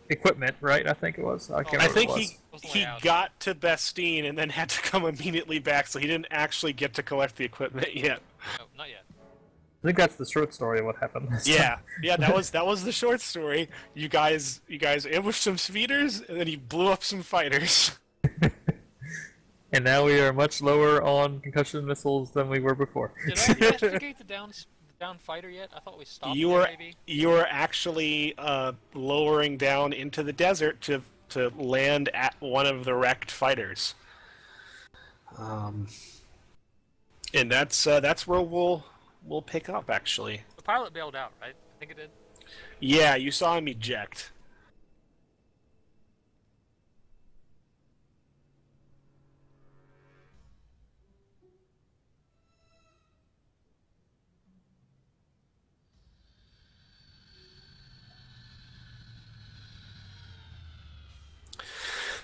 equipment, right? I think it was. I can't I remember think what it was. he got to Bastine and then had to come immediately back, so he didn't actually get to collect the equipment yet. No, not yet. I think that's the short story of what happened. Yeah, that was the short story. You guys ambushed some speeders, and then he blew up some fighters. And now we are much lower on concussion missiles than we were before. Did I investigate the down fighter yet? I thought we stopped You there, were maybe. you were actually lowering down into the desert to land at one of the wrecked fighters. And that's where we'll pick up, actually. The pilot bailed out, right? I think it did. Yeah, you saw him eject.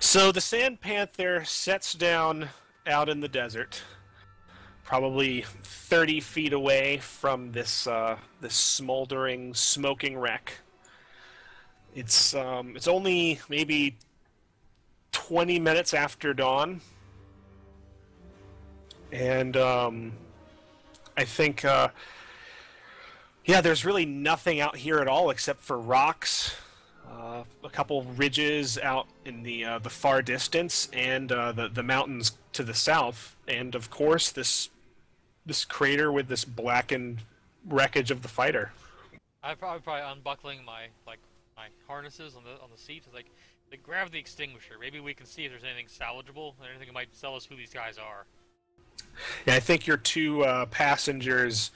So the Sand Panther sets down out in the desert, probably 30 feet away from this this smoldering, smoking wreck. It's only maybe 20 minutes after dawn, and I think yeah, there's really nothing out here at all except for rocks. A couple ridges out in the far distance, and the mountains to the south, and of course this crater with this blackened wreckage of the fighter. I'm probably unbuckling my harnesses on the seats. Like grab the extinguisher. Maybe we can see if there's anything salvageable, or anything that might tell us who these guys are. Yeah, I think your two passengers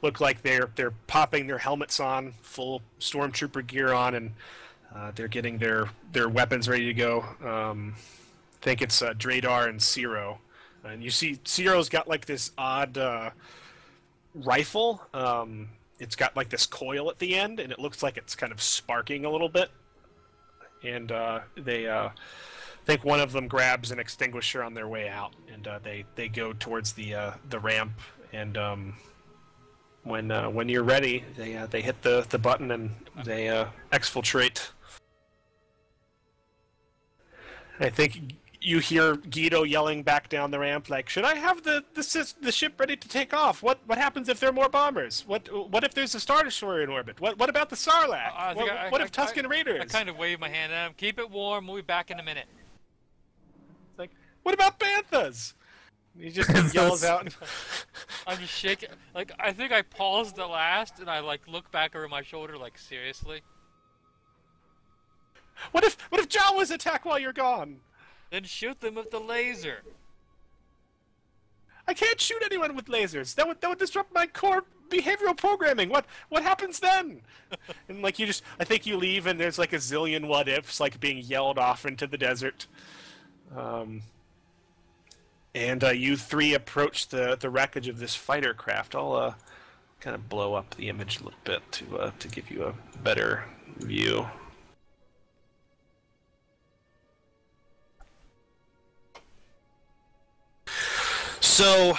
look like they're popping their helmets on, full stormtrooper gear on, and they're getting their weapons ready to go. I think it's Dradar and Ciro. And you see Ciro's got like this odd rifle. It's got like this coil at the end, and it looks like it's kind of sparking a little bit. And they think one of them grabs an extinguisher on their way out, and they go towards the ramp. And when you're ready, they hit the button and they exfiltrate. I think you hear Guido yelling back down the ramp, like, "Should I have the ship ready to take off? What happens if there are more bombers? What if there's a Star Destroyer in orbit? What about the Sarlacc? What if Tusken Raiders?" I kind of wave my hand at him. Keep it warm. We'll be back in a minute. It's like, what about Banthas? He just yells out. I'm just shaking. Like, I think I paused the last, and I like look back over my shoulder, like, seriously. What if Jawas attack while you're gone? Then shoot them with the laser. I can't shoot anyone with lasers. That would disrupt my core behavioral programming. What happens then? And like I think you leave, and there's like a zillion what ifs, like being yelled off into the desert. And you three approach the wreckage of this fighter craft. I'll kind of blow up the image a little bit to give you a better view. So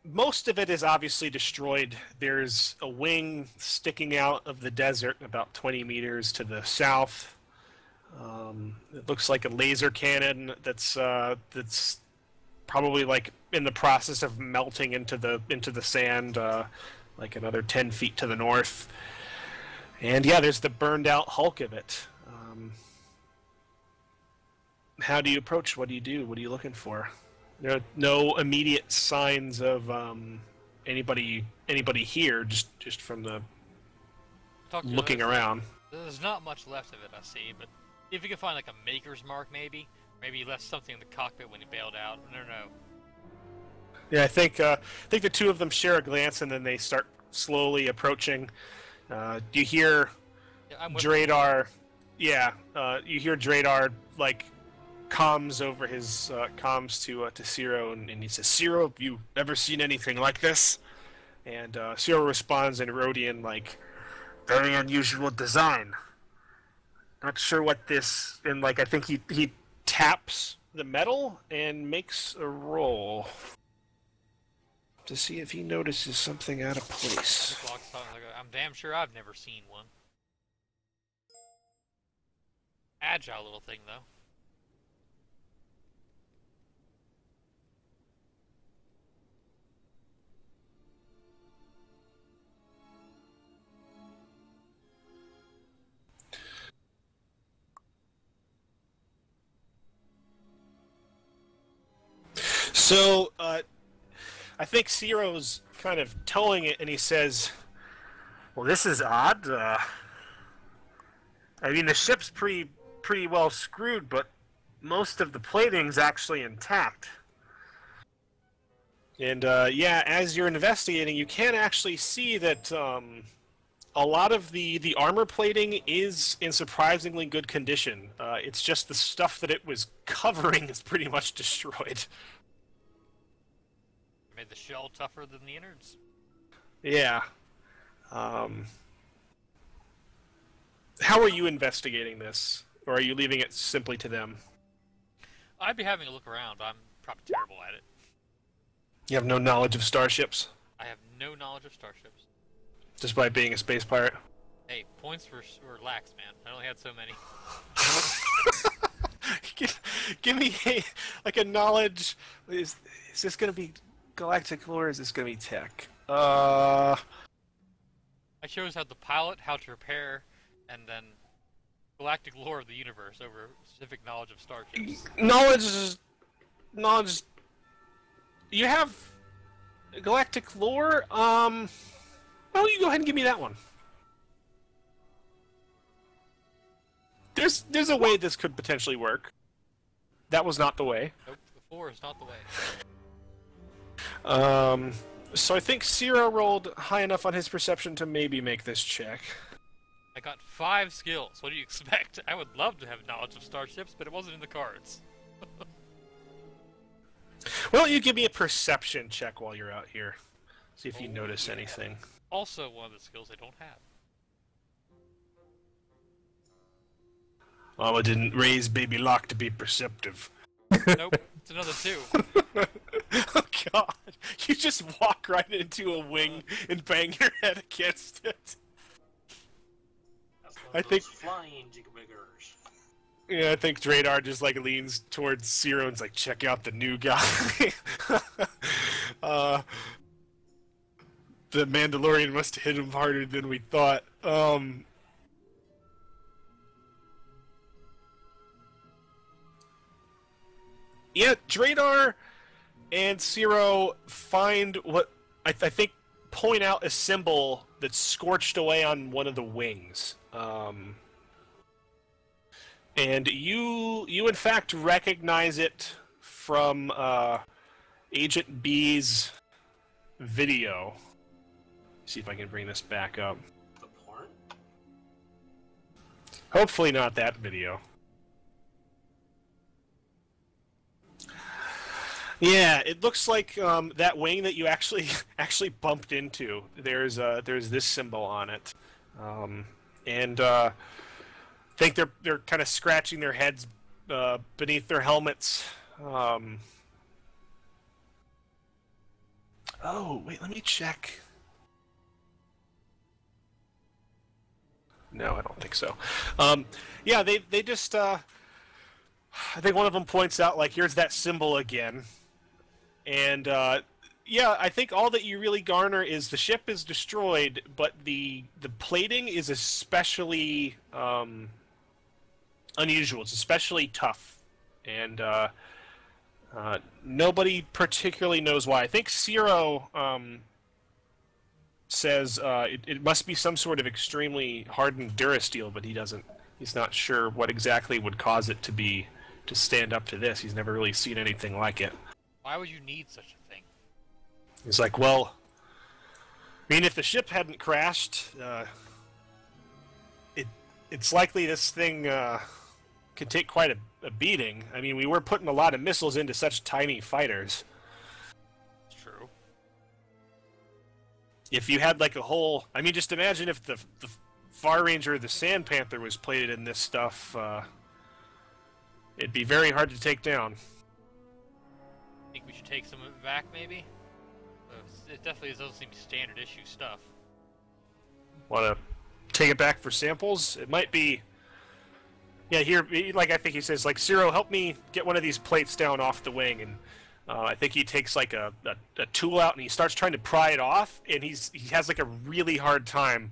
most of it is obviously destroyed. There's a wing sticking out of the desert about 20 meters to the south. It looks like a laser cannon that's probably like in the process of melting into the sand, like another 10 feet to the north. And yeah, there's the burned out hulk of it. How do you approach? What do you do? What are you looking for? There are no immediate signs of anybody here, just from the looking around. There's not much left of it, I see, but if you can find like a maker's mark, maybe he left something in the cockpit when he bailed out. I don't know. Yeah, I think the two of them share a glance, and then they start slowly approaching. You hear Dradar? Yeah, you hear Dradar like comms over his comms to Ciro, and he says, "Ciro, have you ever seen anything like this?" And Ciro responds in Rhodian, like, "Very unusual design. Not sure what this..." And like, I think he taps the metal and makes a roll to see if he notices something out of place. I'm damn sure I've never seen one. agile little thing, though. So, I think Ciro's kind of towing it, and he says, "Well, this is odd. I mean, the ship's pretty well screwed, but most of the plating's actually intact. And yeah, as you're investigating, you can actually see that a lot of the armor plating is in surprisingly good condition. It's just the stuff that it was covering is pretty much destroyed." Made the shell tougher than the innards. Yeah. How are you investigating this? Or are you leaving it simply to them? I'd be having a look around. I'm probably terrible at it. You have no knowledge of starships? I have no knowledge of starships. Just by being a space pirate? Hey, points were lax, man. I only had so many. give me a knowledge. Is this going to be galactic lore, or is this going to be tech? I chose how to pilot, how to repair, and then galactic lore of the universe over specific knowledge of starships. Knowledge. You have galactic lore. Why don't you go ahead and give me that one? There's a way this could potentially work. That was not the way. Nope, the 4 is not the way. So I think Ciro rolled high enough on his perception to maybe make this check. I got 5 skills. What do you expect? I would love to have knowledge of starships, but it wasn't in the cards. Why don't you give me a perception check while you're out here? See if you notice anything. Also one of the skills I don't have. Mama didn't raise baby Locke to be perceptive. Nope, it's another 2. Oh god, you just walk right into a wing and bang your head against it. That's one I of think- those flying jigabigers. Yeah, I think Dradar just like leans towards Ciro and's like, check out the new guy. The Mandalorian must have hit him harder than we thought. Yeah, Dradar and Ciro find what I think point out a symbol that's scorched away on one of the wings. And you in fact recognize it from Agent B's video. See if I can bring this back up. The porn? Hopefully not that video. Yeah, it looks like that wing that you actually bumped into. There's this symbol on it, and I think they're kind of scratching their heads beneath their helmets. Oh wait, let me check. No, I don't think so. Yeah, they just I think one of them points out like, here's that symbol again. And, yeah, I think all that you really garner is the ship is destroyed, but the plating is especially unusual. It's especially tough. And nobody particularly knows why. I think Ciro says it must be some sort of extremely hardened durasteel, but he's not sure what exactly would cause it to stand up to this. He's never really seen anything like it. Why would you need such a thing? He's like, well, I mean, if the ship hadn't crashed, it's likely this thing could take quite a beating. I mean, we were putting a lot of missiles into such tiny fighters. It's true. If you had like a whole... I mean, just imagine if the Far Ranger or the Sand Panther was plated in this stuff. It'd be very hard to take down. Think we should take some of it back, maybe? It definitely doesn't seem standard issue stuff. Want to take it back for samples? It might be Yeah, here, like I think he says, like, Ciro, help me get one of these plates down off the wing, and I think he takes like a tool out and he starts trying to pry it off, and he has like a really hard time.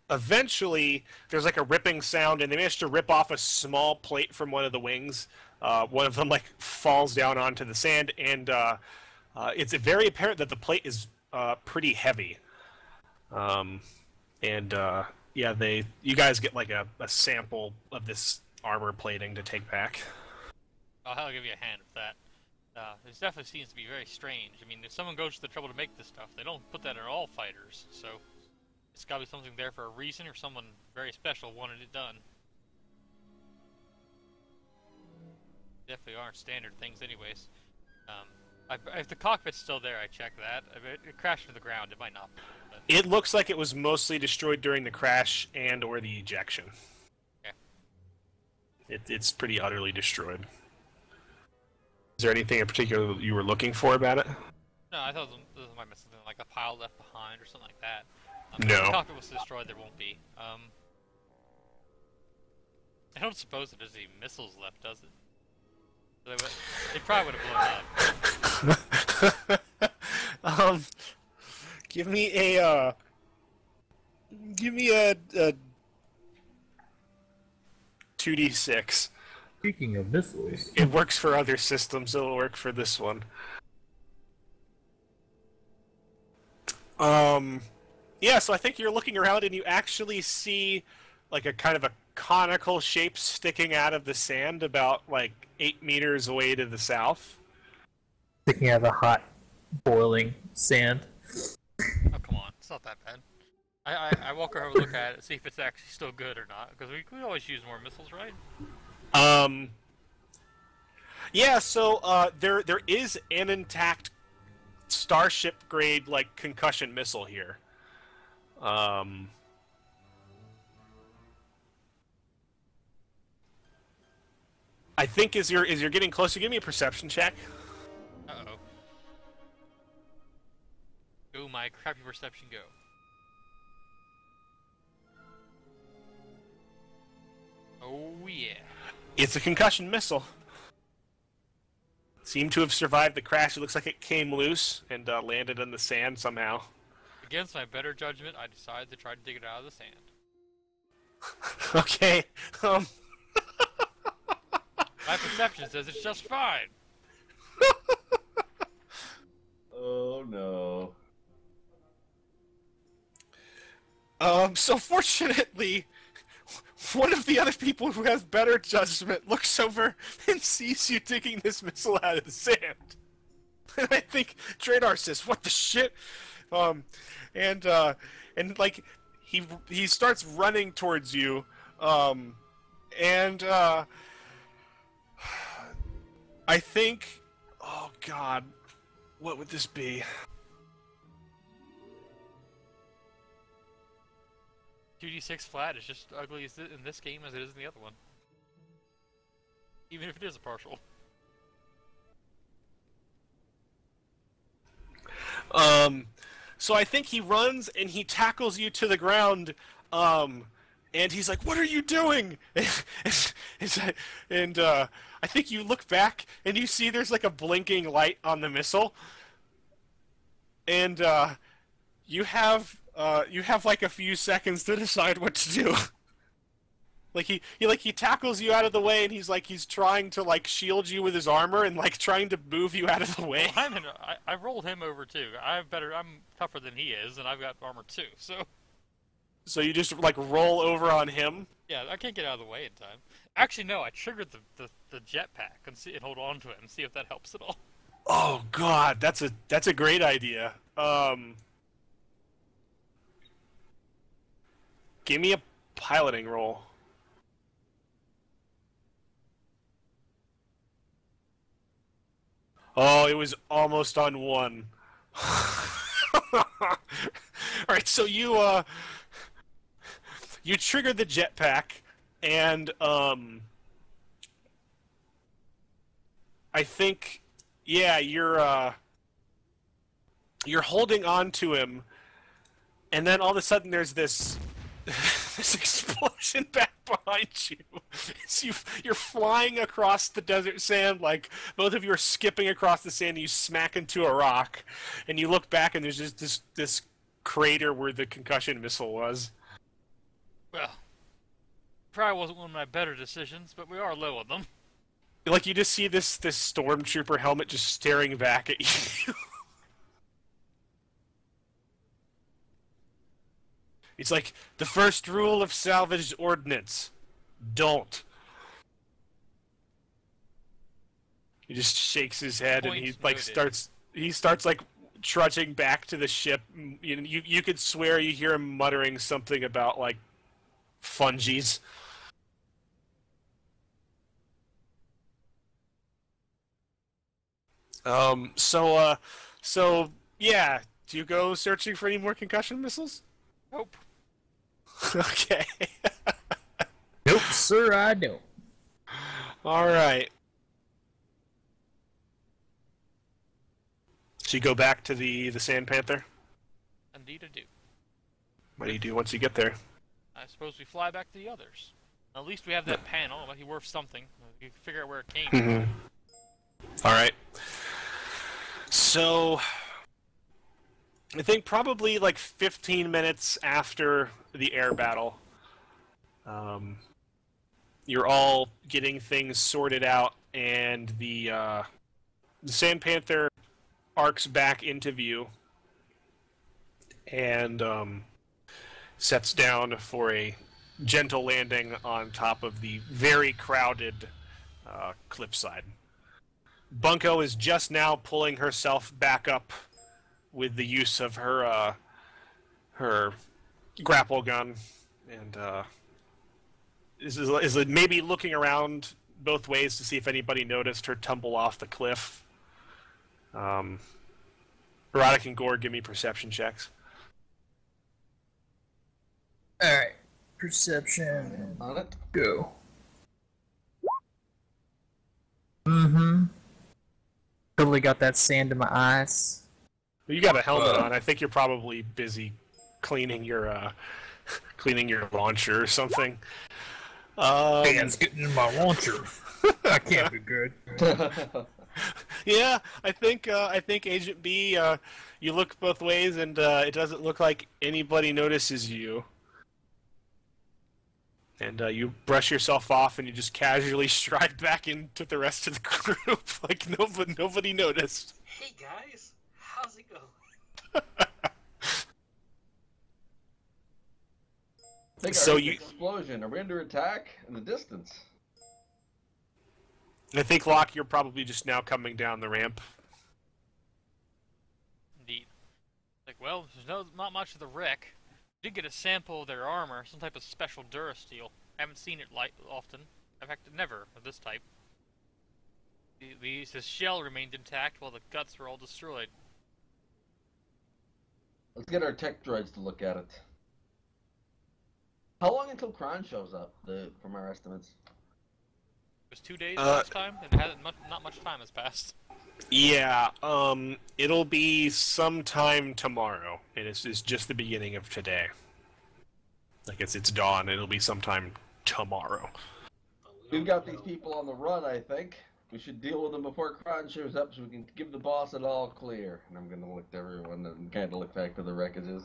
Eventually, there's like a ripping sound, and they manage to rip off a small plate from one of the wings. One of them like falls down onto the sand, and it's very apparent that the plate is pretty heavy. Yeah, you guys get like a sample of this armor plating to take back. I'll give you a hand with that. It definitely seems to be very strange. I mean, if someone goes to the trouble to make this stuff, they don't put that in all fighters, so it's got to be something there for a reason, or someone very special wanted it done. Definitely aren't standard things anyways. If the cockpit's still there, I check that. If it crashed to the ground, it might not be. But... It looks like it was mostly destroyed during the crash and or the ejection. Okay. It's pretty utterly destroyed. Is there anything in particular that you were looking for about it? No, I thought there might be something like a pile left behind or something like that. No. If the cockpit was destroyed, there won't be. I don't suppose that there's any missiles left, does it? They probably would have blown up. Give me a 2d6. Speaking of missiles, It works for other systems, so it'll work for this one. Yeah, so I think you're looking around and you actually see like a kind of a conical shape sticking out of the sand about like 8 meters away to the south. sticking out of the hot, boiling sand. Oh, come on. It's not that bad. I walk over, look at it, see if it's actually still good or not, because we could always use more missiles, right? Yeah, so there is an intact starship grade like concussion missile here. I think as you're getting closer, give me a perception check. Uh-oh. Go, my crappy perception, go. Oh, yeah. It's a concussion missile. Seemed to have survived the crash. It looks like it came loose and landed in the sand somehow. Against my better judgment, I decided to try to dig it out of the sand. Okay. My perception says it's just fine. Oh no. So fortunately, one of the other people who has better judgment looks over and sees you digging this missile out of the sand. And I think Dradar says, "What the shit?" And like he starts running towards you, and I think, oh god, what would this be? 2d6 flat is just ugly as in this game as it is in the other one. Even if it is a partial. So I think he runs and he tackles you to the ground, and he's like, "What are you doing?" and I think you look back and you see there's like a blinking light on the missile, and you have like a few seconds to decide what to do. Like he tackles you out of the way, and he's trying to like shield you with his armor and like trying to move you out of the way. Well, I rolled him over too. I'm tougher than he is, and I've got armor too. So you just like roll over on him. yeah, I can't get out of the way in time. Actually, no, I triggered the jetpack and hold on to it and see if that helps at all. Oh god, that's a great idea. Give me a piloting roll. Oh, it was almost on 1. Alright, so you trigger the jetpack, and I think, yeah, you're holding on to him, and then all of a sudden there's this this explosion back behind you. You're flying across the desert sand, like both of you are skipping across the sand. And you smack into a rock, and you look back, and there's just this crater where the concussion missile was. Well, probably wasn't one of my better decisions, but we are low on them. Like, you just see this stormtrooper helmet just staring back at you. It's like, the first rule of salvaged ordnance: don't. He just shakes his head, and he like starts like trudging back to the ship. You could swear you hear him muttering something about like fungies. So yeah, do you go searching for any more concussion missiles? Nope. Okay. Nope, sir, I don't. All right. So you go back to the Sand Panther? Indeed I do. What do you do once you get there? I suppose we fly back to the others. At least we have that panel. It might be worth something. You can figure out where it came from. All right. So, I think probably like 15 minutes after the air battle, you're all getting things sorted out, and the Sand Panther arcs back into view and sets down for a gentle landing on top of the very crowded cliffside. Bunko is just now pulling herself back up with the use of her her grapple gun, and is maybe looking around both ways to see if anybody noticed her tumble off the cliff. Erotic and Gore, give me perception checks. Alright. Perception. On it. Go. Mm-hmm. Totally got that sand in my eyes. You got a helmet on. I think you're probably busy cleaning your launcher or something. Sand's getting in my launcher. I can't be good. Yeah, I think Agent B, you look both ways, and it doesn't look like anybody notices you. And you brush yourself off, and you just casually stride back into the rest of the group, like nobody noticed. Hey guys, how's it going? So Explosion. Are we under attack in the distance? I think, Locke, you're probably just now coming down the ramp. Indeed. Like, well, there's not much of the wreck. Did get a sample of their armor, some type of special durasteel. Haven't seen it often. In fact, never of this type. The shell remained intact while the guts were all destroyed. Let's get our tech droids to look at it. How long until Kron shows up, from our estimates? It was 2 days last time, and not much time has passed. Yeah, it'll be sometime tomorrow, and it's just the beginning of today. Like, it's dawn, it'll be sometime tomorrow. We've got these people on the run, I think. We should deal with them before Kron shows up so we can give the boss it all clear. And I'm gonna look to everyone and kind of look back to the wreckages.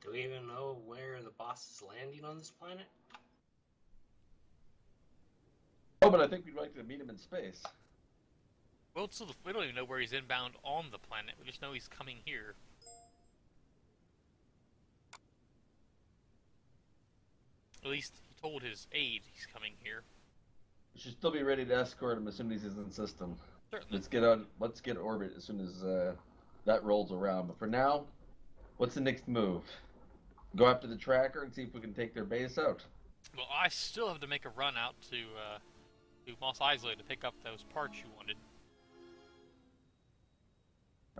Do we even know where the boss is landing on this planet? Oh, but I think we'd like to meet him in space. Well, we don't even know where he's inbound on the planet. We just know he's coming here. At least he told his aide he's coming here. We should still be ready to escort him as soon as he's in system. Certainly. Let's get orbit as soon as that rolls around. But for now, what's the next move? Go after the tracker and see if we can take their base out. Well, I still have to make a run out to Mos Eisley to pick up those parts you wanted.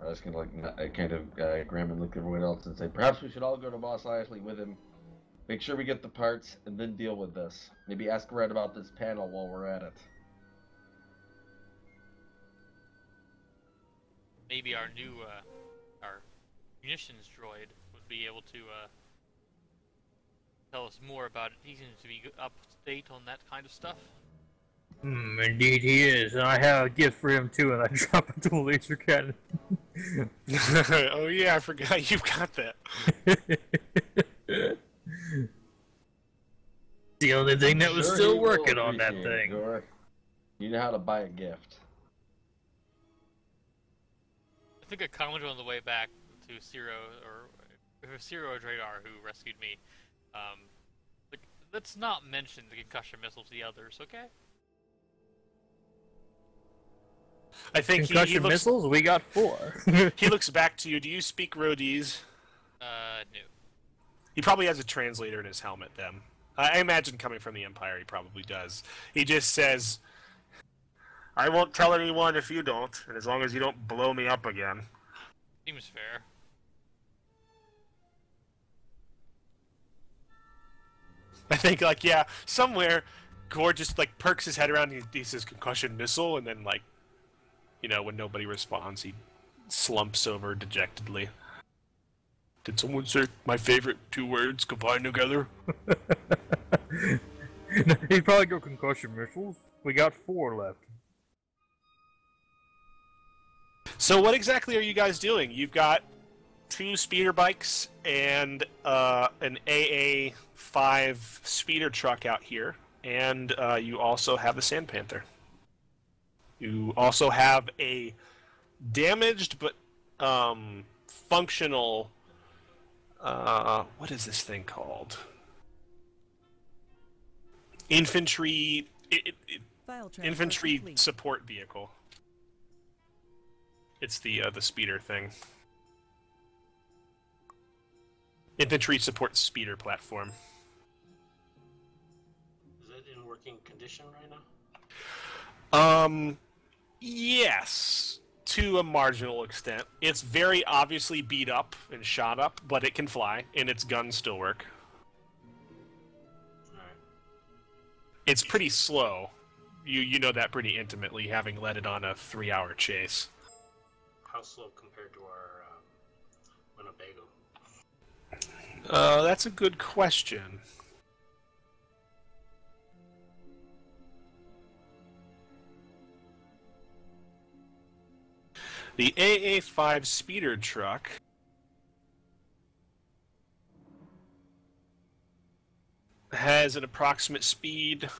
I was gonna kind of Graham and look at everyone else and say, perhaps we should all go to Mos Eisley with him. Make sure we get the parts and then deal with this. Maybe ask Red about this panel while we're at it. Maybe our new our munitions droid would be able to tell us more about it. He seems to be up to date on that kind of stuff. Indeed he is, and I have a gift for him too, and I drop into a laser cannon. Oh yeah, I forgot you've got that. The only thing that was Sure still he will working on that appreciate it, thing. Gore. You know how to buy a gift. I think I commented on the way back to Ciro or Dradar who rescued me. Like, let's not mention the concussion missile to the others, okay? I think Concussion he looks, missiles? We got 4. he looks back to you. Do you speak Rhodese? No. He probably has a translator in his helmet then. I imagine coming from the Empire he probably does. He just says, I won't tell anyone if you don't, and as long as you don't blow me up again. Seems fair. I think, like, yeah, somewhere, Gore just, like, perks his head around and he says concussion missile, and then, like, you know, when nobody responds, he slumps over dejectedly. Did someone say my favorite 2 words combined together? He'd probably go concussion missiles. We got 4 left. So what exactly are you guys doing? You've got 2 speeder bikes and an AA-5 speeder truck out here, and you also have a Sand Panther. You also have a damaged but functional. What is this thing called? Infantry. Infantry support vehicle. It's the speeder thing. Infantry support speeder platform. Is it in working condition right now? Yes, to a marginal extent. It's very obviously beat up and shot up, but it can fly, and its guns still work. Alright. It's pretty slow. You know that pretty intimately, having led it on a 3-hour chase. How slow compared to our Winnebago? That's a good question. The AA-5 speeder truck has an approximate speed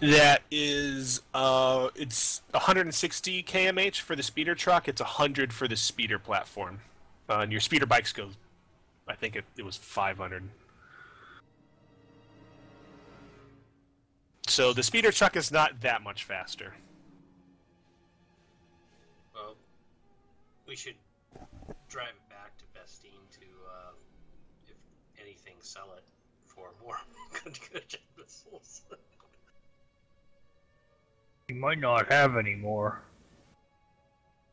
that is it's 160 kmh for the speeder truck. It's 100 for the speeder platform. And your speeder bikes go, I think it was 500. So the speeder truck is not that much faster. Well, we should drive it back to Bestine to, if anything, sell it for more concussion missiles. He might not have any more.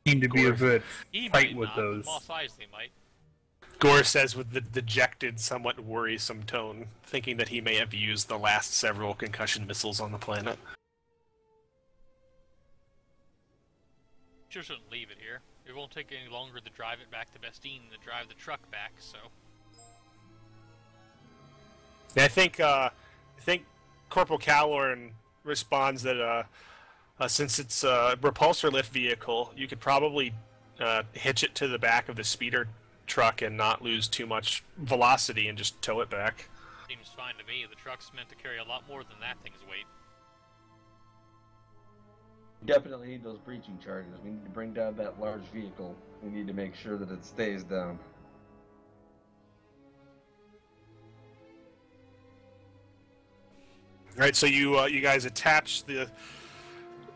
Seem to be a bit tight with those. Moss Eisley might. Gore says with the dejected, somewhat worrisome tone, thinking that he may have used the last several concussion missiles on the planet. Sure shouldn't leave it here. It won't take any longer to drive it back to Bestine than to drive the truck back, so... And I think Corporal Callorn responds that since it's a repulsor lift vehicle, you could probably hitch it to the back of the speeder truck and not lose too much velocity and just tow it back. Seems fine to me. The truck's meant to carry a lot more than that thing's weight. Definitely need those breaching charges. We need to bring down that large vehicle. We need to make sure that it stays down. Right, so you guys attach the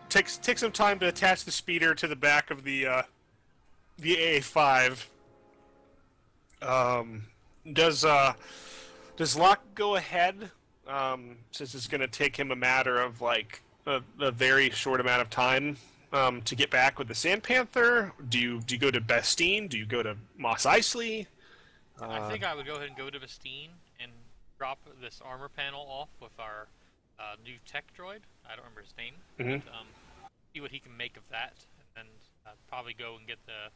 take some time to attach the speeder to the back of the AA-5. Does Locke go ahead? Since it's going to take him a matter of like a very short amount of time to get back with the Sand Panther. Do you go to Bestine? Do you go to Moss Eisley? I think I would go ahead and go to Bestine and drop this armor panel off with our new tech droid. I don't remember his name. Mm-hmm. But, see what he can make of that, and Probably go and get the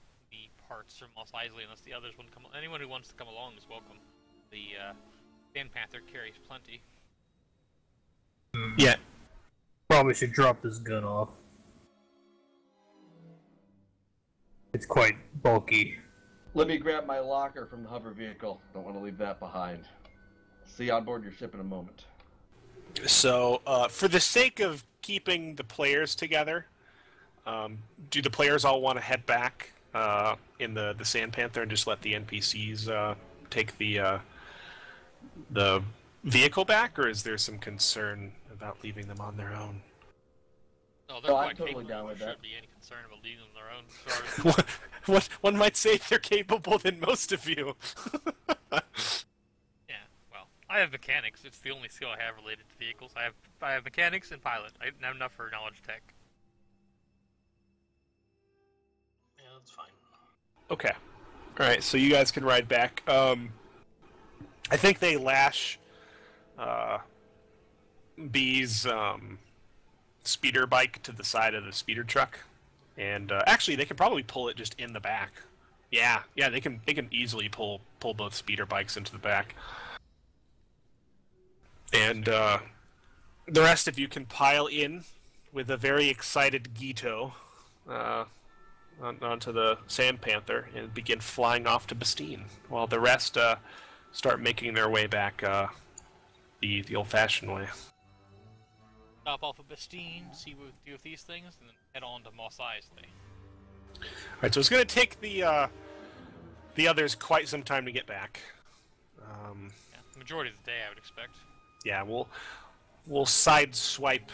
parts from Mos Eisley unless the others want to come. Anyone who wants to come along is welcome. The Sand Panther carries plenty. Yeah. Probably should drop this gun off. It's quite bulky. Let me grab my locker from the hover vehicle. Don't want to leave that behind. See you on board your ship in a moment. So, for the sake of keeping the players together, do the players all want to head back in the Sand Panther and just let the NPCs take the vehicle back, or is there some concern about leaving them on their own? No, they're quite I'm totally capable. down with There that. shouldn't be any concern about leaving them on their own. Sorry. One might say they're capable than most of you. Yeah, well, I have mechanics. It's the only skill I have related to vehicles. I have mechanics and pilot. I don't have enough for knowledge tech. Yeah, that's fine. Okay. Alright, so you guys can ride back. I think they lash B's speeder bike to the side of the speeder truck. And actually, they could probably pull it just in the back. Yeah, they can easily pull both speeder bikes into the back. And the rest of you can pile in with a very excited Gito onto the Sand Panther and begin flying off to Bastine, while the rest start making their way back the old-fashioned way. Stop off at Bastine, see what we do with these things, and then head on to Mos Eisley. Alright, so it's going to take the others quite some time to get back. Yeah, the majority of the day, I would expect. Yeah, we'll side-swipe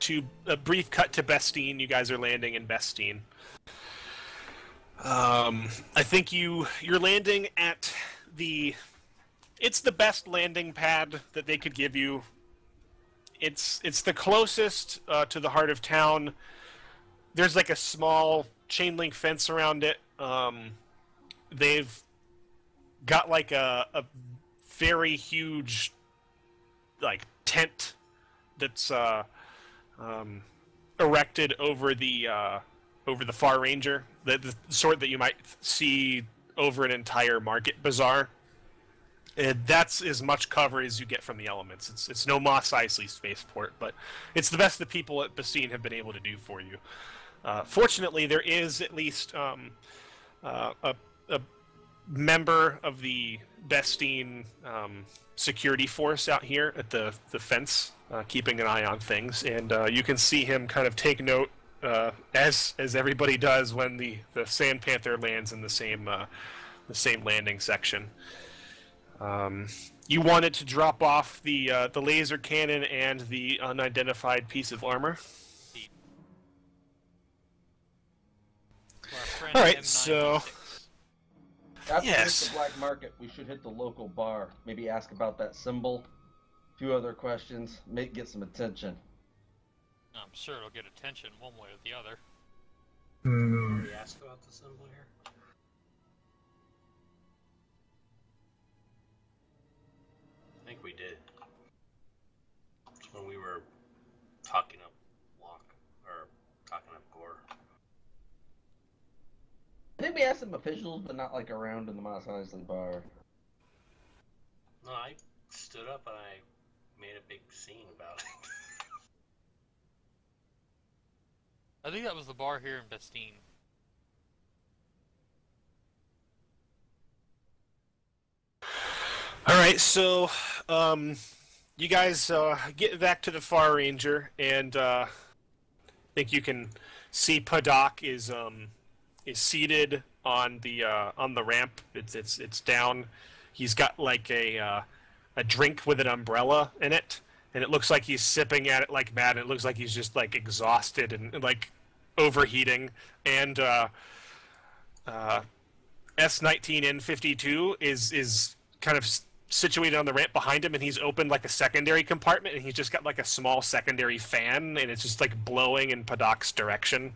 to a brief cut to Bastine. You guys are landing in Bastine. I think you're landing at it's the best landing pad that they could give you. It's the closest to the heart of town. There's like a small chain link fence around it. They've got like a very huge like tent that's erected over the Far Ranger, the sort that you might see over an entire market bazaar. And that's as much cover as you get from the elements. It's no Mos Eisley spaceport, but it's the best the people at Bastine have been able to do for you. Fortunately, there is at least a member of the Bastine security force out here at the fence, keeping an eye on things, and you can see him kind of take note, as everybody does when the Sand Panther lands in the same landing section. You wanted to drop off the laser cannon and the unidentified piece of armor. All right, so After yes. we hit the black market, we should hit the local bar. Maybe ask about that symbol. A few other questions. Get some attention. I'm sure it'll get attention one way or the other. Did we ask about the symbol here? I think we did. It's when we were talking up Gore. I think we asked some officials, but not like around in the Mos Eisley bar. No, I stood up and I made a big scene about it. I think that was the bar here in Bastine. All right, so you guys get back to the Far Ranger, and I think you can see Padak is seated on the ramp. It's down. He's got like a drink with an umbrella in it, and it looks like he's sipping at it like mad. And it looks like he's just like exhausted and like overheating. And S19N52 is kind of situated on the ramp behind him, and he's opened like a secondary compartment, and he's just got like a small secondary fan, and it's just like blowing in Padak's direction.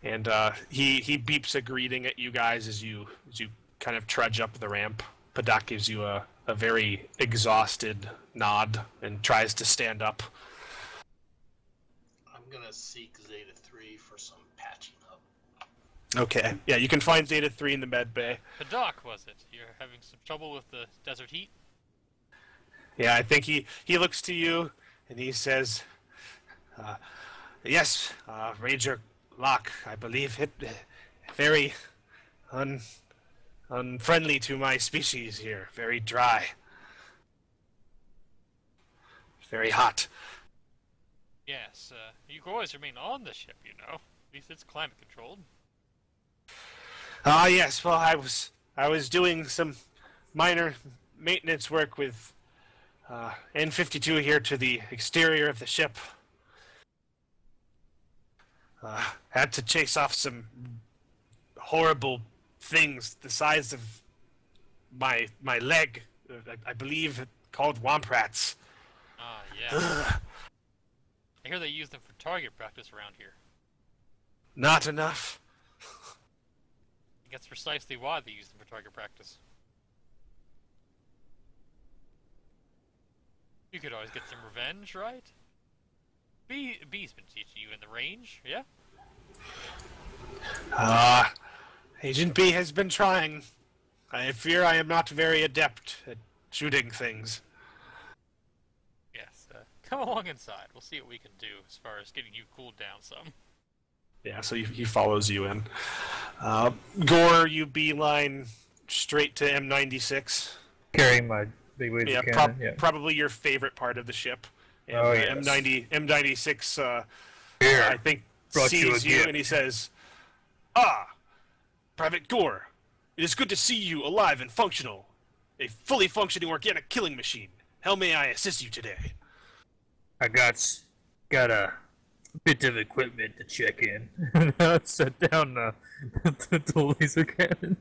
And he beeps a greeting at you guys as you kind of trudge up the ramp. Padak gives you a very exhausted nod and tries to stand up. I'm gonna seek Zeta 3 for some patching up. Okay. Yeah, you can find Zeta 3 in the med bay. The dock, was it? You're having some trouble with the desert heat? Yeah, I think he looks to you and he says, yes, Ranger Locke, I believe it very unfriendly to my species here. Very dry. Very hot. Yes, you can always remain on the ship, you know. At least it's climate controlled. Ah, yes. Well, I was doing some minor maintenance work with N52 here to the exterior of the ship. Had to chase off some horrible things the size of my leg. I believe called womprats. Ah, yeah. I hear they use them for target practice around here. Not enough. That's precisely why they use them for target practice. You could always get some revenge, right? B's been teaching you in the range, yeah? Agent B has been trying. I fear I am not very adept at shooting things. Yes, come along inside. We'll see what we can do as far as getting you cooled down some. Yeah, so he follows you in. Gore, you beeline straight to M96. Carrying my big laser cannon. Probably your favorite part of the ship. And, Oh, yes. M96, Here, I think, brought you sees a you gift. and he says, "Ah, Private Gore, it is good to see you alive and functional. A fully functioning organic killing machine. How may I assist you today?" I got a bit of equipment to check in. Set down the laser cannon.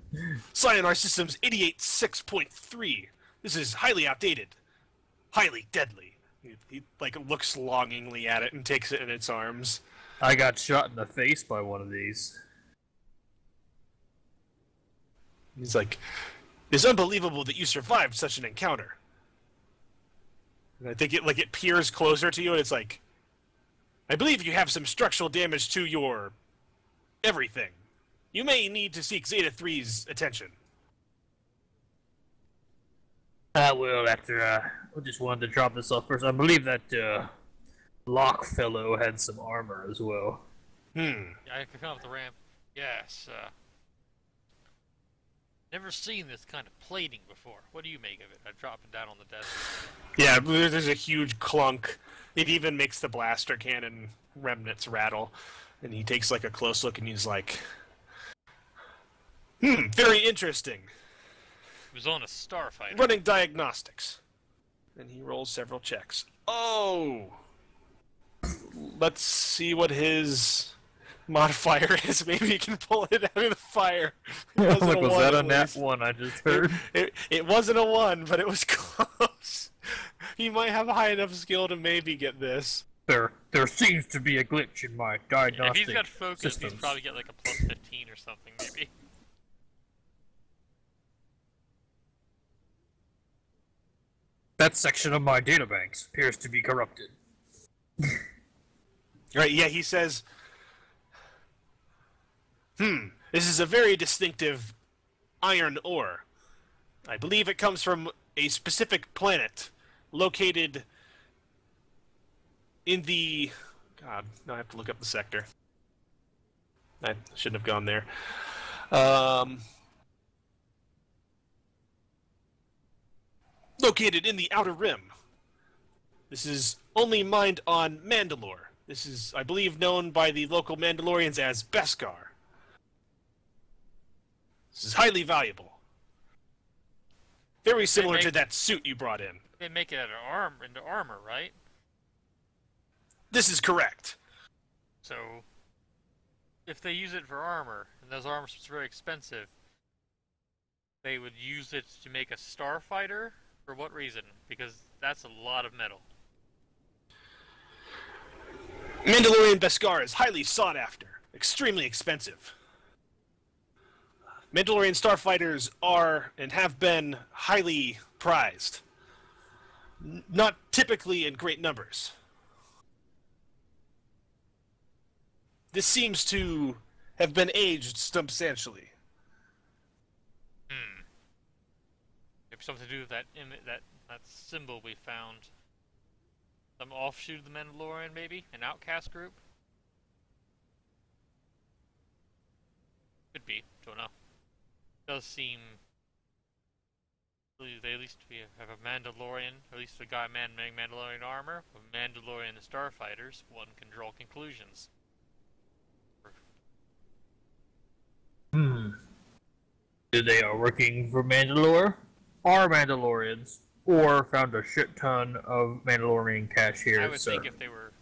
Cyanar Systems 886.3. This is highly outdated. Highly deadly. He like looks longingly at it and takes it in its arms. I got shot in the face by one of these. He's like, "It's unbelievable that you survived such an encounter." And I think it peers closer to you and it's like, "I believe you have some structural damage to your everything. You may need to seek Zeta 3's attention." Well, after I just wanted to drop this off first. I believe that Locke fellow had some armor as well. Yeah, I can come up the ramp. Yes, never seen this kind of plating before. What do you make of it? I drop it down on the desk. Yeah, there's a huge clunk. It even makes the blaster cannon remnants rattle. And he takes like a close look and he's like, very interesting. It was on a starfighter. Running diagnostics. And he rolls several checks. Oh! Let's see what his modifier is. Maybe he can pull it out of the fire. Was that a at nat least. 1 I just heard? It wasn't a 1, but it was close. He might have high enough skill to maybe get this. There seems to be a glitch in my diagnostic If he's got focus, systems. he's probably get like a plus 15 or something, maybe. That section of my databanks appears to be corrupted. Right, yeah, he says, this is a very distinctive iron ore. I believe it comes from a specific planet located in the... God, now I have to look up the sector. I shouldn't have gone there. Located in the Outer Rim. This is only mined on Mandalore. This is, I believe, known by the local Mandalorians as Beskar. This is highly valuable. Very similar to that suit you brought in. They make it out of into armor, right? This is correct. So, if they use it for armor, and those armors are very expensive, they would use it to make a starfighter? For what reason? Because that's a lot of metal. Mandalorian Beskar is highly sought after, extremely expensive. Mandalorian starfighters are and have been highly prized. Not typically in great numbers. This seems to have been aged substantially. Maybe something to do with that that symbol we found. Some offshoot of the Mandalorian, maybe? An outcast group? Could be. Don't know. Does seem... They at least have a Mandalorian, at least a guy wearing Mandalorian armor, a Mandalorian and the Starfighters. One can draw conclusions. They are working for Mandalore, are Mandalorians, or found a shit ton of Mandalorian cash here. I would think if they were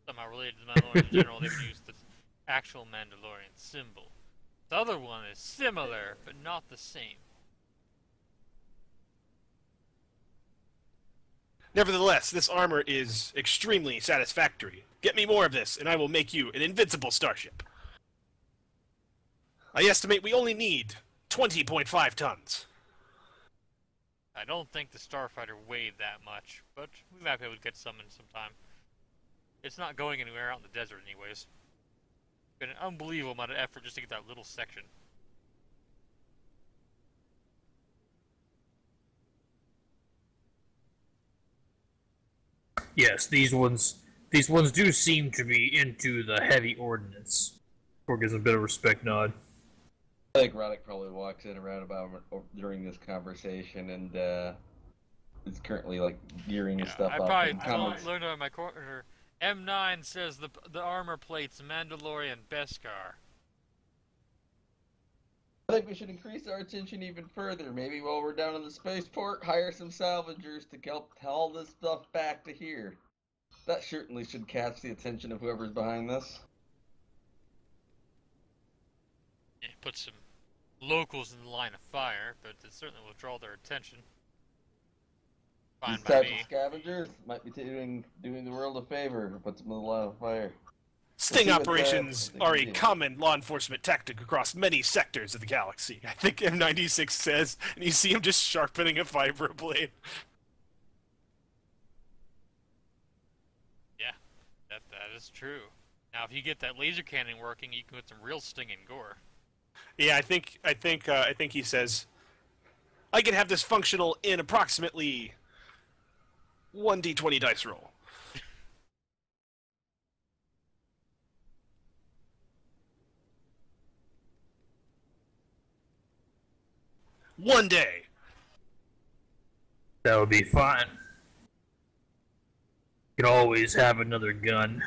somehow related to the Mandalorian in general, they would use the actual Mandalorian symbol. The other one is similar, but not the same. Nevertheless, this armor is extremely satisfactory. Get me more of this, and I will make you an invincible starship. I estimate we only need 20.5 tons. I don't think the Starfighter weighed that much, but we might be able to get some in some time. It's not going anywhere out in the desert anyways. It's been an unbelievable amount of effort just to get that little section. Yes, these ones do seem to be into the heavy ordnance. Or gives a bit of respect nod. I think Roddick probably walks in around about during this conversation and is currently like gearing his stuff up. I probably learned on my corner. M9 says the armor plate's Mandalorian Beskar. I think we should increase our attention even further. Maybe while we're down in the spaceport, hire some salvagers to help haul this stuff back to here. That certainly should catch the attention of whoever's behind this. Yeah, put some locals in the line of fire, but it certainly will draw their attention. Fine These by types me. of scavengers might be doing the world a favor to put them in the line of fire. Sting operations are a common law enforcement tactic across many sectors of the galaxy. I think M96 says, and you see him just sharpening a vibro blade. Yeah, that is true. Now, if you get that laser cannon working, you can get some real stinging gore. Yeah, I think he says, I can have this functional in approximately 1d20 dice roll. One day. That would be fine. You can always have another gun.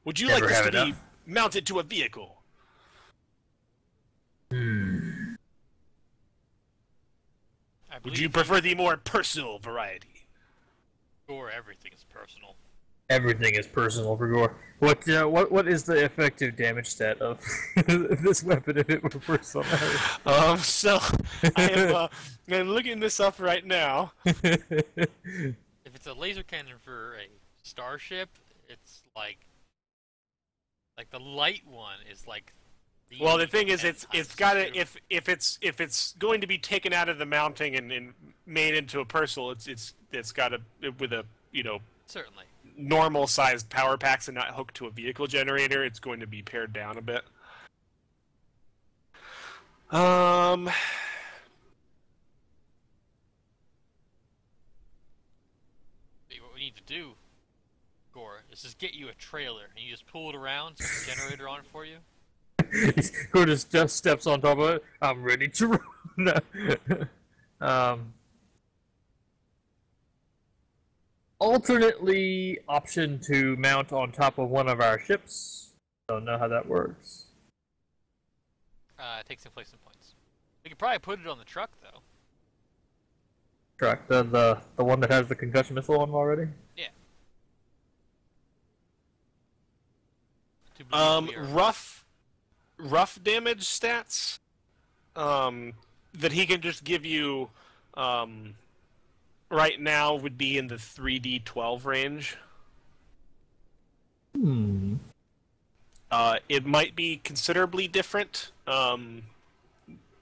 Would you Never like this have to be enough. mounted to a vehicle? Would you prefer the more personal variety? Gore, everything is personal. Everything is personal for Gore. What is the effective damage stat of this weapon if it were personal? So I'm looking this up right now. If it's a laser cannon for a starship, it's like the light one is like. Well, the thing is, it's got to if it's going to be taken out of the mounting and made into a personal, it's got to with a certainly normal sized power packs and not hooked to a vehicle generator. It's going to be pared down a bit. What we need to do, Gore, is just get you a trailer and you just pull it around, so the generator on it for you. Gore just steps on top of it. I'm ready to run. Alternately, option to mount on top of one of our ships. Don't know how that works. It takes some placement points. We could probably put it on the truck, though. Truck, the one that has the concussion missile on already? Yeah. Rough damage stats that he can just give you right now would be in the 3d12 range. It might be considerably different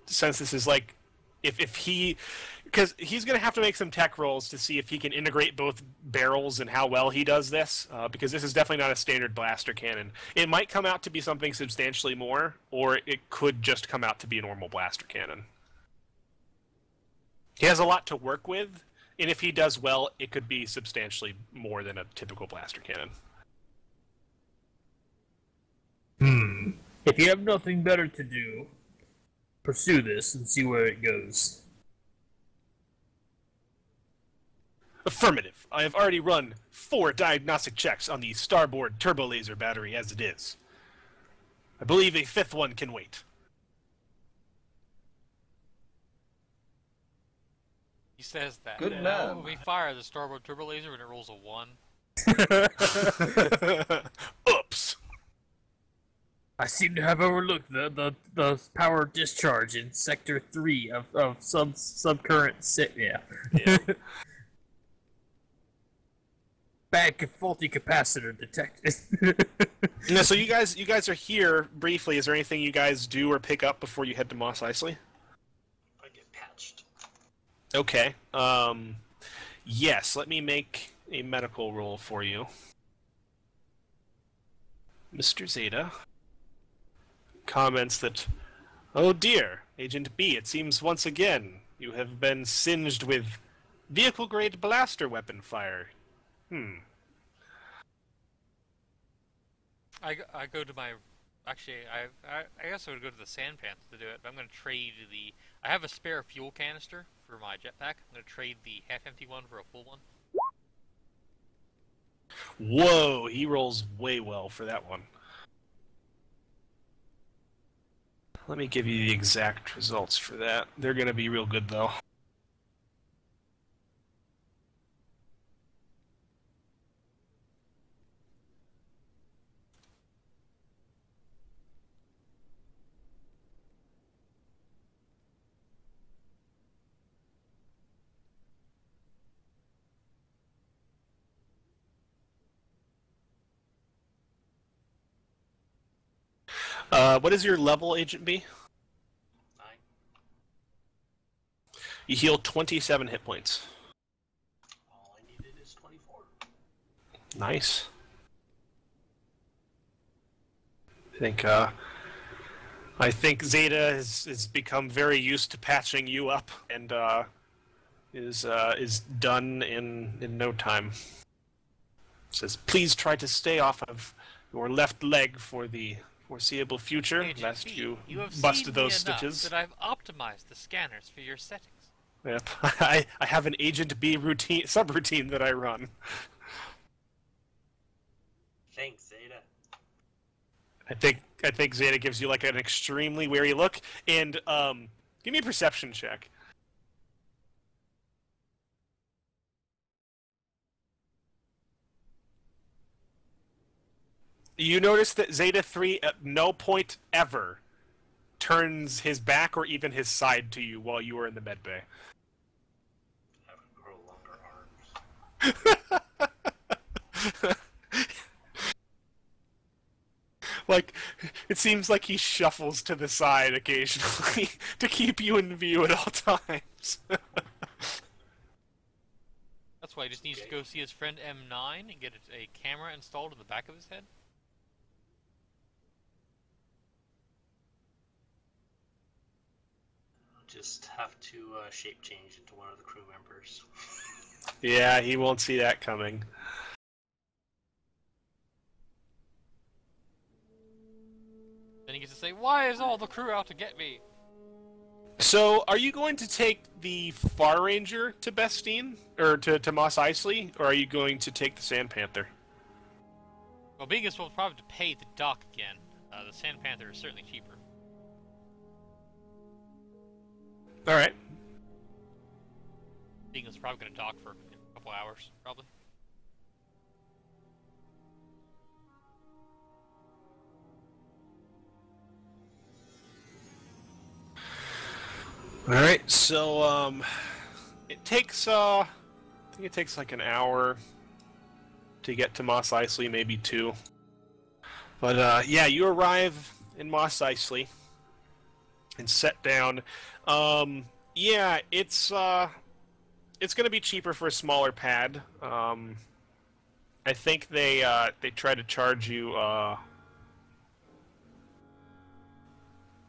since this is like If he, because he's going to have to make some tech rolls to see if he can integrate both barrels and how well he does this, because this is definitely not a standard blaster cannon. It might come out to be something substantially more, or it could just come out to be a normal blaster cannon. He has a lot to work with, and if he does well, it could be substantially more than a typical blaster cannon. If you have nothing better to do, pursue this and see where it goes. Affirmative. I have already run 4 diagnostic checks on the starboard turbo laser battery as it is. I believe a 5th one can wait. He says that. Good Now, man. when we fire the starboard turbo laser and it rolls a 1. Oops. I seem to have overlooked the power discharge in Sector 3 of subcurrent sit. Yeah. Bad faulty capacitor detected. Yeah, so you guys are here briefly. Is there anything you guys do or pick up before you head to Mos Eisley? I get patched. Okay. Yes, let me make a medical roll for you. Mr. Zeta comments that, "Oh dear, Agent B, it seems once again you have been singed with vehicle-grade blaster weapon fire. I go to my... Actually, I guess I would go to the Sand Panther to do it, but I'm going to trade the... I have a spare fuel canister for my jetpack. I'm going to trade the half-empty one for a full one. Whoa, he rolls way well for that one. Let me give you the exact results for that. They're going to be real good, though. What is your level, Agent B? 9. You heal 27 hit points. All I needed is 24. Nice. I think Zeta has become very used to patching you up and is done in no time. Says, please try to stay off of your left leg for the foreseeable future, Agent lest B, you have busted seen those me enough stitches. that I've optimized the scanners for your settings. Yep. I have an Agent B routine subroutine that I run. Thanks, Zeta. I think Zeta gives you like an extremely wary look, and give me a perception check. You notice that Zeta 3 at no point ever turns his back or even his side to you while you are in the medbay. Have him grow longer arms. Like, it seems like he shuffles to the side occasionally to keep you in view at all times. That's why he just needs to go see his friend M9 and get a camera installed in the back of his head. Just have to shape change into one of the crew members. Yeah, he won't see that coming. Then he gets to say, "Why is all the crew out to get me?" So, are you going to take the Far Ranger to Bestine? Or to Mos Eisley? Or are you going to take the Sand Panther? Well, being as well, probably to pay the dock again. The Sand Panther is certainly cheaper. Alright. Being as probably going to dock for a couple hours, probably. Alright, so, it takes, I think it takes like an hour to get to Mos Eisley, maybe 2. But, yeah, you arrive in Mos Eisley and set down. Yeah, it's going to be cheaper for a smaller pad. I think they try to charge you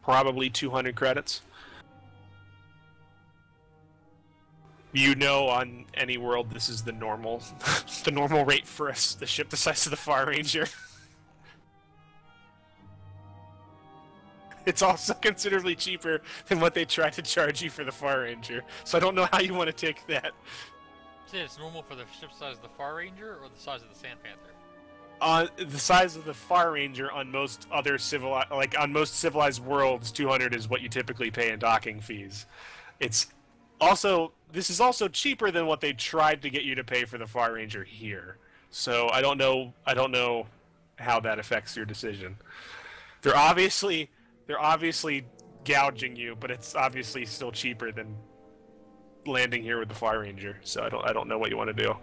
probably 200 credits. You know, on any world, this is the normal, the normal rate for the ship the size of the Far Ranger. It's also considerably cheaper than what they try to charge you for the Far Ranger. So I don't know how you want to take that. Say it's normal for the ship size of the Far Ranger or the size of the Sand Panther? The size of the Far Ranger on most other on most civilized worlds, 200 is what you typically pay in docking fees. This is also cheaper than what they tried to get you to pay for the Far Ranger here. So I don't know how that affects your decision. They're obviously gouging you, but it's obviously still cheaper than landing here with the Far Ranger. So I don't know what you want to do.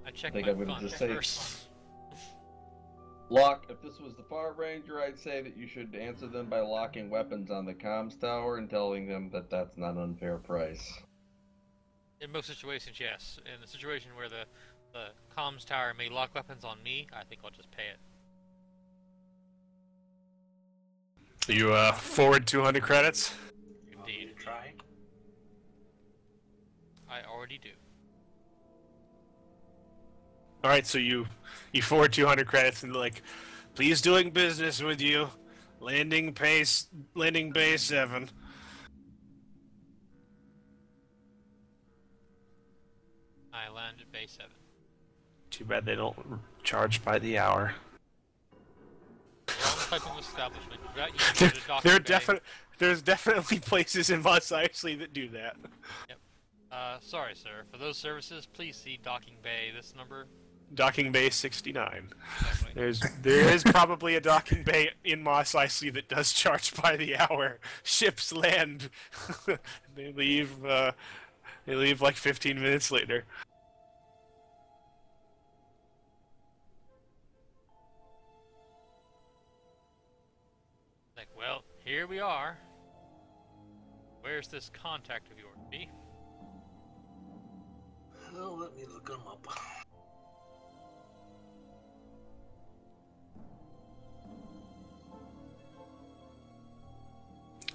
I checked think my I'm gonna funds just say- first. Lock. If this was the Far Ranger, I'd say that you should answer them by locking weapons on the comms tower and telling them that that's not an unfair price. In most situations, yes. In the situation where the comms tower may lock weapons on me, I think I'll just pay it. You forward 200 credits? Indeed. Try. I already do. Alright, so you forward 200 credits and like, please doing business with you. Landing bay 7. I land at Bay 7. Too bad they don't charge by the hour. We're on the type of establishment. Without you to the docking bay. There's definitely places in Mos Eisley that do that. Yep. Sorry, sir. For those services, please see docking bay. This number. Docking bay 69. Exactly. There is probably a docking bay in Mos Eisley that does charge by the hour. Ships land. They leave like 15 minutes later. Like, well, here we are. Where's this contact of yours, B? Well, let me look them up.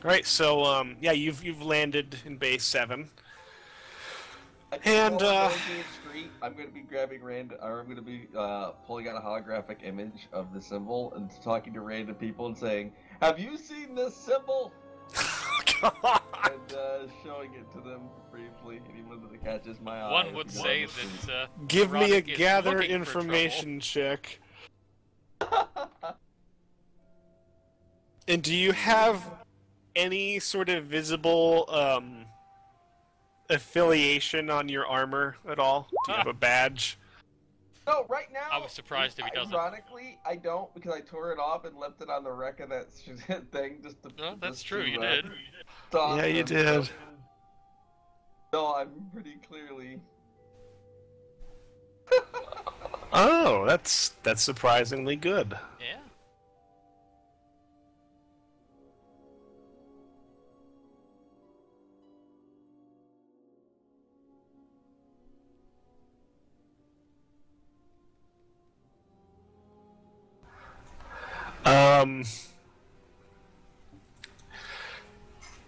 Alright, so yeah, you've landed in Bay 7. And And street, I'm going to be grabbing I'm going to be pulling out a holographic image of the symbol and talking to random people and saying, "Have you seen this symbol?" God. And showing it to them briefly, anyone that catches my eye. One would say that. Give me a Roddick is gather looking for information check. And do you have any sort of visible affiliation on your armor at all? Do you have a badge? No, right now. I was surprised if he doesn't. Ironically, I don't, because I tore it off and left it on the wreck of that thing just to. No, that's just true. to, You did. stop Yeah, you them. did. No, I'm pretty clearly. Oh, that's surprisingly good. Yeah.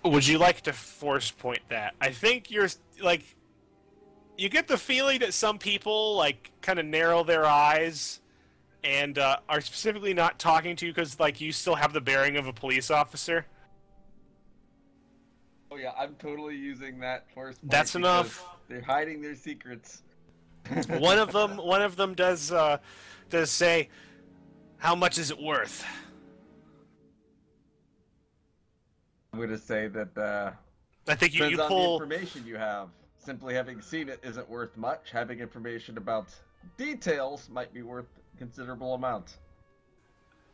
Would you like to force point that? I think you're like, you get the feeling that some people like kind of narrow their eyes and are specifically not talking to you because like you still have the bearing of a police officer. Oh yeah, I'm totally using that force point. That's because enough. They're hiding their secrets. One of them does say, "How much is it worth?" I'm gonna say that I think you depends on the pull. information you have. Simply having seen it isn't worth much. Having information about details might be worth a considerable amount.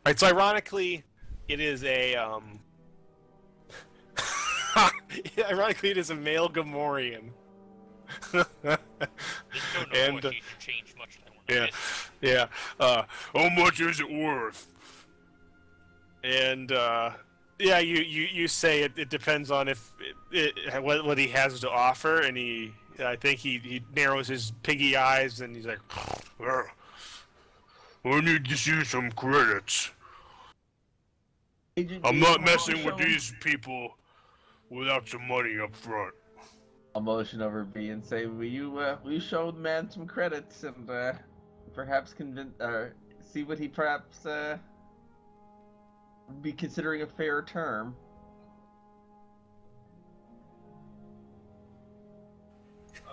Alright, so ironically, it is a ironically, it is a male Gamorrean. There's no And, negotiation change much. yeah. How much is it worth? And yeah, you say it depends on if what he has to offer, and I think he narrows his piggy eyes, and he's like, I need to see some credits. I'm not messing with these people without some money up front. I'll motion over B and say, will you show the man some credits and perhaps see what he perhaps be considering a fair term.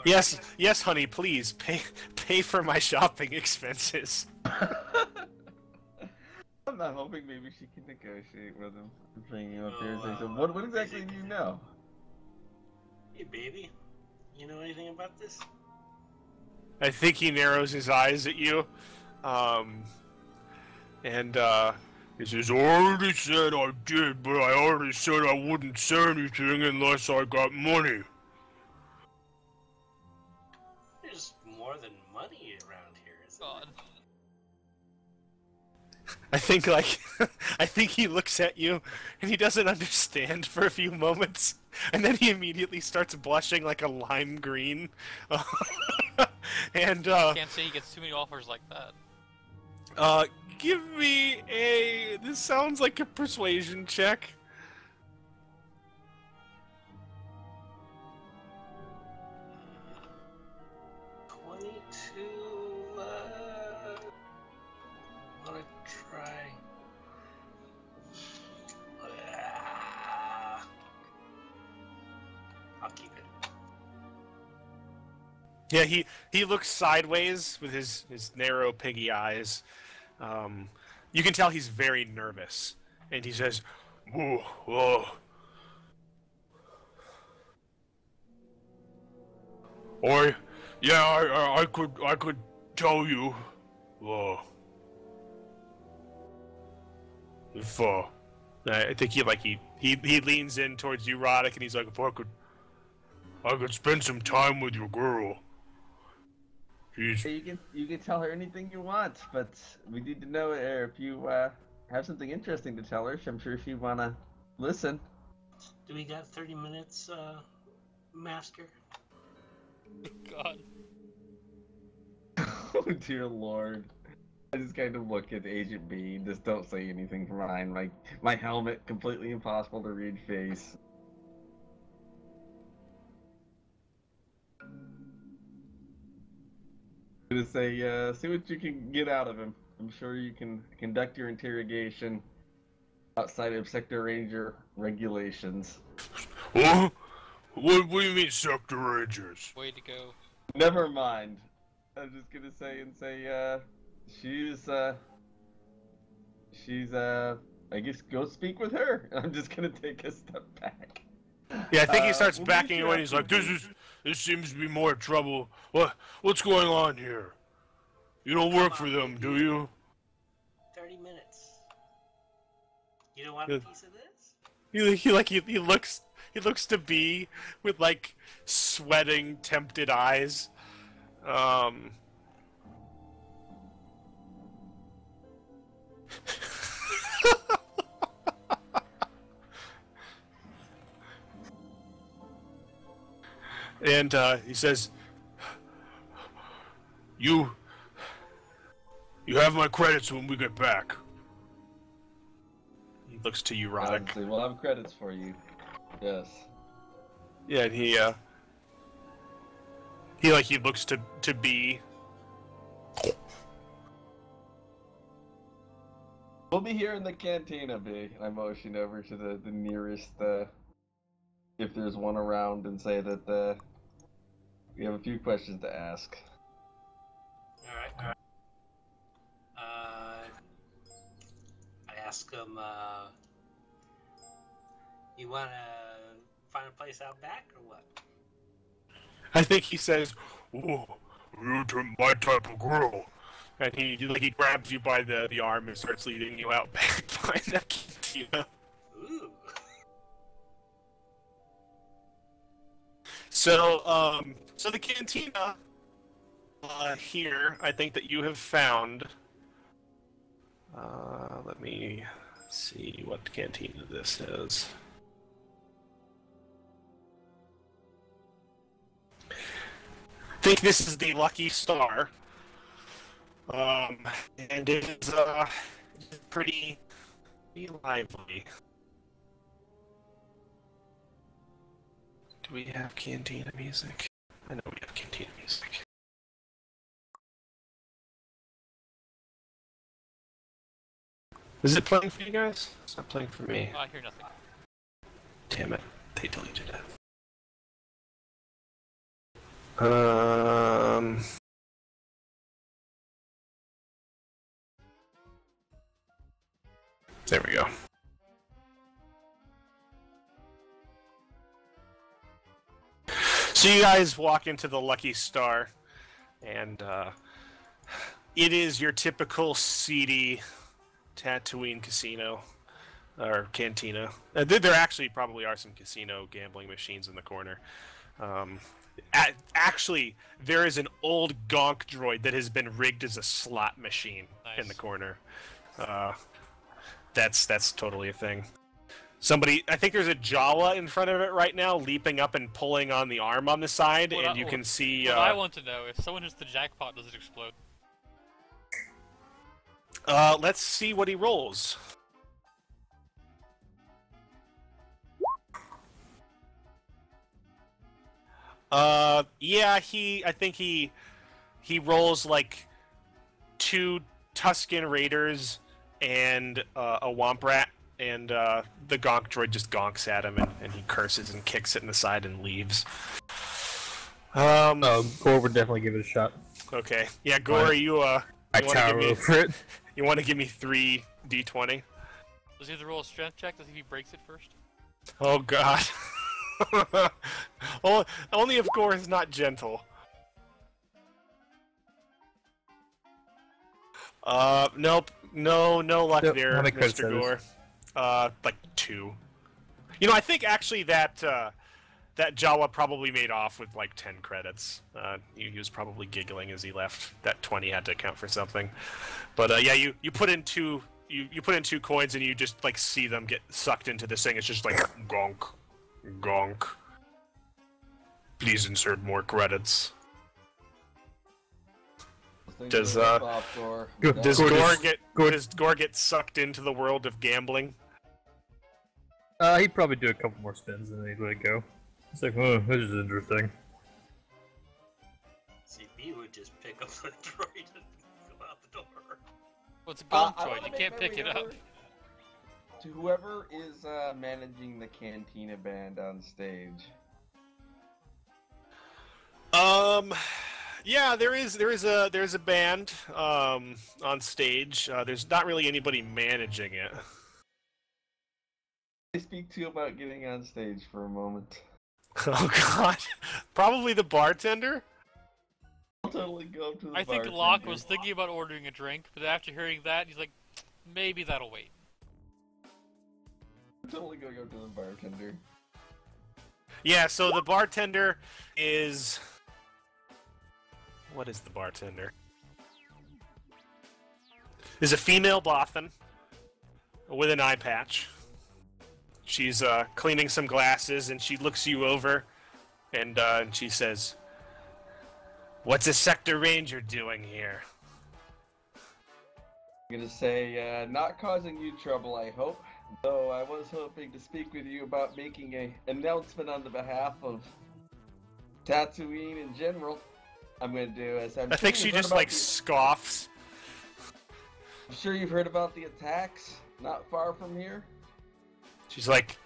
Yes, honey, please pay for my shopping expenses. I'm not hoping maybe she can negotiate with him. I'm bringing you up here and say, so what exactly do you know? Hey, baby, you know anything about this? I think he narrows his eyes at you, and he says, I already said I did, but I already said I wouldn't say anything unless I got money. There's more than money around here, isn't there? I think, I think he looks at you, and he doesn't understand for a few moments, and then he immediately starts blushing like a lime green. And, Can't say he gets too many offers like that. Give me this sounds like a persuasion check. Yeah, he looks sideways with his narrow piggy eyes. You can tell he's very nervous, and he says, I could tell you, if I think he leans in towards you, Roddick, and he's like, if I could spend some time with your girl. You can tell her anything you want, but we need to know if you have something interesting to tell her. I'm sure she'd wanna listen. Do we got 30 minutes, Master? God. Oh dear Lord. I just kind of look at Agent B and just don't say anything from behind my helmet, completely impossible to read face. To say, see what you can get out of him. I'm sure you can conduct your interrogation outside of Sector Ranger regulations. What do you mean, Sector Rangers? Way to go. Never mind. I'm just gonna say, I guess go speak with her. I'm just gonna take a step back. Yeah, I think he starts backing away. He's like, this seems to be more trouble. What's going on here? You don't work for them, do you? 30 minutes. You don't want a piece of this? He looks to be with like sweating, tempted eyes. And he says, You have my credits when we get back. He looks to you, Roddick. We'll have credits for you. Yes. Yeah, and he looks to B. We'll be here in the cantina, B. I motion over to the nearest, if there's one around, and say that we have a few questions to ask. Alright. I ask him, you wanna find a place out back, or what? I think he says, "Oh, you're my type of girl," and he grabs you by the arm and starts leading you out back behind that cantina. Ooh. So the cantina here, I think that you have found. Let me see what cantina this is. think this is the Lucky Star. And it's pretty lively. Do we have cantina music? I know we have cantina music. Is it playing for you guys? It's not playing for me. Oh, I hear nothing. Damn it. They deleted it. There we go. So you guys walk into the Lucky Star, and it is your typical seedy Tatooine casino, or cantina. There actually probably are some casino gambling machines in the corner. Actually, there is an old gonk droid that has been rigged as a slot machine in the corner. That's totally a thing. I think there's a Jawa in front of it right now, leaping up and pulling on the arm on the side, and you can see... What I want to know, if someone hits the jackpot, does it explode? Let's see what he rolls. Yeah, I think he rolls like 2 Tusken Raiders and a Womp Rat, and the gonk droid just gonks at him, and he curses and kicks it in the side and leaves. Gore would definitely give it a shot. Okay. Yeah, Gore, you tower over it. You want to give me 3 D20? Does he have to roll a strength check to see if he breaks it first? Oh god. Well, only if Gore is not gentle. Nope. No luck there, Mr. Gore. Like 2. You know, I think actually that Jawa probably made off with like 10 credits. He was probably giggling as he left. That 20 had to account for something. But yeah, you put in 2 you put in 2 coins and you just like see them get sucked into this thing. It's just like gonk, gonk. Please insert more credits. Does Gore get sucked into the world of gambling? He'd probably do a couple more spins and then he'd let it go. It's like, oh, this is interesting. See, he would just pick up the droid and go out the door. Well, it's a gonk droid, you can't pick it up. To whoever is managing the cantina band on stage. Yeah, there's a band on stage. There's not really anybody managing it. I speak to you about getting on stage for a moment. Oh god, probably the bartender. I'll totally go to the I think Locke was thinking about ordering a drink, but after hearing that, he's like, maybe that'll wait. I'll totally go to the bartender. Yeah, so the bartender is... What is the bartender? Is a female Bothan with an eye patch. She's cleaning some glasses, and she looks you over, and she says, "What's a Sector Ranger doing here?" I'm gonna say, not causing you trouble, I hope. Though I was hoping to speak with you about making an announcement on the behalf of Tatooine in general. I'm gonna do as I think she just like scoffs. I'm sure you've heard about the attacks not far from here. She's like,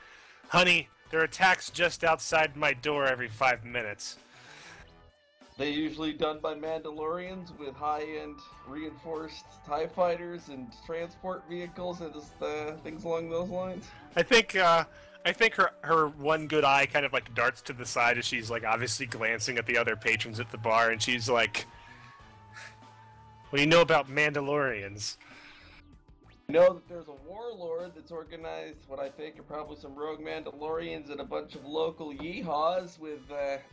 "Honey, there are attacks just outside my door every 5 minutes." They're usually done by Mandalorians with high-end reinforced TIE fighters and transport vehicles and just things along those lines. I think her one good eye kind of like darts to the side as she's like obviously glancing at the other patrons at the bar, and she's like, "What do you know about Mandalorians?" I know that there's a warlord that's organized what I think are probably some rogue Mandalorians and a bunch of local yeehaws with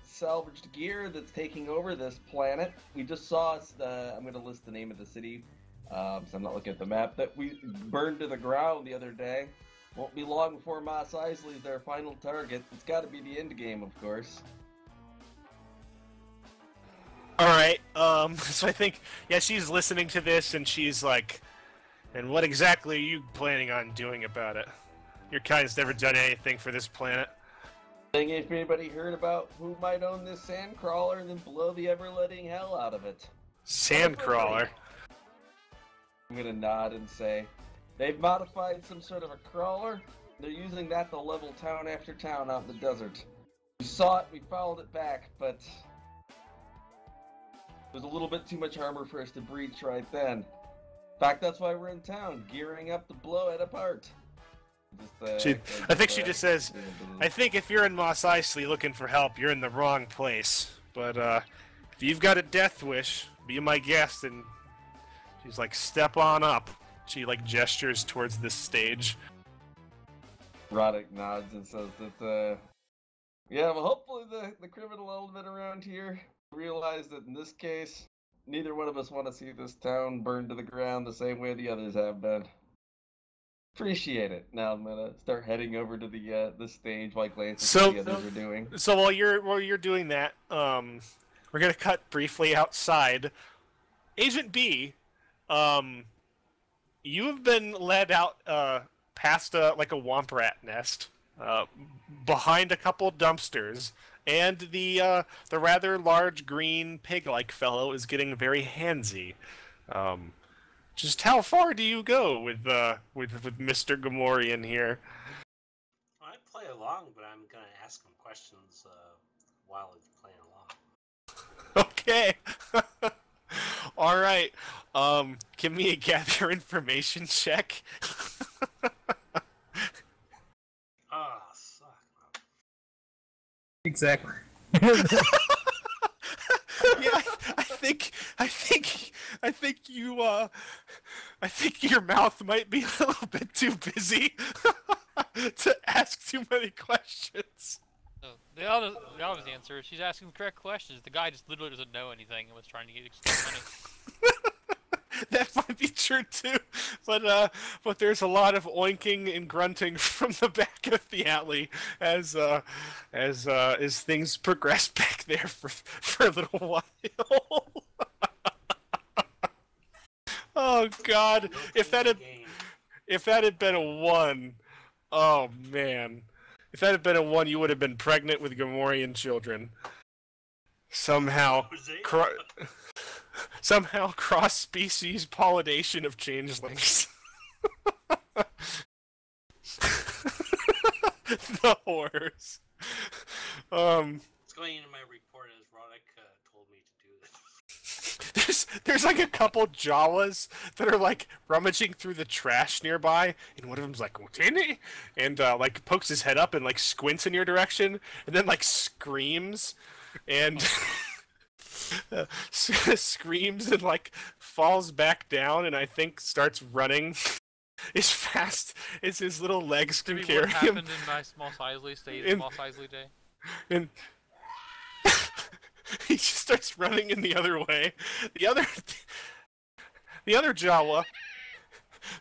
salvaged gear that's taking over this planet. We just saw, I'm going to list the name of the city, so I'm not looking at the map, that we burned to the ground the other day. Won't be long before Mos Eisley's their final target. It's got to be the end game, of course. So I think, yeah, she's listening to this, and she's like, and what exactly are you planning on doing about it? Your kind's never done anything for this planet. Think if anybody heard about who might own this sand crawler and then blow the ever-letting hell out of it. Sandcrawler. I'm gonna nod and say, they've modified some sort of a crawler. They're using that to level town after town out in the desert. We saw it, we followed it back, but it was a little bit too much armor for us to breach right then. In fact, that's why we're in town, gearing up to blow it apart. I think she just says, I think if you're in Mos Eisley looking for help, you're in the wrong place. But if you've got a death wish, be my guest. And she's like, step on up. She like gestures towards this stage. Roddick nods and says that, yeah, well, hopefully the criminal element around here realize that in this case, neither one of us want to see this town burned to the ground the same way the others have been. Appreciate it. Now I'm gonna start heading over to the stage while glancing at what the others are doing. So while you're doing that, we're gonna cut briefly outside. Agent B, you have been led out past a womp rat nest, behind a couple dumpsters, and the rather large green pig-like fellow is getting very handsy. Just how far do you go with Mr. Gamorrean here? I play along, but I'm gonna ask him questions while he's playing along. Okay. All right. Give me a gather information check. Ah, suck. Exactly. Yeah, I think your mouth might be a little bit too busy to ask too many questions. So the obvious answer is she's asking the correct questions. The guy just literally doesn't know anything and was trying to get extra money. That might be true too, but there's a lot of oinking and grunting from the back of the alley as things progress back there for a little while. Oh God! If that had been a 1, oh man! If that had been a 1, you would have been pregnant with Gamorrean children. Somehow cross-species pollination of changelings. The horrors. It's going into my report as Roddick told me to do this. There's like a couple Jawas that are like rummaging through the trash nearby, and one of them's like, "Whatini?" and like pokes his head up and like squints in your direction, and then like screams, and screams and like falls back down, and I think starts running as fast as his little legs can carry what him. happened in my Mos Eisley stage, Mos Eisley day? And he just starts running in the other way. The other Jawa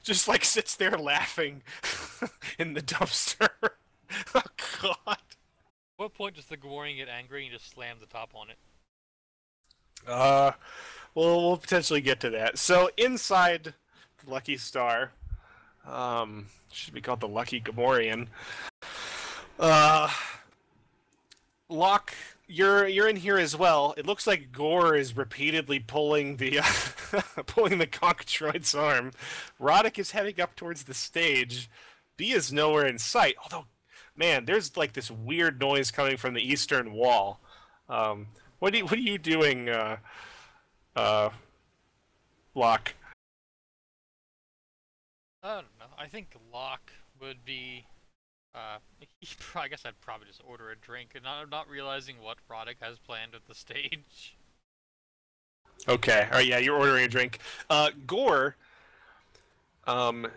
just like sits there laughing in the dumpster. Oh God! At what point does the Gamorrean get angry and just slams the top on it? We'll potentially get to that. So inside Lucky Star, should be called the Lucky Gamorrean. Locke, you're in here as well. It looks like Gore is repeatedly pulling the pulling the Conchoid's arm. Roddick is heading up towards the stage. B is nowhere in sight. Although, man, there's like this weird noise coming from the eastern wall. What are you doing, Locke? I don't know. I think Locke would be. I guess I'd probably just order a drink, and not realizing what Roddick has planned at the stage. Okay. All right. Yeah, you're ordering a drink. Gore.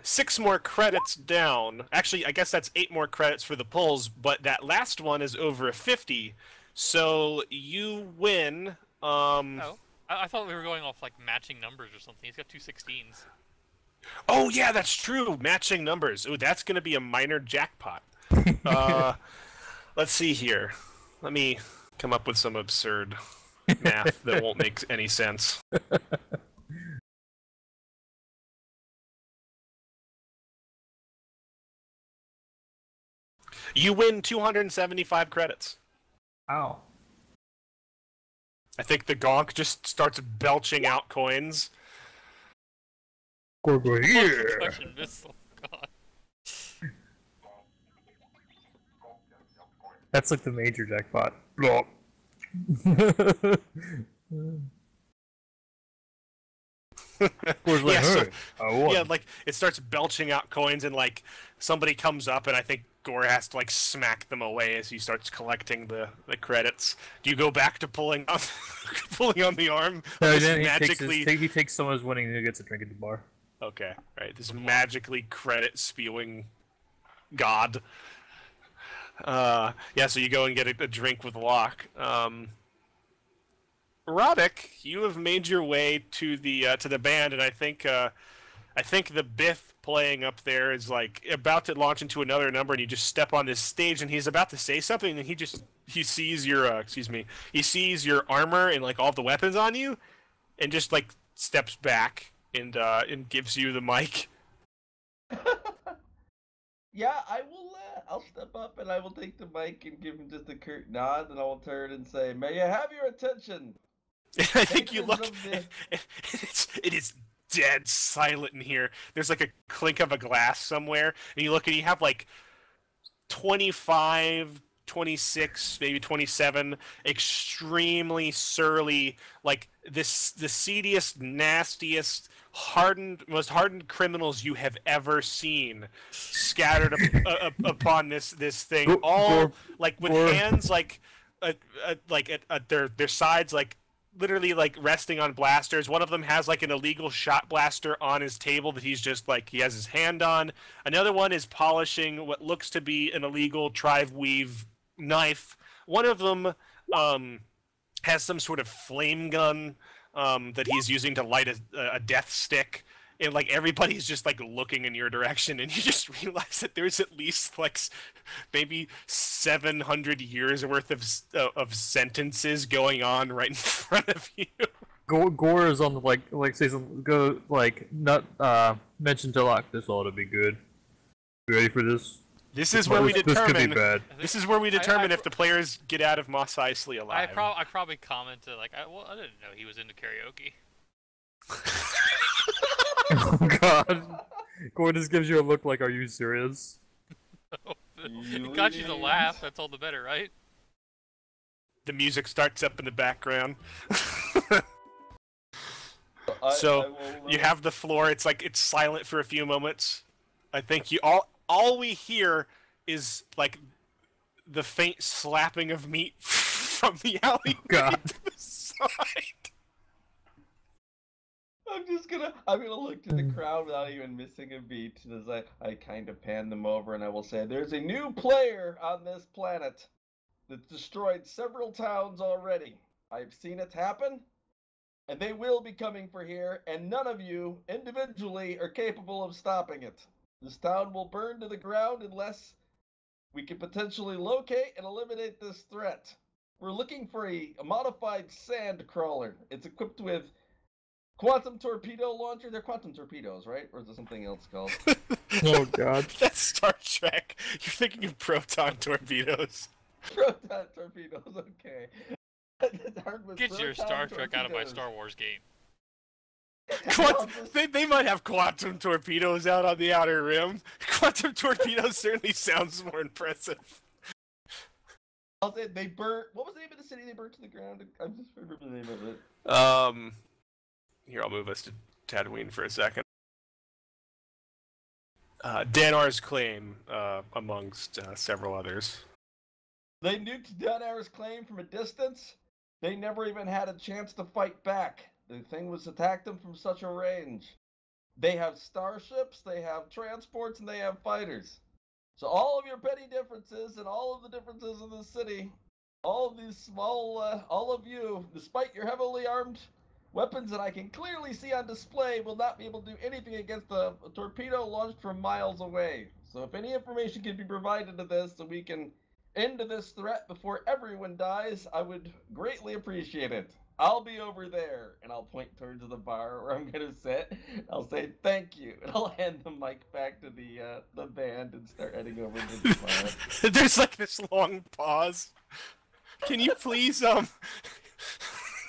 6 more credits down. Actually, I guess that's 8 more credits for the pulls, but that last one is over 50. So you win. Oh, I thought we were going off like matching numbers or something. He's got 2 16s. Oh yeah, that's true. Matching numbers. Ooh, that's gonna be a minor jackpot. Let's see here. Let me come up with some absurd math that won't make any sense. You win 275 credits. Ow. I think the gonk just starts belching out coins. Go here. Concussion missile. God. That's like the major jackpot. Yeah, so, I won. yeah, like it starts belching out coins, and like somebody comes up, and I think Gore has to like smack them away as he starts collecting the credits. Do you go back to pulling on pulling on the arm? No, then he takes someone's winning and he gets a drink at the bar. Okay, right. This magically credit spewing god. Yeah, so you go and get a drink with Locke. Roddick, you have made your way to the band, and I think the Biff playing up there is like about to launch into another number, and you just step on this stage, and he's about to say something, and he sees your he sees your armor and like all the weapons on you, and just like steps back and gives you the mic. Yeah, I will. I'll step up and I will take the mic and give him just a curt nod, and I will turn and say, "May you have your attention." I think you look. It is dead silent in here. There's like a clink of a glass somewhere, and you look and you have like 25, 26, maybe 27 extremely surly, like the seediest, nastiest, most hardened criminals you have ever seen scattered upon this thing, all like with hands like at their sides, like literally like resting on blasters. One of them has like an illegal shot blaster on his table that he's just like he has his hand on. Another one is polishing what looks to be an illegal tribe weave knife. One of them has some sort of flame gun that he's using to light a death stick. And like everybody's just like looking in your direction, and you just realize that there's at least like maybe 700 years worth of sentences going on right in front of you. Gore is on the like say something, go like not mention to Locke. This ought to be good. You ready for this? This is where we determine. This could be bad. This is where we determine if the players get out of Mos Eisley alive. I probably commented like, I didn't know he was into karaoke. Oh God, Gore just gives you a look like, are you serious? It got you to laugh. That's all the better, right? The music starts up in the background. So you have the floor. It's like it's silent for a few moments. I think you all we hear is like the faint slapping of meat from the alley to the side. I'm gonna look to the crowd without even missing a beat as I kind of pan them over, and I will say, there's a new player on this planet that's destroyed several towns already. I've seen it happen, and they will be coming for here, and none of you individually are capable of stopping it. This town will burn to the ground unless we can potentially locate and eliminate this threat. We're looking for a modified sand crawler. It's equipped with quantum torpedo launcher. They're quantum torpedoes, right? Or is there something else called? Oh God. That's Star Trek. You're thinking of proton torpedoes. Proton torpedoes, okay. Get your Star Trek out of my Star Wars game. They might have quantum torpedoes out on the outer rim. Quantum torpedoes certainly sounds more impressive. I'll say they burnt. What was the name of the city they burnt to the ground? I just remember the name of it. Here, I'll move us to Tatooine for a second. Danar's Claim, amongst several others. They nuked Danar's Claim from a distance. They never even had a chance to fight back. The thing was attacked them from such a range. They have starships, they have transports, and they have fighters. So all of your petty differences and all of the differences in the city, all of these small, all of you, despite your heavily armed weapons that I can clearly see on display, will not be able to do anything against a torpedo launched from miles away. So if any information can be provided to this so we can end to this threat before everyone dies, I would greatly appreciate it. I'll be over there, and I'll point towards the bar where I'm gonna sit. I'll say thank you, and I'll hand the mic back to the band and start heading over to the bar. There's like this long pause. Can you please Oh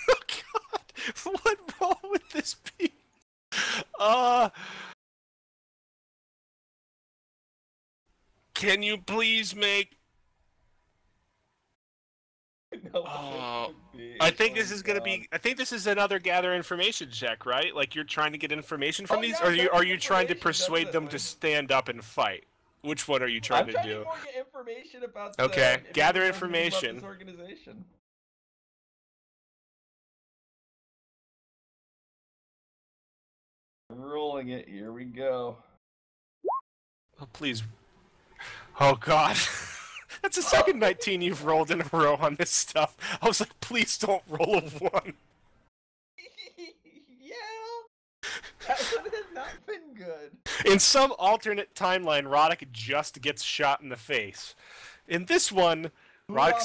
God, what role would this be? Can you please make? I think this is gonna be. I think this is another gather information check, right? Like you're trying to get information from these, or are you trying to persuade them to stand up and fight? Which one are you trying to do? I'm trying to get information about. Okay, gather information. About this organization. Rolling it. Here we go. Oh please. Oh God. That's the second 19 you've rolled in a row on this stuff. I was like, please don't roll a 1. Yeah. That would have not been good. In some alternate timeline, Roddick just gets shot in the face. In this one, Roddick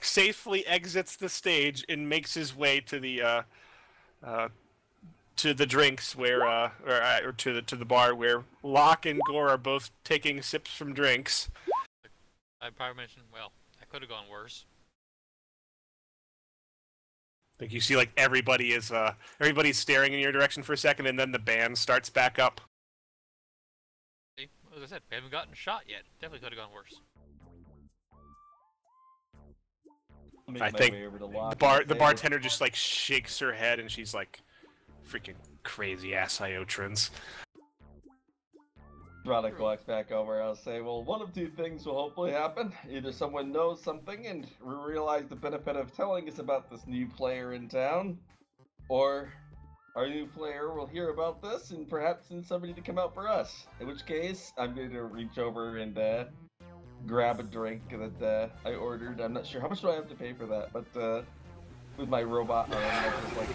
safely exits the stage and makes his way to the drinks where or to the bar where Locke and Gore are both taking sips from drinks. I probably mentioned, well, that could have gone worse. I think you see like everybody's staring in your direction for a second, and then the band starts back up. See, as I said, we haven't gotten shot yet. Definitely could have gone worse. I think the bartender just like shakes her head, and she's like, freaking crazy ass Iotrans. Roddick walks back over. I'll say, well, one of two things will hopefully happen. Either someone knows something and realize the benefit of telling us about this new player in town, or our new player will hear about this and perhaps send somebody to come out for us. In which case, I'm going to reach over and grab a drink that I ordered. I'm not sure. How much do I have to pay for that? But with my robot arm, I just like to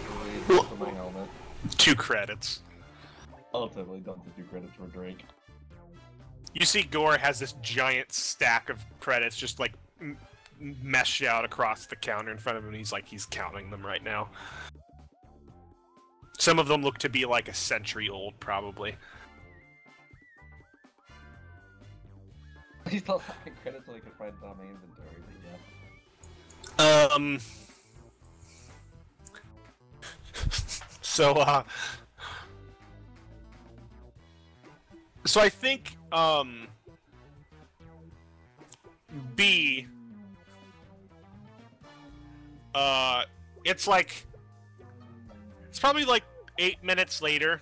raise for my helmet. 2 credits. I'll totally dump the 2 credits for a drink. You see Gore has this giant stack of credits just like meshed out across the counter in front of him, and he's counting them right now. Some of them look to be like a century old, probably. He's still having credits so I can find it on my inventory, but yeah. So I think, B, it's probably like 8 minutes later,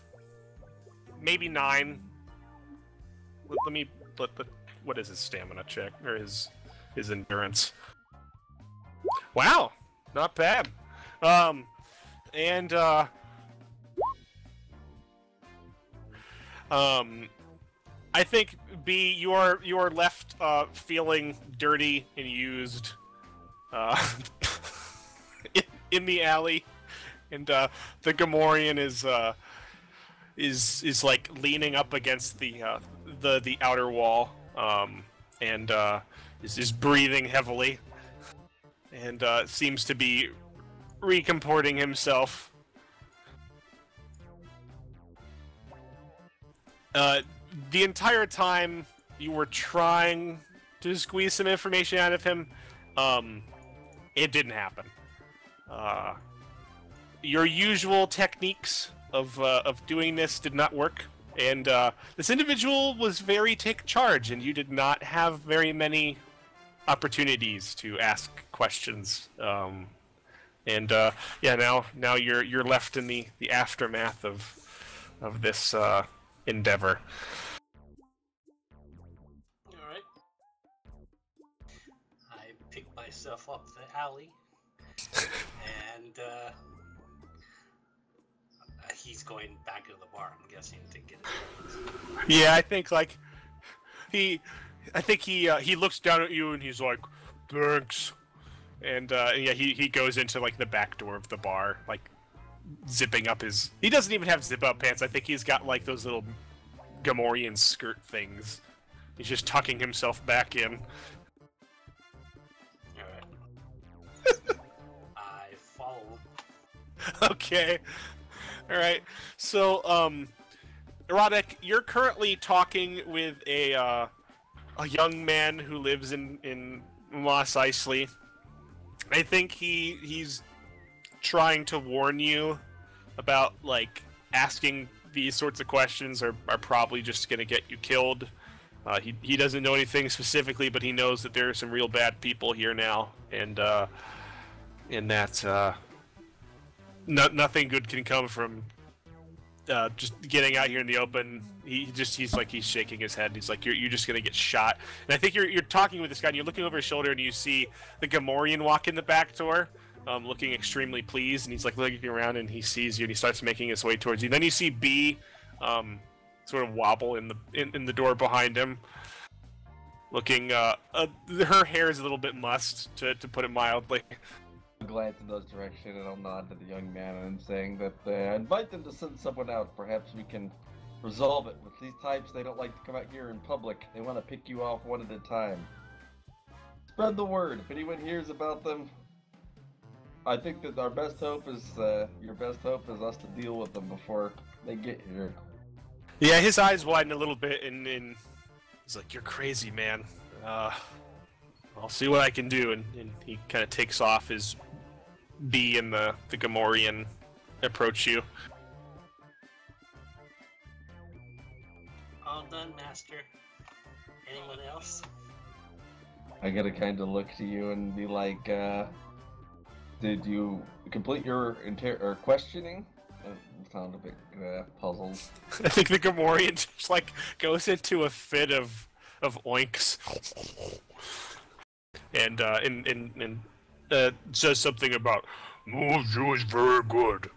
maybe 9. What is his stamina check, or his endurance? Wow, not bad. I think B, you are left feeling dirty and used in the alley, and the Gamorrean is like leaning up against the outer wall, and is breathing heavily, and seems to be recomporting himself. The entire time you were trying to squeeze some information out of him, it didn't happen. Your usual techniques of doing this did not work, and this individual was very take charge, and you did not have very many opportunities to ask questions. Yeah, now you're left in the aftermath of this endeavor. Alright. I pick myself up the alley, and he's going back to the bar, I'm guessing, to get it. Yeah, I think he looks down at you and he's like, thanks. And yeah, he goes into like the back door of the bar, like zipping up his. He doesn't even have zip up pants. I think he's got like those little Gamorrean skirt things He's just tucking himself back in. Alright. I follow. Okay. Alright. So, Erotic, you're currently talking with a young man who lives in Mos Eisley. I think he's trying to warn you about, like, asking these sorts of questions are probably just going to get you killed. He doesn't know anything specifically, but he knows that there are some real bad people here now, and that nothing good can come from just getting out here in the open. He's shaking his head. He's like, you're just gonna get shot. And I think you're talking with this guy, and you're looking over his shoulder, and you see the Gamorrean walk in the back door, looking extremely pleased, and he's like looking around, and he sees you, and he starts making his way towards you. Then you see B, sort of wobble in the door behind him, looking. Her hair is a little bit mussed, to put it mildly. I'll glance in those directions, and I'll nod to the young man and saying that I invite them to send someone out. Perhaps we can resolve it. With these types, they don't like to come out here in public. They want to pick you off one at a time. Spread the word. If anyone hears about them, I think that our best hope is, your best hope is us to deal with them before they get here. Yeah, his eyes widen a little bit, and he's like, "You're crazy, man. I'll see what I can do." And he kind of takes off. His B and the Gamorrean approach you. All done, Master. Anyone else? I gotta kind of look to you and be like, did you complete your questioning? I sound a bit puzzled. I think the Gamorrean just like goes into a fit of oinks, and says something about, "Mojo is very good."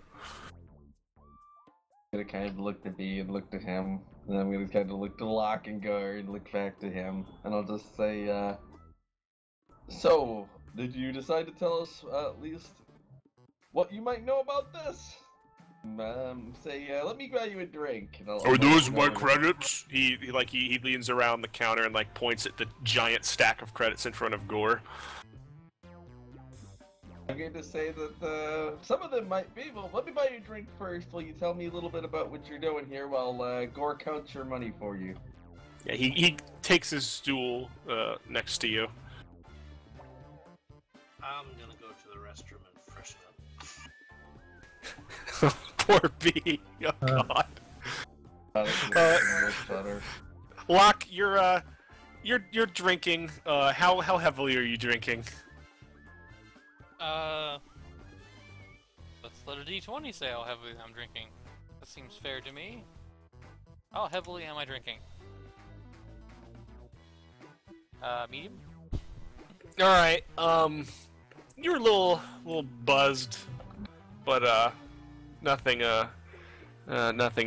I'm gonna kind of look to B and look to him, and I'm gonna kind of look to Locke and guard, look back to him, and I'll just say, so, did you decide to tell us at least what you might know about this? Let me buy you a drink. And Are those my credits? He leans around the counter and like points at the giant stack of credits in front of Gore. I'm going to say that some of them might be. Well, let me buy you a drink first. Will you tell me a little bit about what you're doing here while Gore counts your money for you? Yeah, he takes his stool next to you. I'm gonna go to the restroom and freshen up. Poor B. Oh God. Locke, you're drinking. How heavily are you drinking? Let's let a D20 say how heavily I'm drinking. That seems fair to me. How heavily am I drinking? Medium? Alright, you're a little buzzed, but, nothing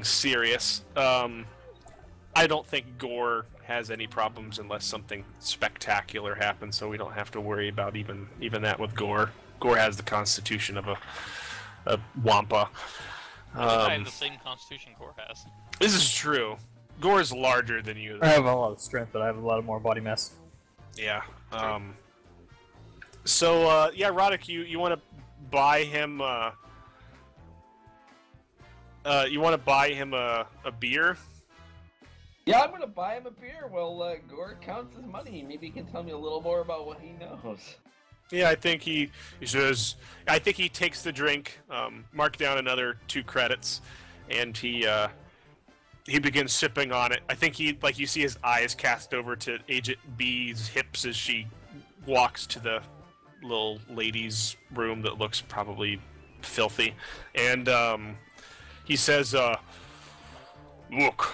serious. I don't think Gore has any problems unless something spectacular happens, so we don't have to worry about even that with Gore. Gore has the constitution of a wampa. I have the same constitution Gore has. This is true. Gore is larger than you. I have a lot of strength, but I have a lot more body mass. Yeah. So, yeah, Roddick, you want to buy him, a beer? Yeah, I'm gonna buy him a beer while Gore counts his money. Maybe he can tell me a little more about what he knows. Yeah, I think he says, I think he takes the drink, mark down another 2 credits, and he begins sipping on it. I think you see his eyes cast over to Agent B's hips as she walks to the little ladies' room that looks probably filthy. And, he says, look,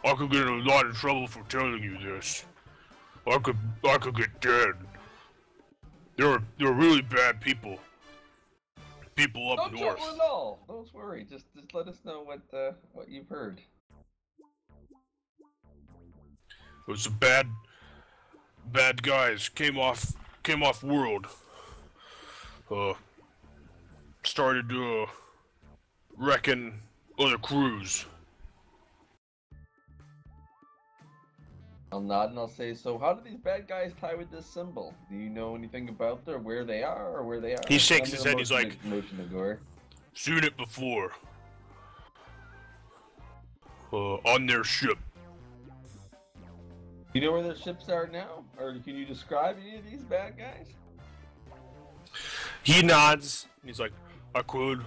I could get in a lot of trouble for telling you this. I could get dead. They're really bad people. People up north. Don't trouble at all. Don't worry. Just let us know what you've heard. It was some bad guys came off world. Started wrecking other crews. I'll nod and I'll say, so how do these bad guys tie with this symbol? Do you know anything about them, where they are, or where they are? He shakes his head, he's like, motion to Gore. Seen it before. On their ship. You know where their ships are now? Or can you describe any of these bad guys? He nods, and he's like, I could.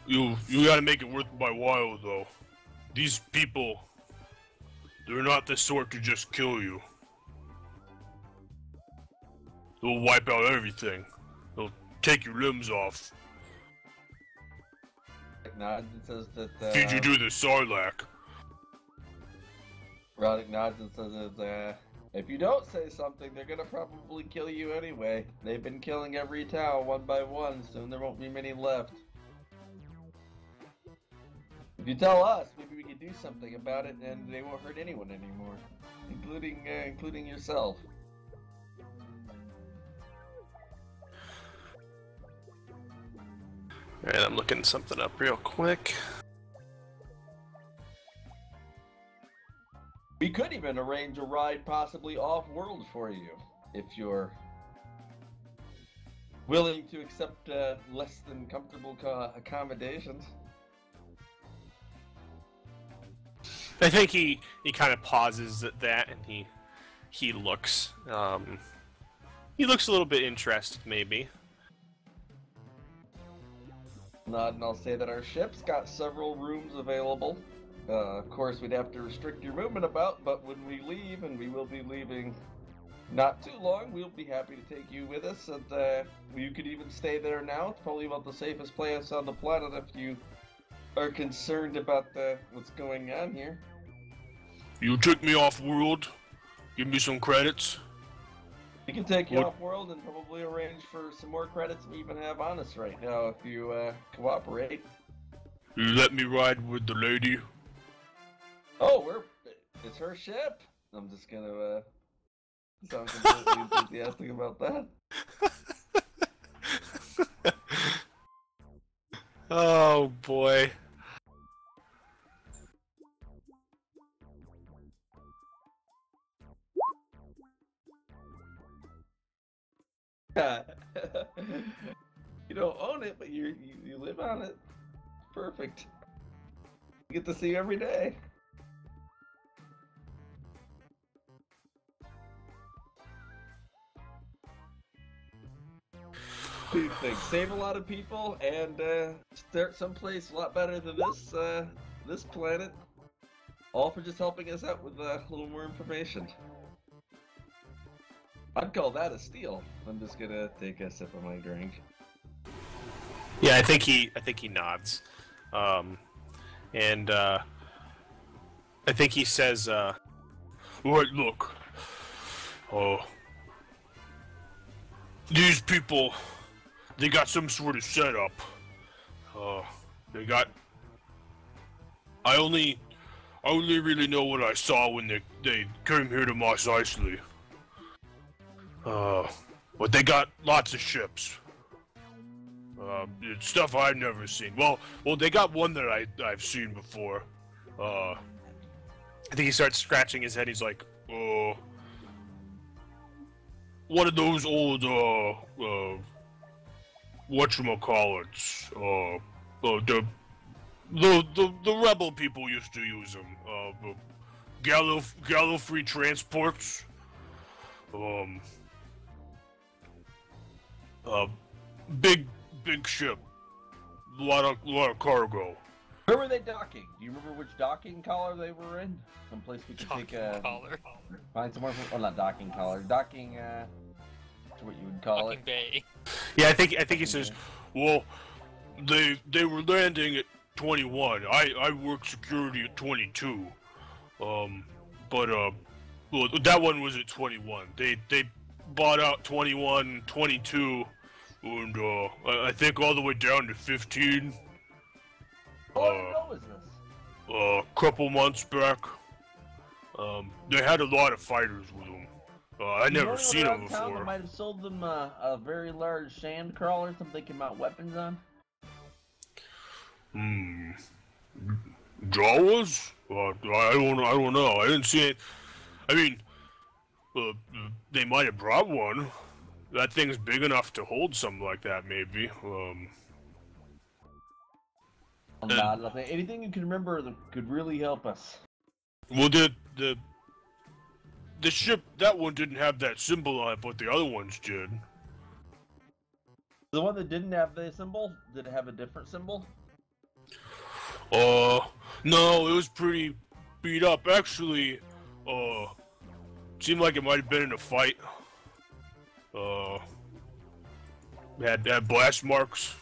You gotta make it worth my while, though. These people, they're not the sort to just kill you. They'll wipe out everything. They'll take your limbs off. Nods and says that. Feed you to the Sarlacc. Roddick nods and says that if you don't say something, they're gonna probably kill you anyway. They've been killing every town one by one. Soon there won't be many left. If you tell us, maybe we can do something about it, and they won't hurt anyone anymore, including yourself. Alright, I'm looking something up real quick. We could even arrange a ride possibly off-world for you, if you're willing to accept less than comfortable accommodations. I think he kind of pauses at that, and he looks. He looks a little bit interested, maybe. Nod and I'll say that our ship's got several rooms available. Of course, we'd have to restrict your movement about, but when we leave, and we will be leaving not too long, we'll be happy to take you with us, and you could even stay there now. It's probably about the safest place on the planet if you are concerned about what's going on here. You took me off-world, give me some credits. We can take you off-world and probably arrange for some more credits we even have on us right now if you cooperate. You let me ride with the lady? Oh, it's her ship. I'm just gonna sound completely enthusiastic about that. Oh boy. You don't own it, but you live on it. Perfect. You get to see you every day. What do you think? Save a lot of people and start someplace a lot better than this planet. All for just helping us out with a little more information. I'd call that a steal. I'm just gonna take a sip of my drink. Yeah, I think he nods, and I think he says, "Right, look, these people, they got some sort of setup. They got. I only really know what I saw when they came here to Mos Eisley. But they got lots of ships. It's stuff I've never seen. Well, they got one that I've seen before. I think he starts scratching his head. He's like, one of those old, whatchamacallits, the rebel people used to use them. Gallifrey transports. Big ship. A lot of cargo. Where were they docking? Do you remember which docking collar they were in? Someplace we could take collar. Find somewhere. Well, not docking collar. Docking. That's what you would call Docking it. bay. Yeah, I think he says, well, they were landing at 21. I work security at 22. Well, that one was at 21. They bought out 21, 22. And, I think all the way down to 15. How long ago was this? A couple months back. They had a lot of fighters with them. I never seen them before. That might have sold them a very large sand crawler, something they can mount weapons on. Jawas? Well, I don't know. I didn't see it. I mean, they might have brought one. That thing's big enough to hold something like that, maybe. Anything you can remember that could really help us. Well, the ship, that one didn't have that symbol on it, but the other ones did. The one that didn't have the symbol, did it have a different symbol? No, it was pretty beat up. Actually, seemed like it might have been in a fight. Had blast marks.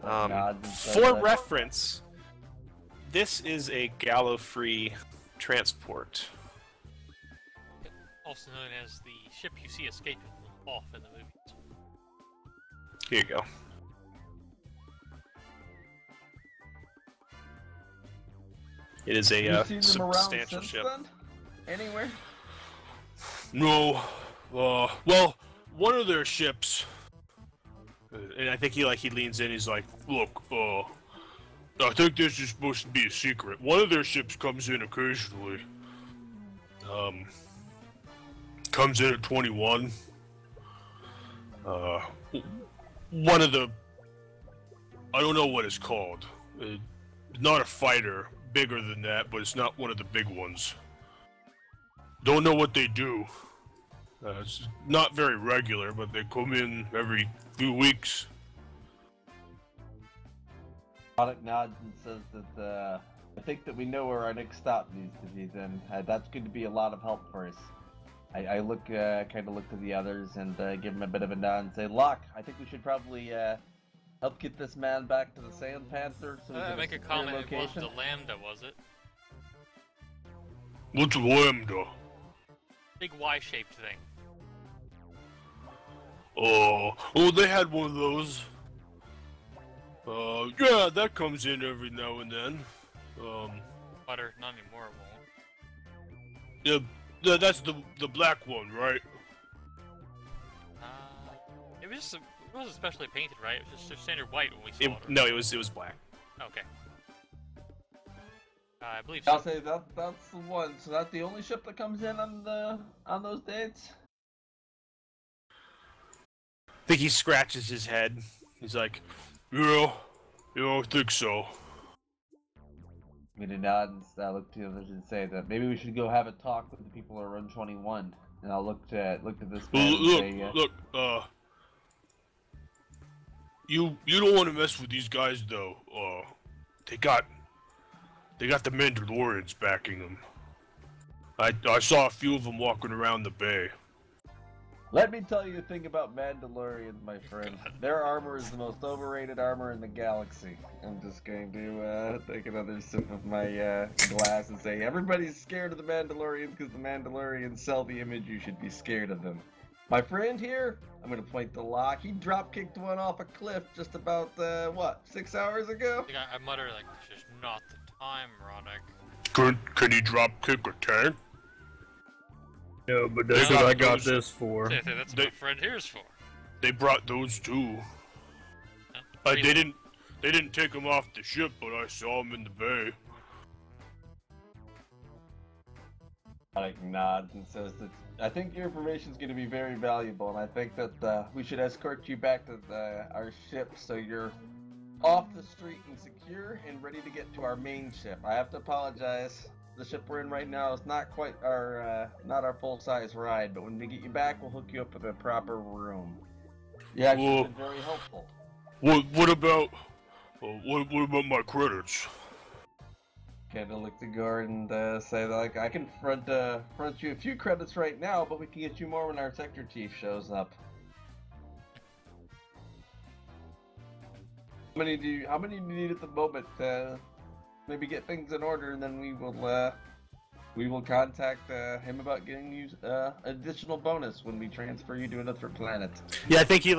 For reference, this is a Gallo-free transport. Also known as the ship you see escaping off in the movies. Here you go. It is a substantial ship. Then? Anywhere? No. Well, one of their ships, And I think he leans in. He's like, look, I think this is supposed to be a secret. One of their ships comes in occasionally. Comes in at 21. One of the... I don't know what it's called. Not a fighter, bigger than that, but it's not one of the big ones. Don't know what they do. It's not very regular, but they come in every few weeks. Product nods and says that I think that we know where our next stop needs to be. Then that's going to be a lot of help for us. I look kind of look to the others and give him a bit of a nod and say, "Locke, I think we should probably help get this man back to the Sand Panther." So Make a comment. It wasn't a lambda, was it? What's a lambda? Big Y-shaped thing. Oh, they had one of those. Yeah, that comes in every now and then. Butter, not anymore, it won't. Yeah, that's the black one, right? It wasn't specially painted, right? It was just a standard white when we saw it. no, it was black. Okay. I believe so. I'll say that's the one. So that's the only ship that comes in on those dates. I think he scratches his head. He's like, Yeah, I think so. I'm gonna nod and look to the others and say that maybe we should go have a talk with the people at Run 21. And I'll look to this man and say, Look, you don't want to mess with these guys though. They got the Mandalorians backing them. I saw a few of them walking around the bay. let me tell you a thing about Mandalorians, my friend. Their armor is the most overrated armor in the galaxy. I'm just going to take another sip of my glass and say, everybody's scared of the Mandalorians because the Mandalorians sell the image you should be scared of them. My friend here, I'm going to point to Locke. He drop-kicked one off a cliff just about, 6 hours ago? I mutter like, this is not the time, Ronick. Can he drop kick a tank? No, but that's what I got this for. That's what my friend here's for. They brought those too. They didn't take them off the ship, but I saw them in the bay. Alec nods and says that I think your information is going to be very valuable, and I think that we should escort you back to our ship so you're off the street and secure and ready to get to our main ship. I have to apologize. The ship we're in right now is not quite not our full-size ride, but when we get you back, we'll hook you up with a proper room. Yeah, it's been very helpful. What about my credits? Kind of look to Gore and say that, like, I can front you a few credits right now, but we can get you more when our sector chief shows up. How many do you need at the moment? Maybe get things in order, and then we will contact him about getting you additional bonus when we transfer you to another planet. Yeah, I think he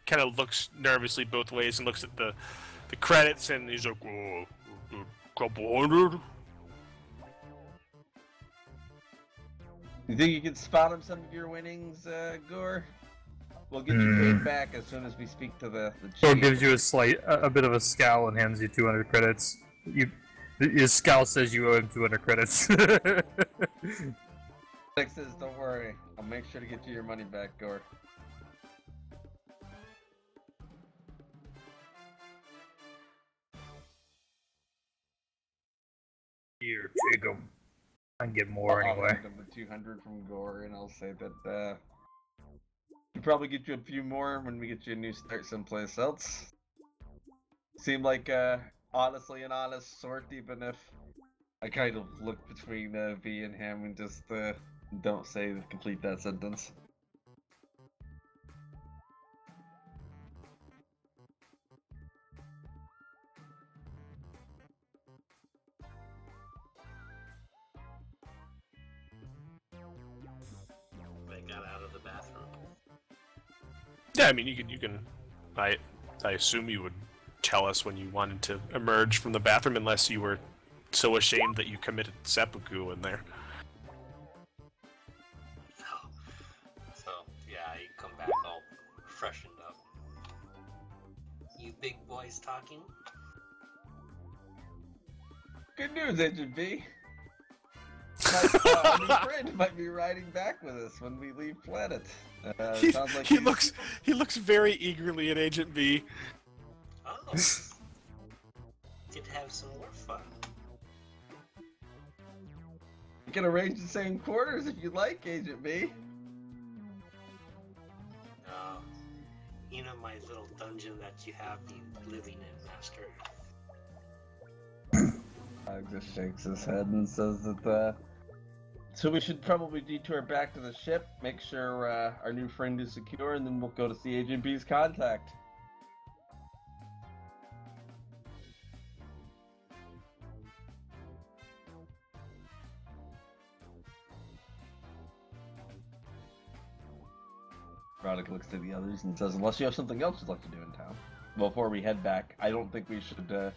kind of looks nervously both ways and looks at the credits, and he's like, a couple hundred. You think you can spot him some of your winnings, Gore? We'll get you paid back as soon as we speak to the chief. So it gives you a bit of a scowl and hands you 200 credits. Your scout says you owe him 200 credits. Nick says, don't worry. I'll make sure to get you your money back, Gore. Here, take him. I can get more I'll anyway. hand him the 200 from Gore, and I'll say that, we'll probably get you a few more when we get you a new start someplace else. Seem like, honestly an honest sort, even if I kind of look between V and him and just don't say complete that sentence. They got out of the bathroom. Yeah, I mean, you can. I assume you would tell us when you wanted to emerge from the bathroom, unless you were so ashamed that you committed seppuku in there. So yeah, you come back all freshened up. You big boys talking? Good news, Agent B. My new friend might be riding back with us when we leave planet. Sounds like he looks very eagerly at Agent B. Oh, get to have some more fun. You can arrange the same quarters if you like, Agent B. You know my little dungeon that you have me living in, Master. Alex just shakes his head and says that, so we should probably detour back to the ship, make sure our new friend is secure, and then we'll go to see Agent B's contact. Roddick looks to the others and says, unless you have something else you'd like to do in town. Before we head back, I don't think we should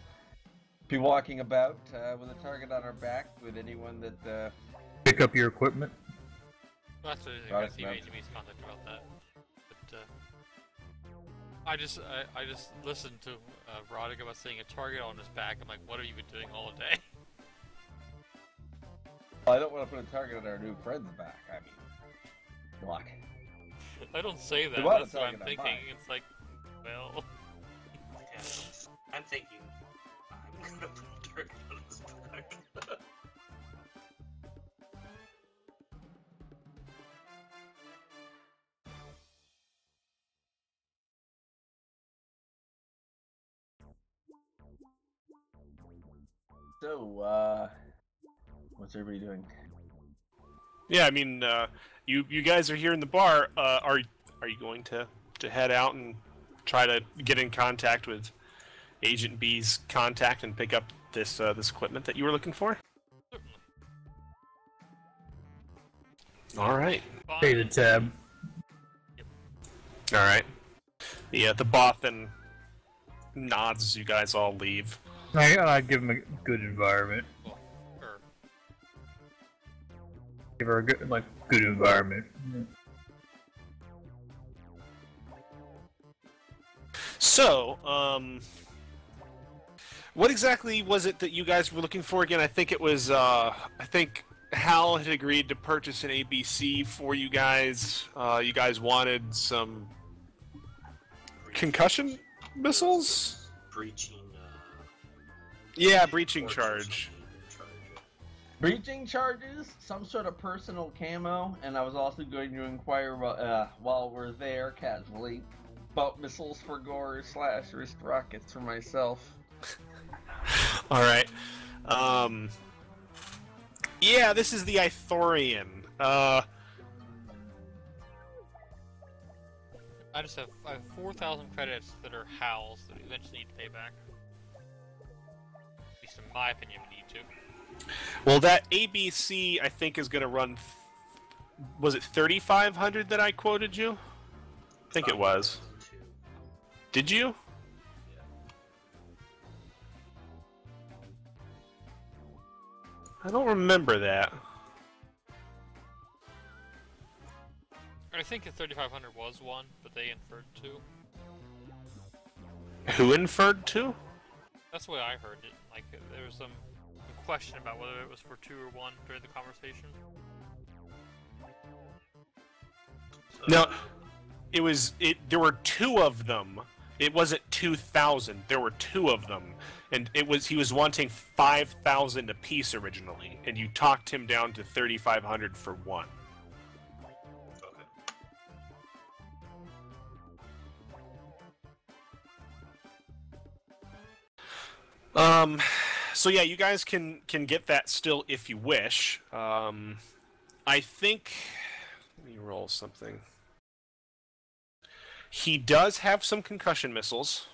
be walking about with a target on our back with anyone that... Pick up your equipment. Well, that's what I was going to see HB's contact about that. But, I just listened to Roddick about seeing a target on his back. I'm like, what have you been doing all day? Well, I don't want to put a target on our new friend's back. I mean, look. I don't say that. That's what I'm thinking. It's like, well... Yeah, I'm thinking, I'm gonna put a target on his back. So, what's everybody doing? Yeah, I mean, you guys are here in the bar. Are you going to head out and try to get in contact with Agent B's contact and pick up this this equipment that you were looking for? All right. Pay the tab. All right. Yeah, the Bothan nods as you guys all leave. I give him a good environment. Well, sure. Give her a good environment. So, what exactly was it that you guys were looking for again? I think it was, I think Hal had agreed to purchase an ABC for you guys. You guys wanted some concussion missiles? Breaching, Yeah, breaching charge. Breaching charges, some sort of personal camo, and I was also going to inquire while we're there, casually, about missiles for Gore / wrist rockets for myself. All right. Yeah, this is the Ithorian. I have 4,000 credits that are Hal's that we eventually need to pay back. At least in my opinion, we need to. Well, that ABC, I think, is going to run... was it 3,500 that I quoted you? I think it was. Did you? I don't remember that. I think the 3,500 was one, but they inferred two. Who inferred to? That's the way I heard it. Like there was some question about whether it was for 2 or 1 during the conversation. No, there were 2 of them. It wasn't 2,000. There were 2 of them, and he was wanting 5,000 apiece originally, and you talked him down to 3,500 for 1. So yeah, you guys can get that still if you wish. I think, let me roll something. He does have some concussion missiles.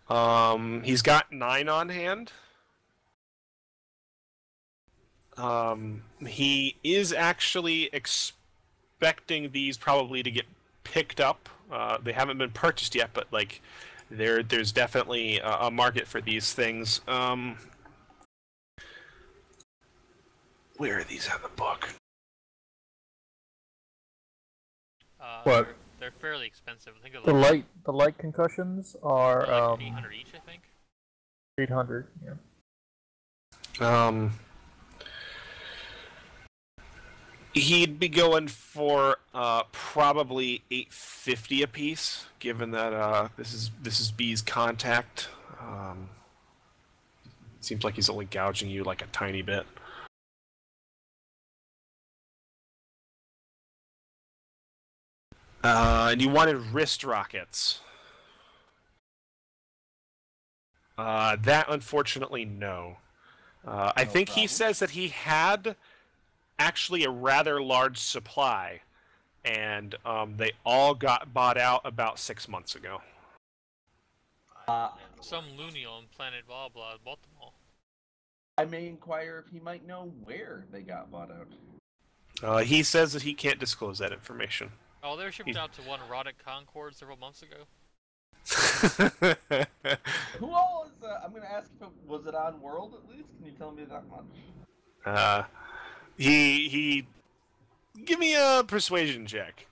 He's got 9 on hand. He is actually expecting these probably to get picked up. They haven't been purchased yet, but like there's definitely a market for these things. Where are these on the book? What? They're fairly expensive. I think The light concussions are like 800 each, I think. 800. Yeah. He'd be going for probably 850 apiece, given that this is B's contact. Seems like he's only gouging you like a tiny bit. And you wanted wrist rockets. That, unfortunately, no. I think he says that he had actually a rather large supply, and they all got bought out about 6 months ago. Some loony on planet blah blah bought them all. I may inquire if he might know where they got bought out. He says that he can't disclose that information. Oh, they were shipped out to one Roddick Concord several months ago. Who all is? I'm gonna ask if was it on World at least? Can you tell me that much? He give me a persuasion check.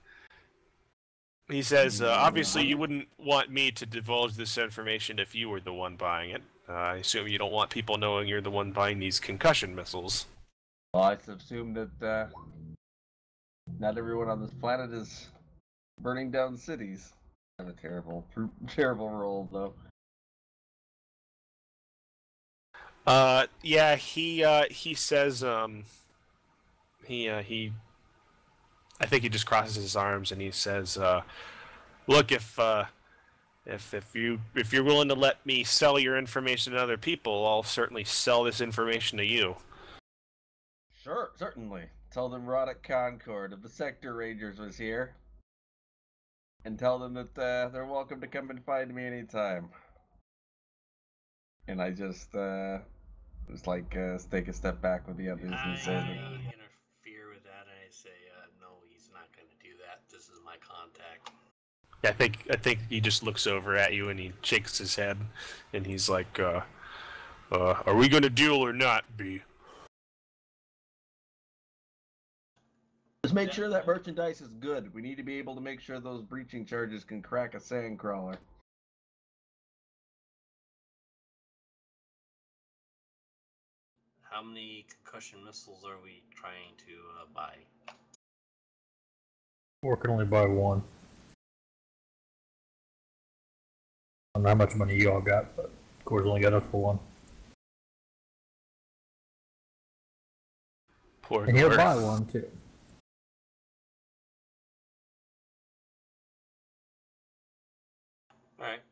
He says, obviously you wouldn't want me to divulge this information if you were the one buying it. I assume you don't want people knowing you're the one buying these concussion missiles. Well, I assume that not everyone on this planet is burning down cities. I have a terrible roll, though. Yeah, he says, I think he just crosses his arms and he says, look, if you're willing to let me sell your information to other people, I'll certainly sell this information to you. Sure, certainly. Tell them Roddick Concord of the Sector Rangers was here. And tell them that they're welcome to come and find me anytime. And I just like take a step back with the others and say that. I interfere with that and I say, no, he's not going to do that. This is my contact. I think he just looks over at you and he shakes his head and he's like, are we going to deal or not, B? Just make sure that merchandise is good. We need to be able to make sure those breaching charges can crack a sandcrawler. How many concussion missiles are we trying to buy? Or can only buy 1. I don't know how much money you all got, but of course only got enough for 1. Poor and he'll buy 1 too. Alright.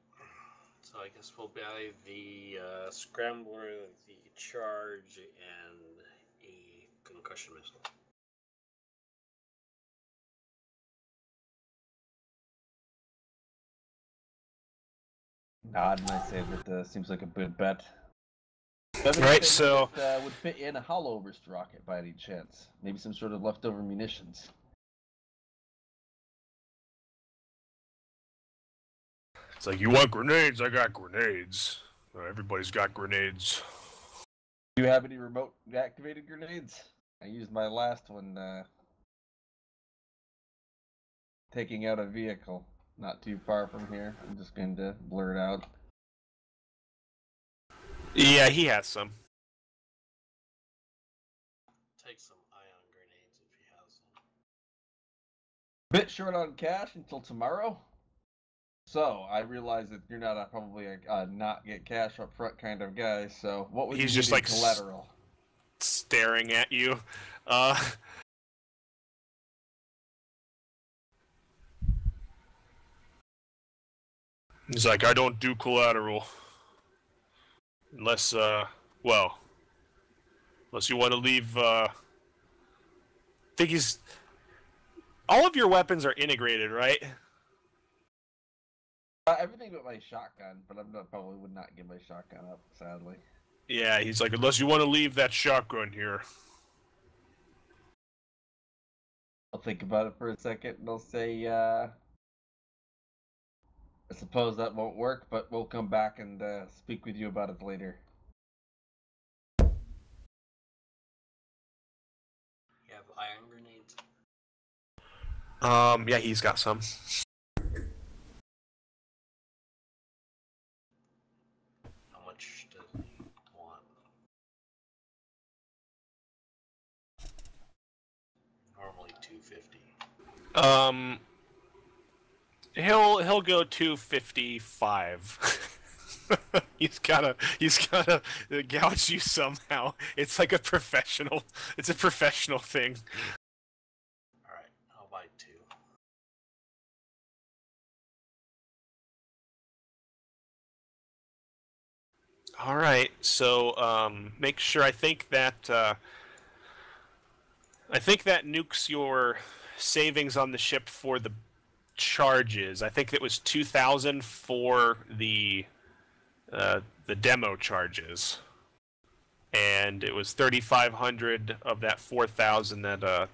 So I guess we'll buy the scrambler, the charge, and a concussion missile. Nod, and I say that seems like a good bet. Right, so that, would fit in a hollow wrist rocket by any chance? Maybe some sort of leftover munitions. It's like, you want grenades? I got grenades. Everybody's got grenades. Do you have any remote activated grenades? I used my last one taking out a vehicle. not too far from here. I'm just going to blur it out. Yeah, he has some. Take some ion grenades if he has them. Bit short on cash until tomorrow. So I realize that you're not probably a not get cash up front kind of guy. So what would He's you just need in like collateral? Staring at you. He's like, I don't do collateral. Unless, well, unless you want to leave, I think he's... All of your weapons are integrated, right? Everything but my shotgun, but probably would not give my shotgun up, sadly. Yeah, he's like, unless you want to leave that shotgun here. I'll think about it for a second, and I'll say, I suppose that won't work, but we'll come back and speak with you about it later. You have iron grenades? Yeah, he's got some. How much does he want? Normally 250. He'll go 255. He's gotta gouge you somehow. It's like a professional thing. Alright, I'll buy 2. Alright, so make sure I think that nukes your savings on the ship for the charges. I think it was 2,000 for the demo charges, and it was 3,500 of that 4,000 that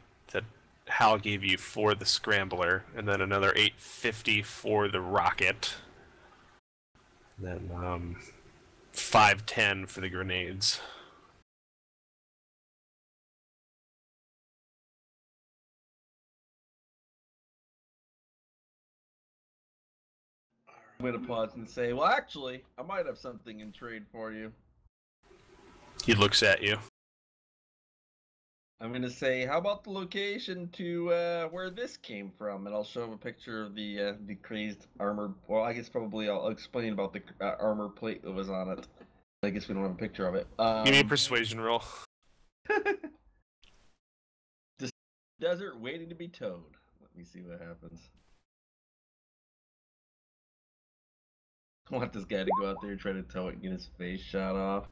Hal gave you for the scrambler, and then another 850 for the rocket. And then 510 for the grenades. I'm going to pause and say, well, actually, I might have something in trade for you. He looks at you. I'm going to say, how about the location to where this came from? And I'll show him a picture of the crazed armor. Well, I guess probably I'll explain about the armor plate that was on it. I guess we don't have a picture of it. Give me a persuasion roll. Just desert waiting to be towed. Let me see what happens. I want this guy to go out there and try to tow it and get his face shot off.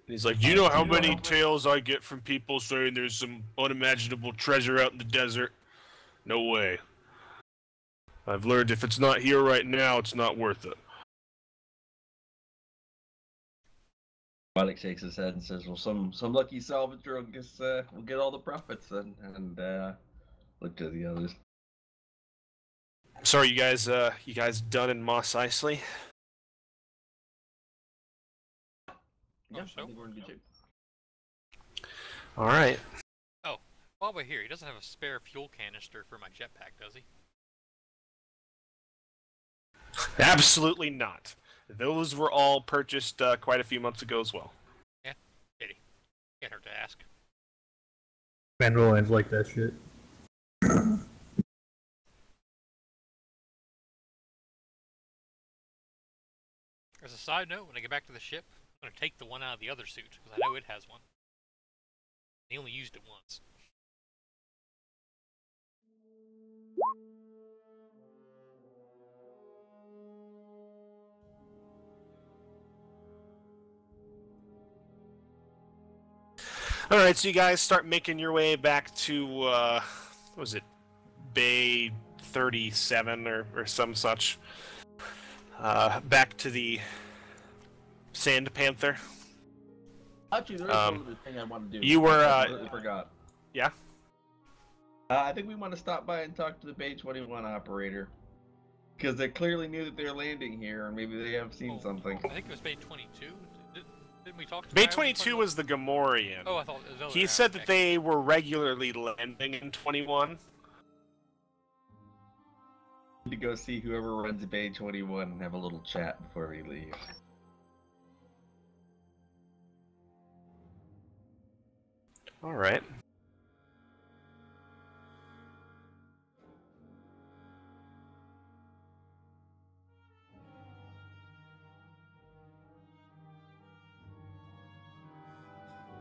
He's like, you know how many tales I get from people saying there's some unimaginable treasure out in the desert? No way. I've learned if it's not here right now, it's not worth it. Alex shakes his head and says, well, some lucky salvager will guess will get all the profits then, and look to the others. So are you guys done in Mos Eisley? Yeah, so? I think we're in good shape. All right. Oh, while we're here, he doesn't have a spare fuel canister for my jetpack, does he? Absolutely not. Those were all purchased quite a few months ago as well. Yeah, pity. Can't hurt to ask. Mandalorians like that shit. As a side note, when I get back to the ship, I'm going to take the one out of the other suit, because I know it has one. He only used it once. Alright, so you guys start making your way back to, what was it, Bay 37 or some such. Back to the Sand Panther. Actually, there is one other thing I want to do. You were, I completely forgot. Yeah? I think we want to stop by and talk to the Bay 21 operator. Because they clearly knew that they're landing here, or maybe they have seen something. I think it was Bay 22. Didn't we talk to Bay 22 was the Gamorrean. Oh, I thought it was He said that they were regularly landing in 21. to go see whoever runs Bay 21 and have a little chat before we leave. All right.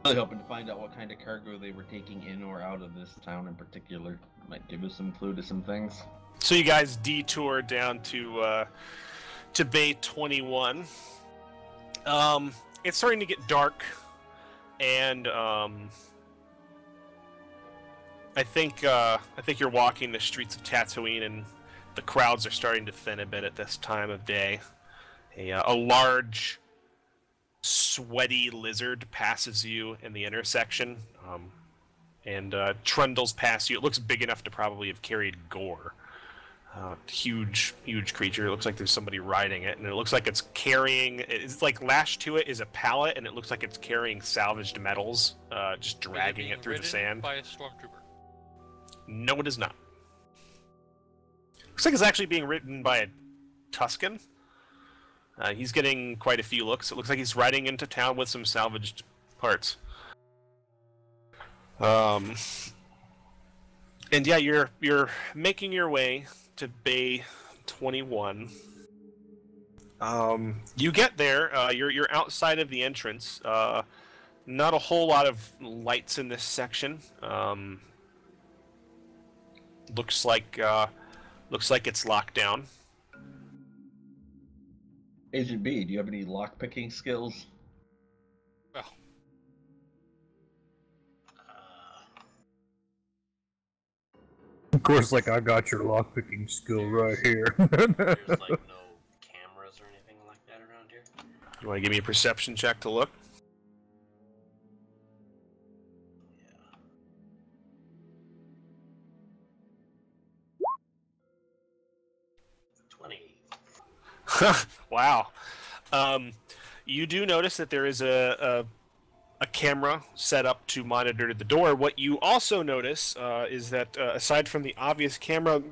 Really hoping to find out what kind of cargo they were taking in or out of this town in particular. Might give us some clue to some things. So you guys detour down to Bay 21. It's starting to get dark, and I think you're walking the streets of Tatooine, and the crowds are starting to thin a bit at this time of day. A large, sweaty lizard passes you in the intersection, and trundles past you. It looks big enough to probably have carried gore. Huge creature. It looks like there's somebody riding it, and it looks like it's carrying. It's like lashed to it is a pallet, and it looks like it's carrying salvaged metals, just dragging it through the sand. By a stormtrooper. No, it is not. Looks like it's actually being ridden by a Tusken. He's getting quite a few looks. It looks like he's riding into town with some salvaged parts. And yeah, you're making your way to Bay 21. You get there. You're outside of the entrance. Not a whole lot of lights in this section. Looks like it's locked down. Agent B, do you have any lockpicking skills? Well, Of course, like, I got your lockpicking skill right here. There's like no cameras or anything like that around here. You want to give me a perception check to look? Yeah. Wow. You do notice that there is a camera set up to monitor the door. What you also notice is that aside from the obvious camera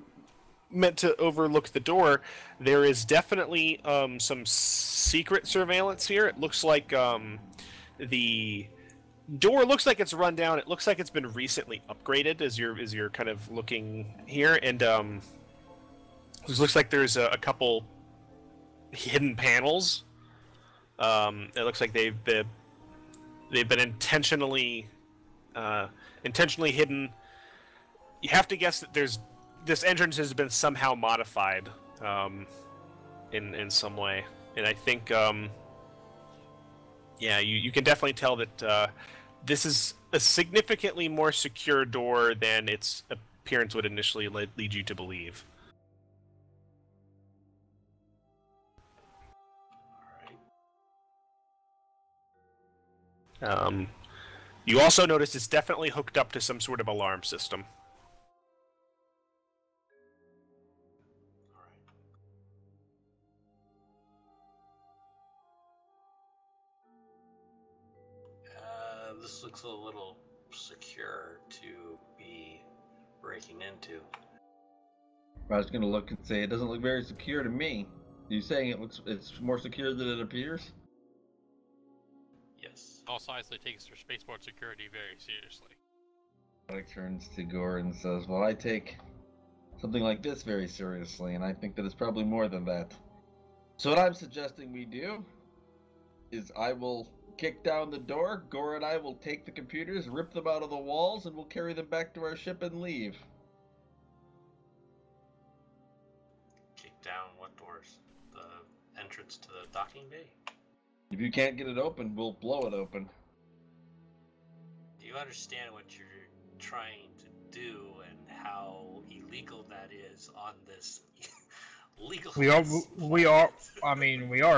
meant to overlook the door, there is definitely some secret surveillance here. It looks like the door looks like it's run down. It looks like it's been recently upgraded as you're kind of looking here, and it looks like there's a couple hidden panels. It looks like they've been intentionally hidden. You have to guess that this entrance has been somehow modified in some way, and I think yeah, you can definitely tell that this is a significantly more secure door than its appearance would initially lead you to believe. You also notice it's definitely hooked up to some sort of alarm system. This looks a little secure to be breaking into. I was gonna look and say it doesn't look very secure to me. Are you saying it's more secure than it appears? Yes. Mos Eisley takes their spaceport security very seriously. Alec turns to Gore and says, well, I take something like this very seriously, and I think that it's probably more than that. So what I'm suggesting we do is I will kick down the door, Gore and I will take the computers, rip them out of the walls, and we'll carry them back to our ship and leave. Kick down what doors? The entrance to the docking bay? If you can't get it open, we'll blow it open. Do you understand what you're trying to do and how illegal that is on this legal? We are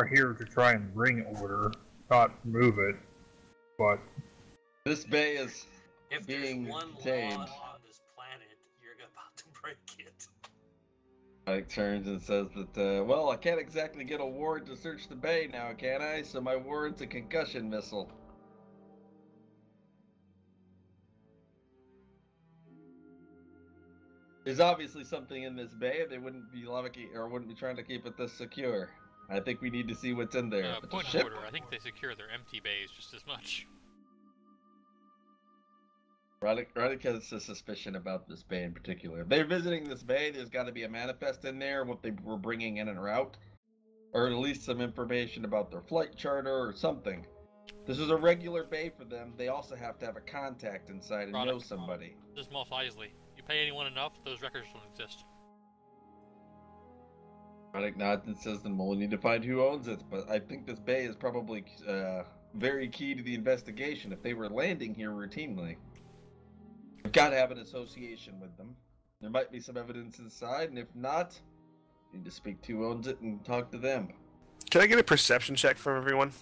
here to try and bring order, not move it. But this bay is if being there's one tamed. law on this planet, you're about to break it. Mike turns and says that, well, I can't exactly get a warrant to search the bay now, can I? So my warrant's a concussion missile. There's obviously something in this bay. They wouldn't be trying to keep it this secure. I think we need to see what's in there. Point of order. I think they secure their empty bays just as much. Roddick has a suspicion about this bay in particular. If they're visiting this bay, there's got to be a manifest in there, what they were bringing in en route. Or at least some information about their flight charter or something. This is a regular bay for them. They also have to have a contact inside and know somebody. Just most wisely. You pay anyone enough, those records don't exist. Roddick nods and says then we'll need to find who owns it, but I think this bay is probably very key to the investigation if they were landing here routinely. We've got to have an association with them. There might be some evidence inside, and if not, we need to speak to who owns it and talk to them. Can I get a perception check from everyone?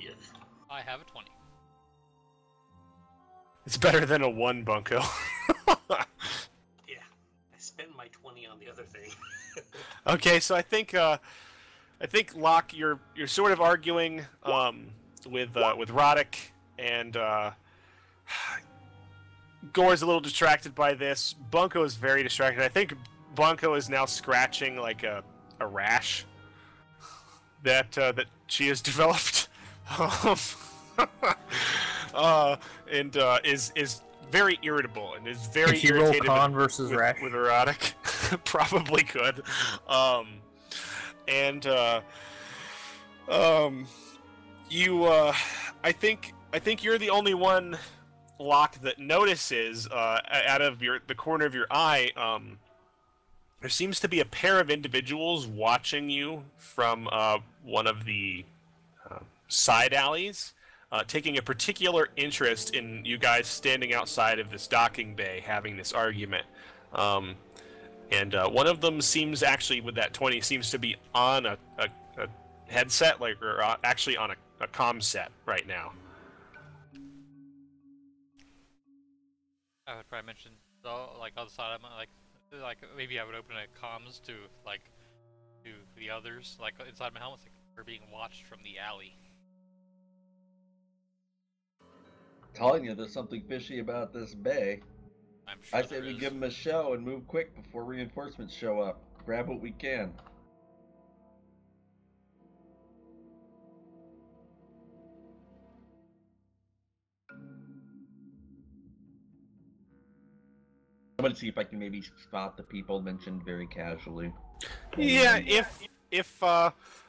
Yes. I have a 20. It's better than a 1, Bunko. Yeah, I spent my 20 on the other thing. Okay, so I think Locke, you're sort of arguing with Roddick, and Gore's a little distracted by this. Bunko is very distracted. I think Bunko is now scratching like a rash that she has developed, and is very irritable and is very Could you roll irritated con versus rash? with Roddick. Probably could. I think you're the only one, Locke, that notices out of the corner of your eye. There seems to be a pair of individuals watching you from one of the side alleys, taking a particular interest in you guys standing outside of this docking bay having this argument. And one of them seems actually, with that 20, seems to be on a headset, or actually on a comm set right now. I would probably mention, though, like, on the side of my, like maybe I would open a comms to the others, like, inside my helmet, like, we're being watched from the alley. Telling you there's something fishy about this bay. I'm sure I say we give them a show and move quick before reinforcements show up. Grab what we can. I'm gonna see if I can maybe spot the people mentioned very casually. Yeah, if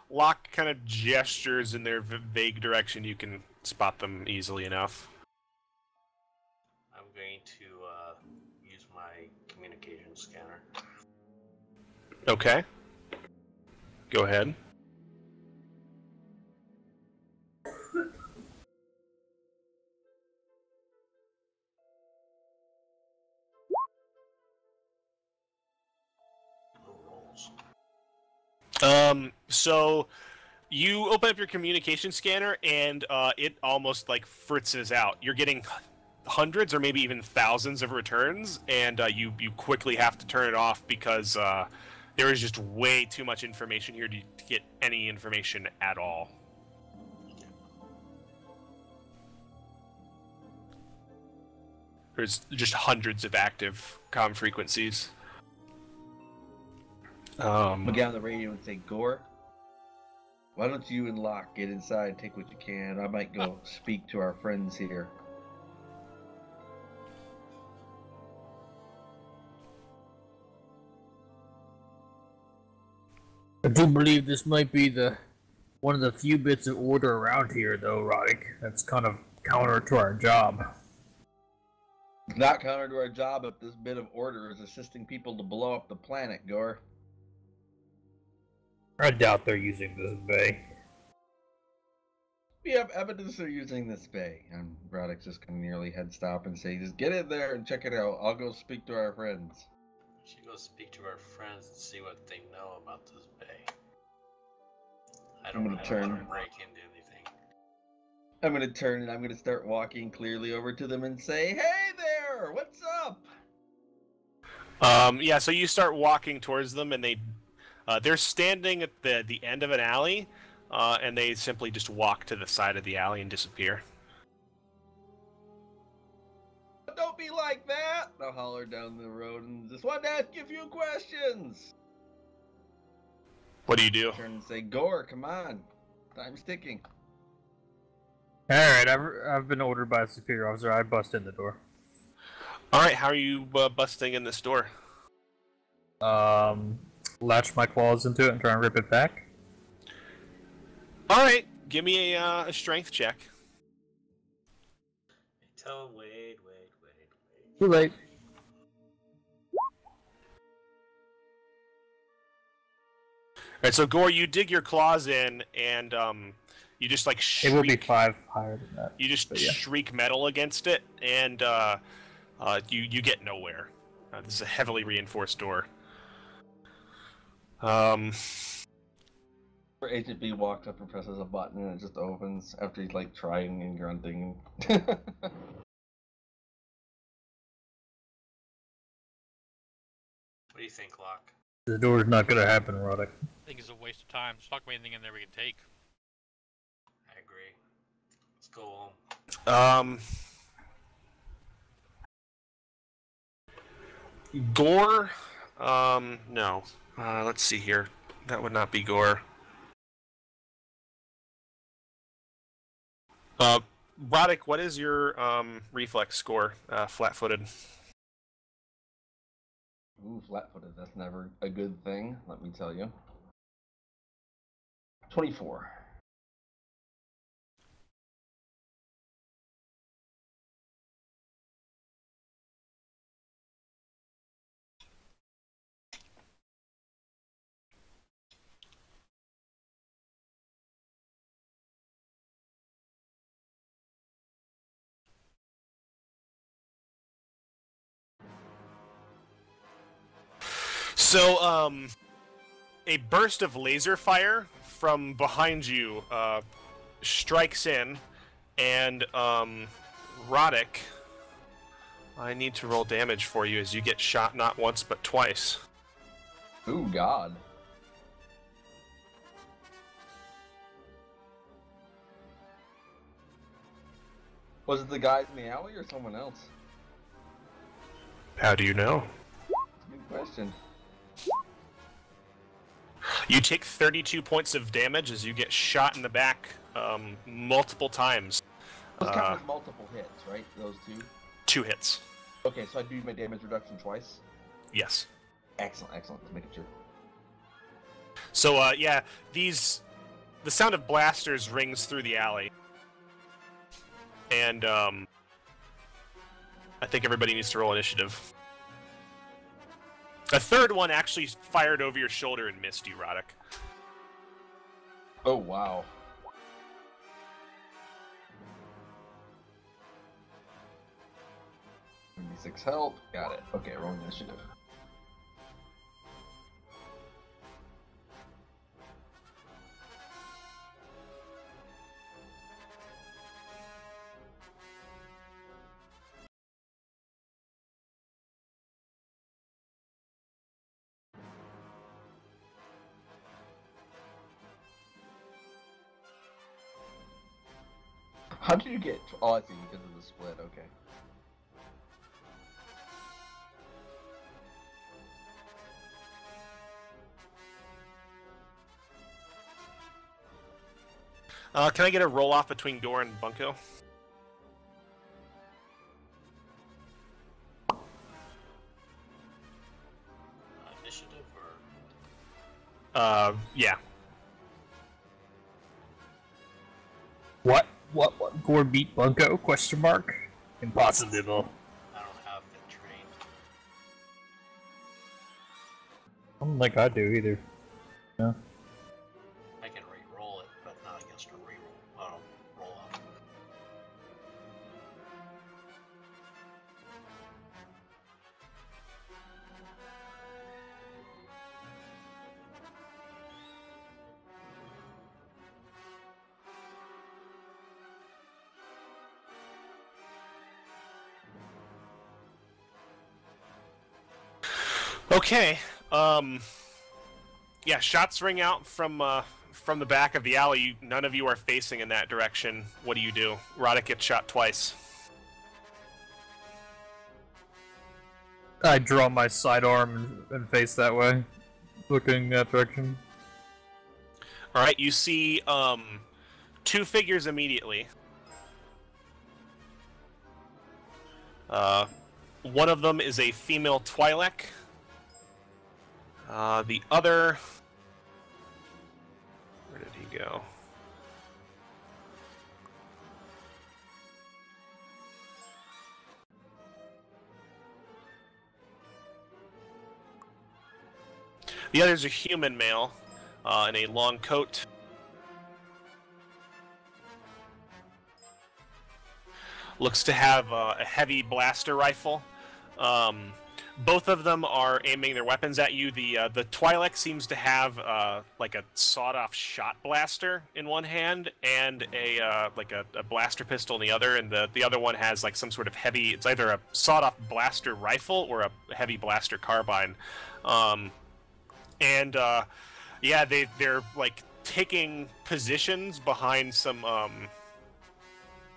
Locke kind of gestures in their vague direction, you can spot them easily enough. I'm going to use my communication scanner. Okay. Go ahead. So you open up your communication scanner and it almost like fritzes out. You're getting hundreds or maybe even thousands of returns, and you quickly have to turn it off because there is just way too much information here to get any information at all. There's just hundreds of active comm frequencies. I'll get on the radio and say, Gore, why don't you and Locke get inside, take what you can. I might go speak to our friends here. I do believe this might be one of the few bits of order around here, though, Roddick. That's kind of counter to our job. It's not counter to our job if this bit of order is assisting people to blow up the planet, Gore. I doubt they're using this bay. We have evidence they're using this bay. And Roddick's just gonna nearly head stop and say, just get in there and check it out. I'll go speak to our friends. We should go speak to our friends and see what they know about this bay. I don't want to break into anything. I'm gonna turn and I'm gonna start walking clearly over to them and say, hey there, what's up? Yeah, so you start walking towards them and They're standing at the end of an alley, and they simply just walk to the side of the alley and disappear. Don't be like that! I'll holler down the road and just want to ask you a few questions. What do you do? Turn and say, Gore, come on. Time's ticking. Alright, I've been ordered by a superior officer. I bust in the door. Alright, how are you busting in this door? Latch my claws into it and try and rip it back. Alright, give me a strength check. Tell him, wait. Too late. Alright, so Gore, you dig your claws in, and you just like shriek. It will be 5 higher than that. You just shriek metal against it, and you get nowhere. This is a heavily reinforced door. Where Agent B walks up and presses a button and it just opens after he's like trying and grunting. What do you think, Locke? The door's not gonna happen, Roddick. I think it's a waste of time. There's not gonna be anything in there we can take. I agree. Let's go home. Gore? No. Let's see here. That would not be Gore. Roddick, what is your reflex score? Flat-footed. Ooh, flat-footed. That's never a good thing, let me tell you. 24. So, a burst of laser fire from behind you strikes in, and Roddick, I need to roll damage for you as you get shot not once but twice. Ooh, God. Was it the guys in the alley or someone else? How do you know? Good question. You take 32 points of damage as you get shot in the back multiple times. Those count as multiple hits, right? Those two? 2 hits. Okay, so I do my damage reduction twice? Yes. Excellent, excellent. Let's make it sure. So, yeah, the sound of blasters rings through the alley. And, I think everybody needs to roll initiative. A third one actually fired over your shoulder and missed you, Roddick. Oh, wow. Six health. Got it. Okay, rolling initiative. How did you get? Oh, I see, because of the split. Okay. Can I get a roll off between Gore and Bunko? Initiative or? Yeah. What? Gore beat Bunko? Question mark? Impossible. I don't have it trained. I don't think I do either. Yeah. I can re-roll it, but not against a re-roll. I don't roll off. Okay. Yeah, shots ring out from the back of the alley. None of you are facing in that direction. What do? Roddick gets shot twice. I draw my sidearm and face that way, looking that direction. All right, you see two figures immediately. One of them is a female Twi'lek. The other... Where did he go? The other's a human male in a long coat. Looks to have a heavy blaster rifle. Both of them are aiming their weapons at you. The Twi'lek seems to have like a sawed-off shot blaster in one hand and a blaster pistol in the other, and the other one has like some sort of heavy. It's either a sawed-off blaster rifle or a heavy blaster carbine. Yeah, they're like taking positions behind some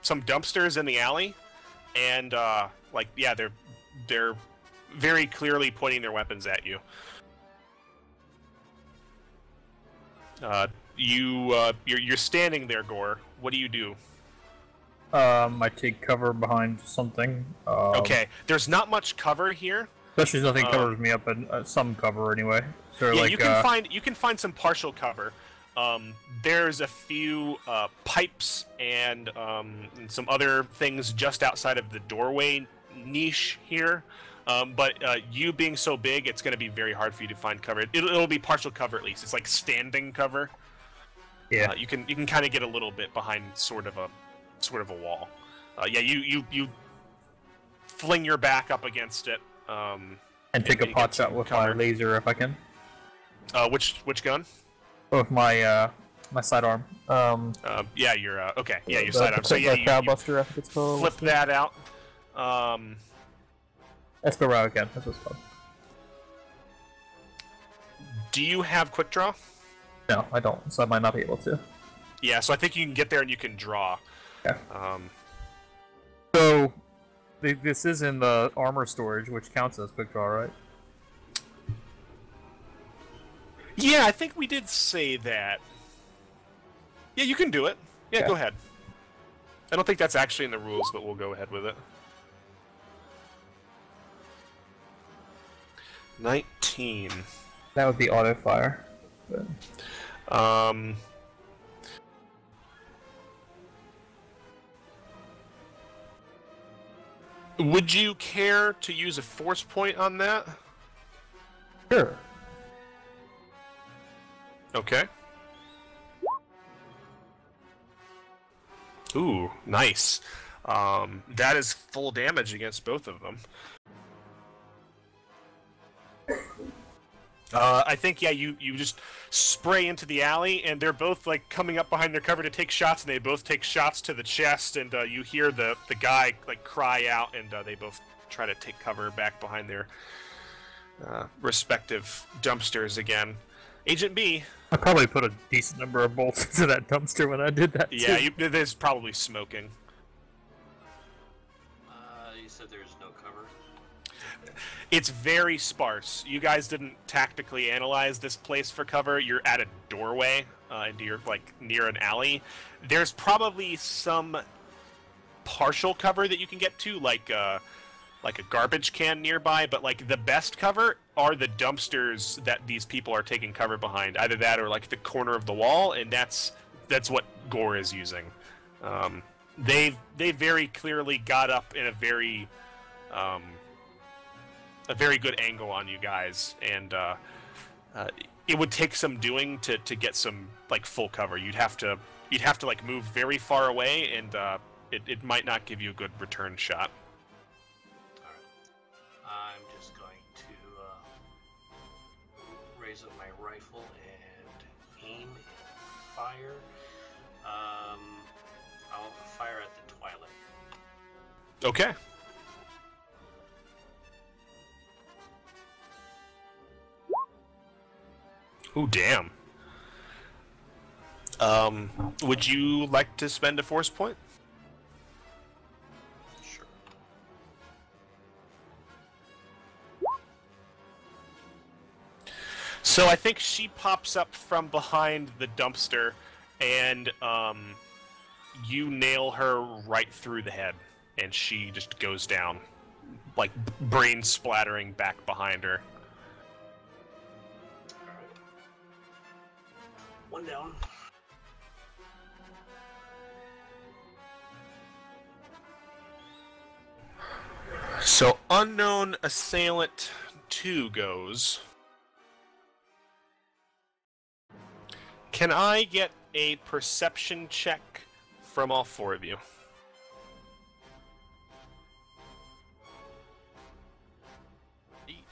dumpsters in the alley, and they're very clearly pointing their weapons at you. You're standing there, Gore. What do? I take cover behind something. Okay, there's not much cover here. Especially nothing covers me up, and some cover anyway. So yeah, like, you can find some partial cover. There's a few pipes and some other things just outside of the doorway niche here. But you being so big, it's going to be very hard for you to find cover. It'll be partial cover at least. It's like standing cover. Yeah. You can kind of get a little bit behind sort of a wall. Yeah, you fling your back up against it. And take a pot shot with my laser if I can. Which gun? With my my sidearm. Yeah, you're okay. Yeah, your sidearm. So yeah, you Buster, I think it's called. flip that out. Escrow again. That's what's called. Do you have quick draw? No, I don't. So I might not be able to. Yeah, so I think you can get there and you can draw. Okay. So this is in the armor storage, which counts as quick draw, right? Yeah, I think we did say that. Yeah, you can do it. Yeah, Okay. Go ahead. I don't think that's actually in the rules, but we'll go ahead with it. 19. That would be auto fire. But... Would you care to use a force point on that? Sure. Okay. Ooh, nice. That is full damage against both of them. I think, yeah, you just spray into the alley, and they're both, like, coming up behind their cover to take shots, and they both take shots to the chest, and you hear the guy, like, cry out, and they both try to take cover back behind their respective dumpsters again. Agent B. I probably put a decent number of bolts into that dumpster when I did that, Yeah, too. there's probably smoking. You said there's no cover? It's very sparse. You guys didn't tactically analyze this place for cover. You're at a doorway, and you're like near an alley. There's probably some partial cover that you can get to, like a garbage can nearby. But like the best cover are the dumpsters that these people are taking cover behind. Either that or like the corner of the wall, and that's what Gore is using. They very clearly got up in a very good angle on you guys, and it would take some doing to get some like full cover. You'd have to like move very far away, and it might not give you a good return shot. Alright. I'm just going to raise up my rifle and aim and fire. I'll fire at the Twi'lek. Okay. Ooh, damn. Would you like to spend a force point? Sure. So I think she pops up from behind the dumpster, and you nail her right through the head, and she just goes down, like brain splattering back behind her. Alright. One down. So unknown assailant 2 goes. Can I get a perception check from all 4 of you? Indeed.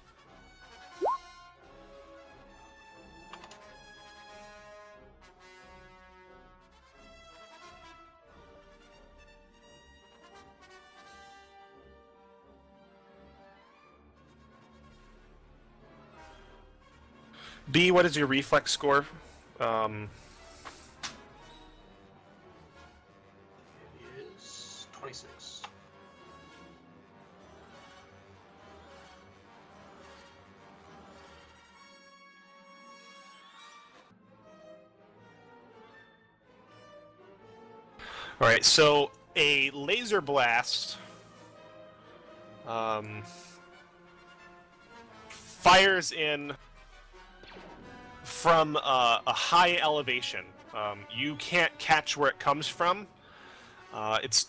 B, what is your reflex score? It is 26. Alright, so a laser blast fires in from a high elevation. You can't catch where it comes from. It's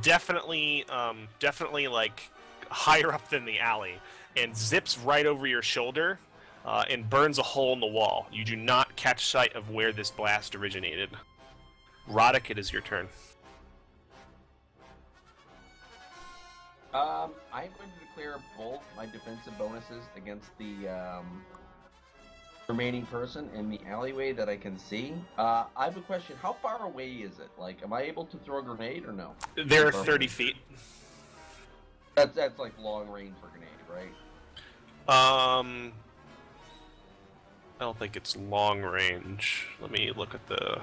definitely like higher up than the alley, and zips right over your shoulder and burns a hole in the wall. You do not catch sight of where this blast originated. Roddick, it is your turn. I'm going to declare both my defensive bonuses against the remaining person in the alleyway that I can see. I have a question. How far away is it? Like, am I able to throw a grenade or no? They're 30 feet. That's like long range for grenade, right? I don't think it's long range. Let me look at the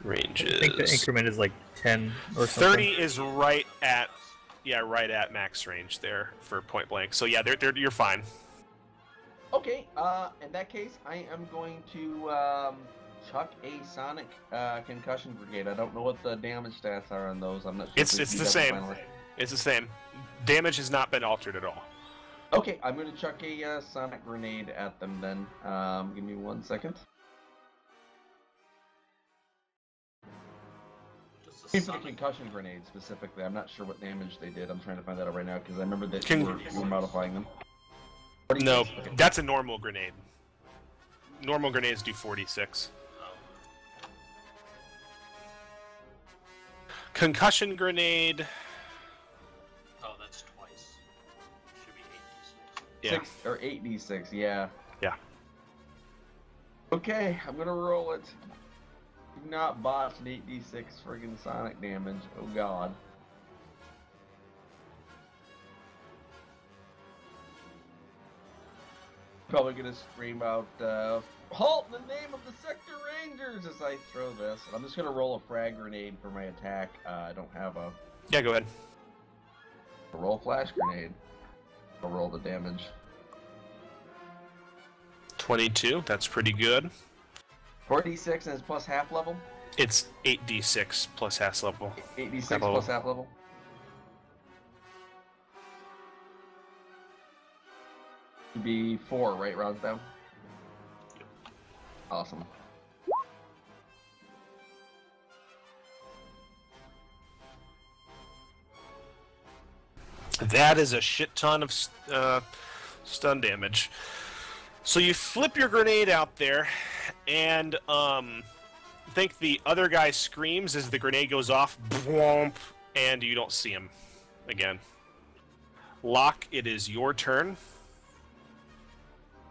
ranges. I think the increment is like 10 or 30 something. is right at max range there for point blank. So yeah, you're fine. Okay, in that case, I am going to chuck a sonic concussion grenade. I don't know what the damage stats are on those. I'm not sure. It's the same. It's the same. Damage has not been altered at all. Okay, I'm going to chuck a sonic grenade at them then. Give me 1 second. For the concussion grenade specifically, I'm not sure what damage they did. I'm trying to find that out right now because I remember that we were modifying them. No, Okay. that's a normal grenade. Normal grenades do 46. Concussion grenade. Oh, that's twice. Should be 8d6. Yeah. 6 or 8d6, yeah. Yeah. Okay, I'm gonna roll it. Do not botch an 8d6 friggin' sonic damage. Oh god. Probably gonna scream out, halt in the name of the Sector Rangers as I throw this. And I'm just gonna roll a frag grenade for my attack. I don't have a Yeah, go ahead. roll flash grenade. I'll roll the damage. 22. That's pretty good. 4d6 and it's plus half level? It's 8d6 plus half level. 8d6 Half level. plus half level? It'd be 4, right? Rounds down? Awesome. That is a shit ton of stun damage. So you flip your grenade out there, and I think the other guy screams as the grenade goes off, boomp, and you don't see him again. Locke, it is your turn.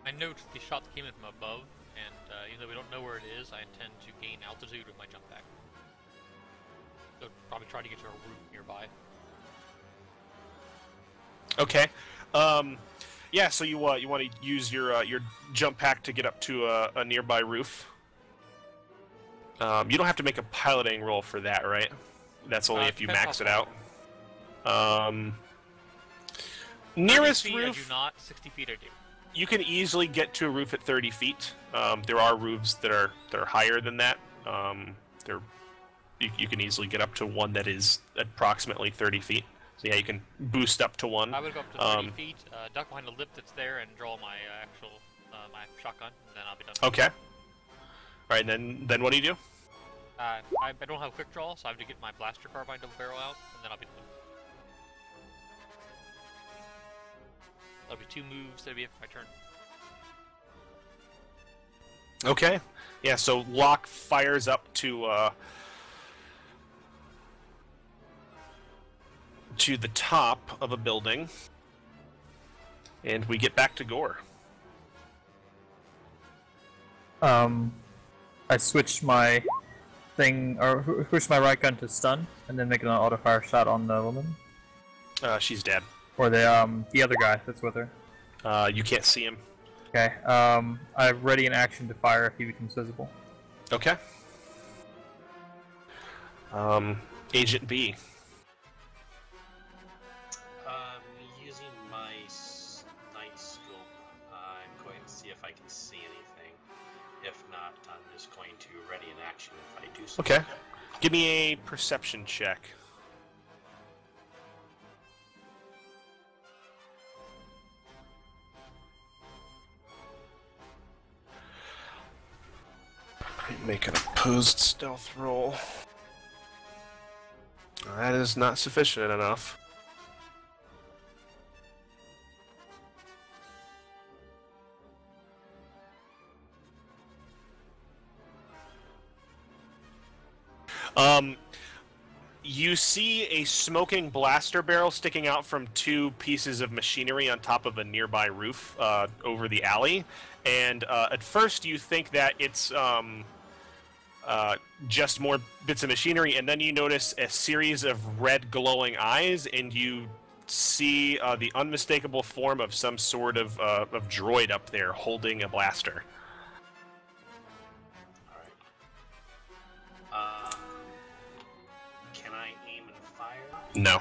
I note the shot that came in from above, and even though we don't know where it is, I intend to gain altitude with my jump back. So probably try to get to a roof nearby. Okay. Yeah, so you want to use your jump pack to get up to a nearby roof. You don't have to make a piloting roll for that, right? That's only if you max it out. Nearest roof. I do not. 60 feet I do. You can easily get to a roof at 30 feet. There are roofs that are higher than that. You can easily get up to one that is approximately 30 feet. So yeah, you can boost up to one. I would go up to 30 feet, duck behind the lip that's there, and draw my actual my shotgun, and then I'll be done. Okay. All right, then what do you do? I don't have quick draw, so I have to get my blaster carbine double barrel out, and then I'll be done. That'll be 2 moves. That'll be it for my turn. Okay. Yeah. So Locke fires up to the top of a building, and we get back to Gore. I switched my thing, or switched my right gun to stun, and then make an auto fire shot on the woman. She's dead. Or the other guy that's with her. You can't see him. Okay. I ready an action to fire if he becomes visible. Okay. Agent B. Using my night scope, I'm going to see if I can see anything. If not, I'm just going to ready an action if I do so. Okay. Give me a perception check. Make an opposed stealth roll. That is not sufficient enough. You see a smoking blaster barrel sticking out from 2 pieces of machinery on top of a nearby roof over the alley, and at first you think that it's just more bits of machinery, and then you notice a series of red glowing eyes, and you see the unmistakable form of some sort of droid up there holding a blaster. No.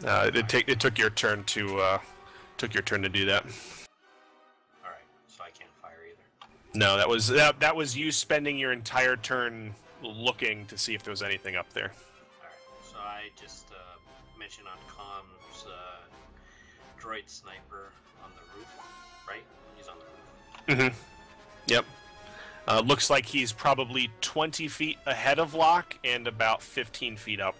It took your turn to do that. All right, so I can't fire either. No, that was you spending your entire turn looking to see if there was anything up there. All right, so I just mentioned on comms droid sniper on the roof, right? He's on the roof. Mm-hmm. Yep. Looks like he's probably 20 feet ahead of Locke and about 15 feet up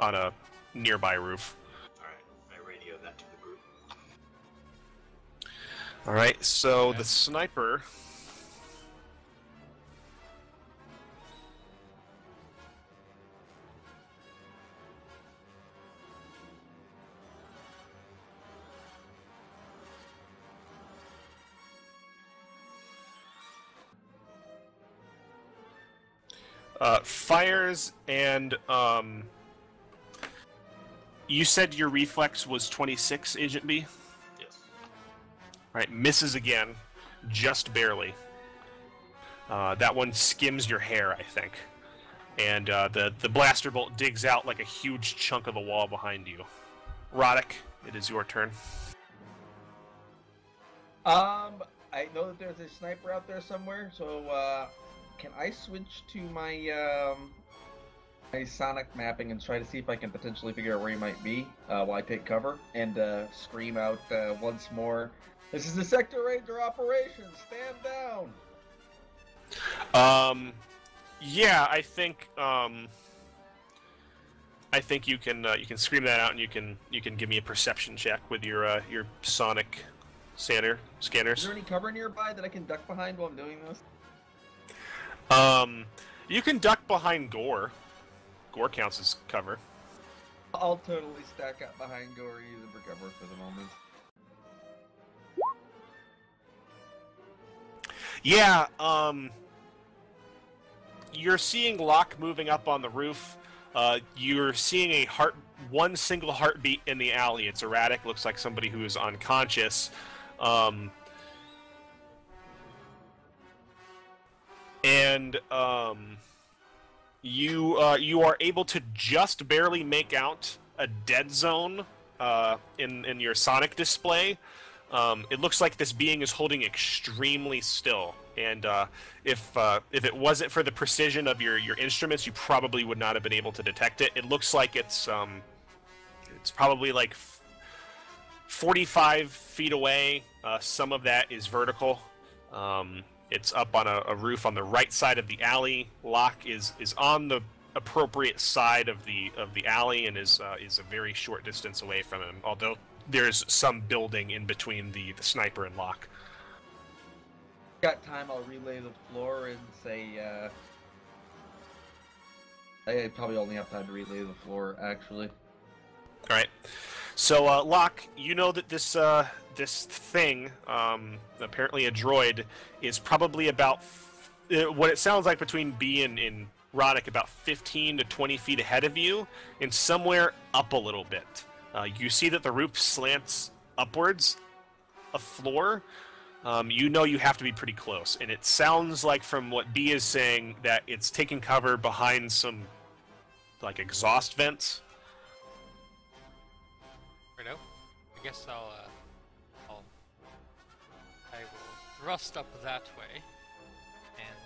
on a nearby roof. Alright, I radio that to the group. Alright, so the sniper... fires, and you said your reflex was 26, Agent B? Yes. Right, misses again, just barely. That one skims your hair, I think. And the blaster bolt digs out like a huge chunk of the wall behind you. Roddick, it is your turn. I know that there's a sniper out there somewhere, so can I switch to my my sonic mapping and try to see if I can potentially figure out where he might be while I take cover and scream out once more, "This is the Sector Ranger operation! Stand down!" Yeah, I think you can scream that out, and you can give me a perception check with your sonic scanners. Is there any cover nearby that I can duck behind while I'm doing this? You can duck behind Gore. Gore counts as cover. I'll totally stack up behind Gore, use it for cover for the moment. Yeah, you're seeing Locke moving up on the roof. You're seeing one single heartbeat in the alley. It's erratic, looks like somebody who is unconscious. You are able to just barely make out a dead zone in your sonic display. It looks like this being is holding extremely still, and if it wasn't for the precision of your instruments, you probably would not have been able to detect it. It looks like it's probably like 45 feet away. Some of that is vertical. It's up on a roof on the right side of the alley. Locke is on the appropriate side of the alley and is a very short distance away from him. Although there's some building in between the sniper and Locke. Got time? I'll relay the floor and say. I probably only have time to relay the floor, actually. All right. So, Locke, you know that this thing, apparently a droid, is probably about what it sounds like between B and Roddick, about 15 to 20 feet ahead of you, and somewhere up a little bit. You see that the roof slants upwards, a floor. You know you have to be pretty close, and it sounds like from what B is saying that it's taking cover behind some, like, exhaust vents. Righto. I guess I will thrust up that way and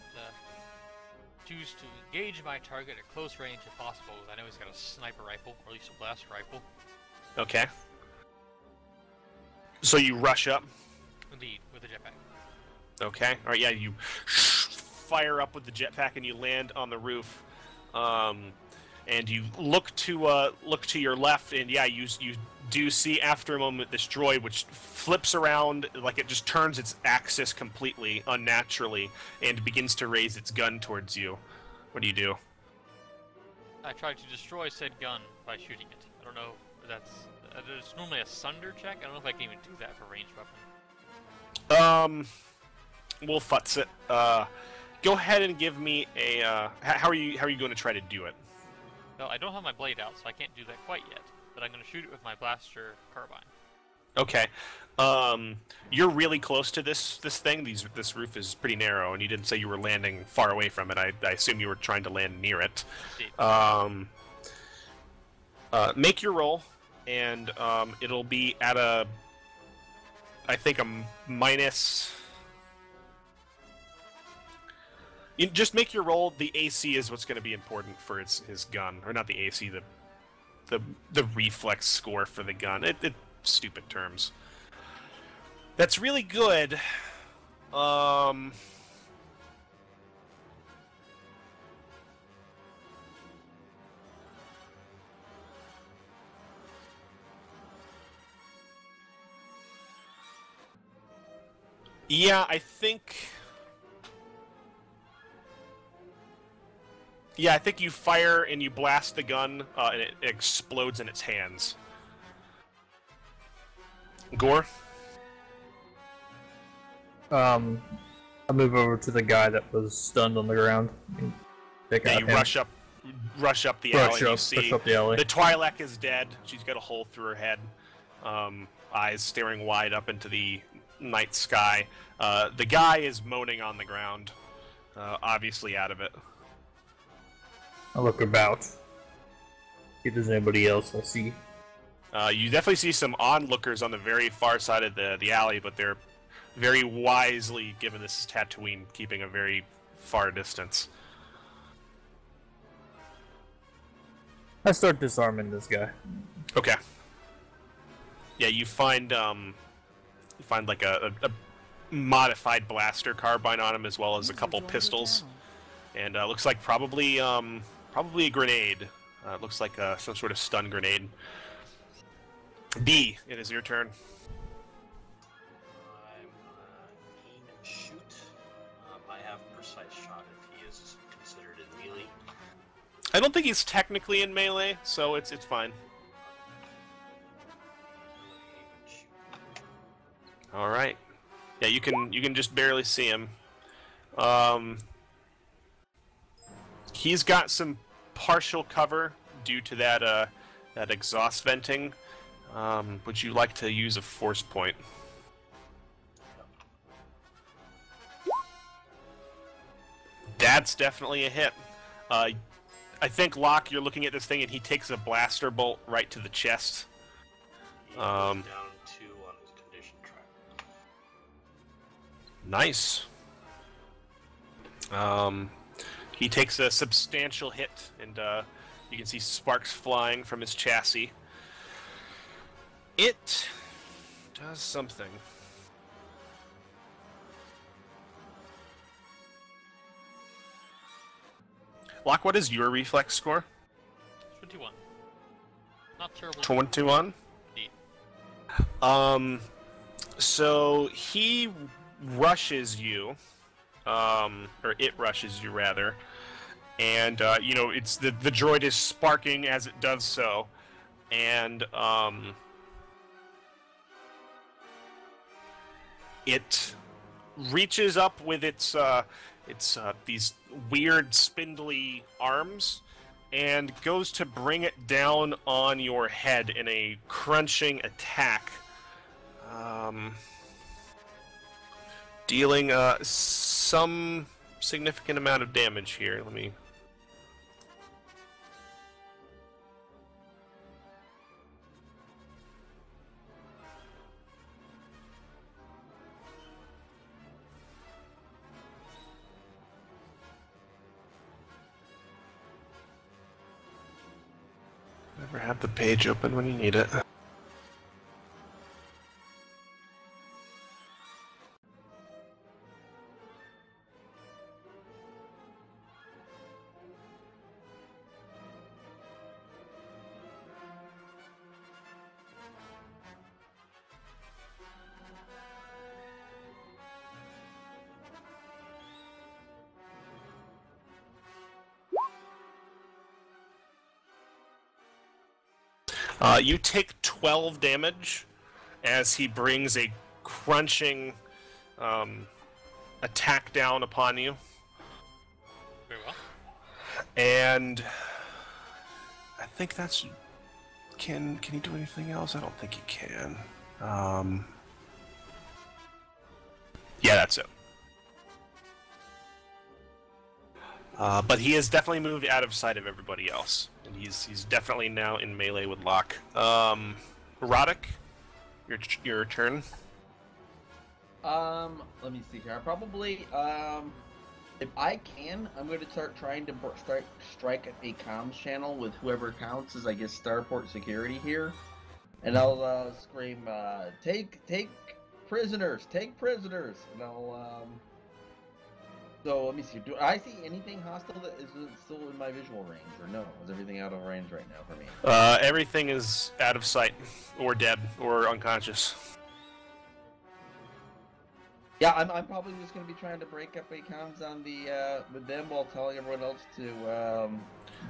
choose to engage my target at close range if possible. I know he's got a sniper rifle, or at least a blaster rifle. Okay. So you rush up? Indeed, with a jetpack. Okay. All right. Yeah, you fire up with the jetpack and you land on the roof. And you look to your left, and yeah, you do see after a moment this droid which flips around, like it just turns its axis completely unnaturally and begins to raise its gun towards you. What do you do? I try to destroy said gun by shooting it. I don't know if that's there's normally a sunder check. I don't know if I can even do that for ranged weapon. We'll futz it. Go ahead and give me a. How are you going to try to do it? Well, I don't have my blade out, so I can't do that quite yet. But I'm going to shoot it with my blaster carbine. Okay. You're really close to this thing. This roof is pretty narrow, and you didn't say you were landing far away from it. I assume you were trying to land near it. Make your roll, and it'll be at a, I think, a minus. You just make your roll. The AC is what's going to be important for his gun, or not the AC, the reflex score for the gun. It stupid terms. That's really good. Yeah, I think. Yeah, I think you fire and you blast the gun, and it explodes in its hands. Gore? I move over to the guy that was stunned on the ground. Yeah, you rush up the alley. You see up the alley. The Twi'lek is dead. She's got a hole through her head, eyes staring wide up into the night sky. The guy is moaning on the ground, obviously out of it. I look about. See if there's anybody else I see. You definitely see some onlookers on the very far side of the alley, but they're very wisely, given this is Tatooine, keeping a very far distance. I start disarming this guy. Okay. Yeah, you find like a modified blaster carbine on him, as well as a couple pistols, and looks like probably a grenade. It looks like some sort of stun grenade. B, it is your turn. I'm aim and shoot. I have precise shot if he is considered in melee. I don't think he's technically in melee, so it's fine. Aim and shoot. All right. Yeah, you can just barely see him. He's got some partial cover due to that exhaust venting. Would you like to use a force point? That's definitely a hit. I think, Locke, you're looking at this thing, and he takes a blaster bolt right to the chest. He goes down 2 on his condition track. Nice. He takes a substantial hit, and you can see sparks flying from his chassis. It does something. Locke, what is your reflex score? 21. Not terrible. 21? Indeed. So he rushes you, or it rushes you rather, and you know, it's the droid is sparking as it does so, and it reaches up with its these weird spindly arms and goes to bring it down on your head in a crunching attack, dealing some significant amount of damage here. Let me... Never have the page open when you need it. You take 12 damage as he brings a crunching attack down upon you. Very well. And I think that's... Can he do anything else? I don't think he can. Yeah, that's it. But he has definitely moved out of sight of everybody else, and he's definitely now in melee with Locke. Roddick, your turn. Let me see here. I probably, if I can, I'm going to start trying to strike a comms channel with whoever counts as, I guess, starport security here, and I'll scream, take prisoners, and I'll So let me see. Do I see anything hostile that is still in my visual range, or no? Is everything out of range right now for me? Everything is out of sight, or dead, or unconscious. Yeah, I'm probably just going to be trying to break up a comms on the with them while telling everyone else to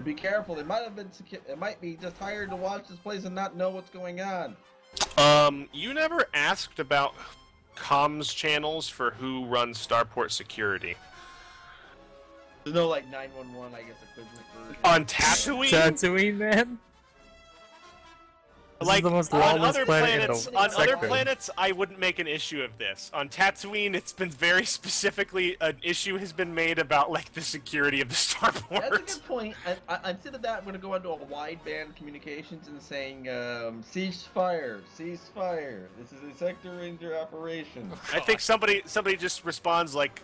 be careful. They might have been it might be just hired to watch this place and not know what's going on. You never asked about comms channels for who runs starport security. There's no, like, 911, I guess, equivalent version. On Tatooine? Tatooine, man? Like, the most on lawless other planet in planets, the on other sector. planets, I wouldn't make an issue of this. On Tatooine, it's been very specifically, an issue has been made about, like, the security of the starport. That's a good point. Instead of that, I'm going to go into a wideband communications and saying, ceasefire. This is a sector ranger operation. I think somebody just responds like,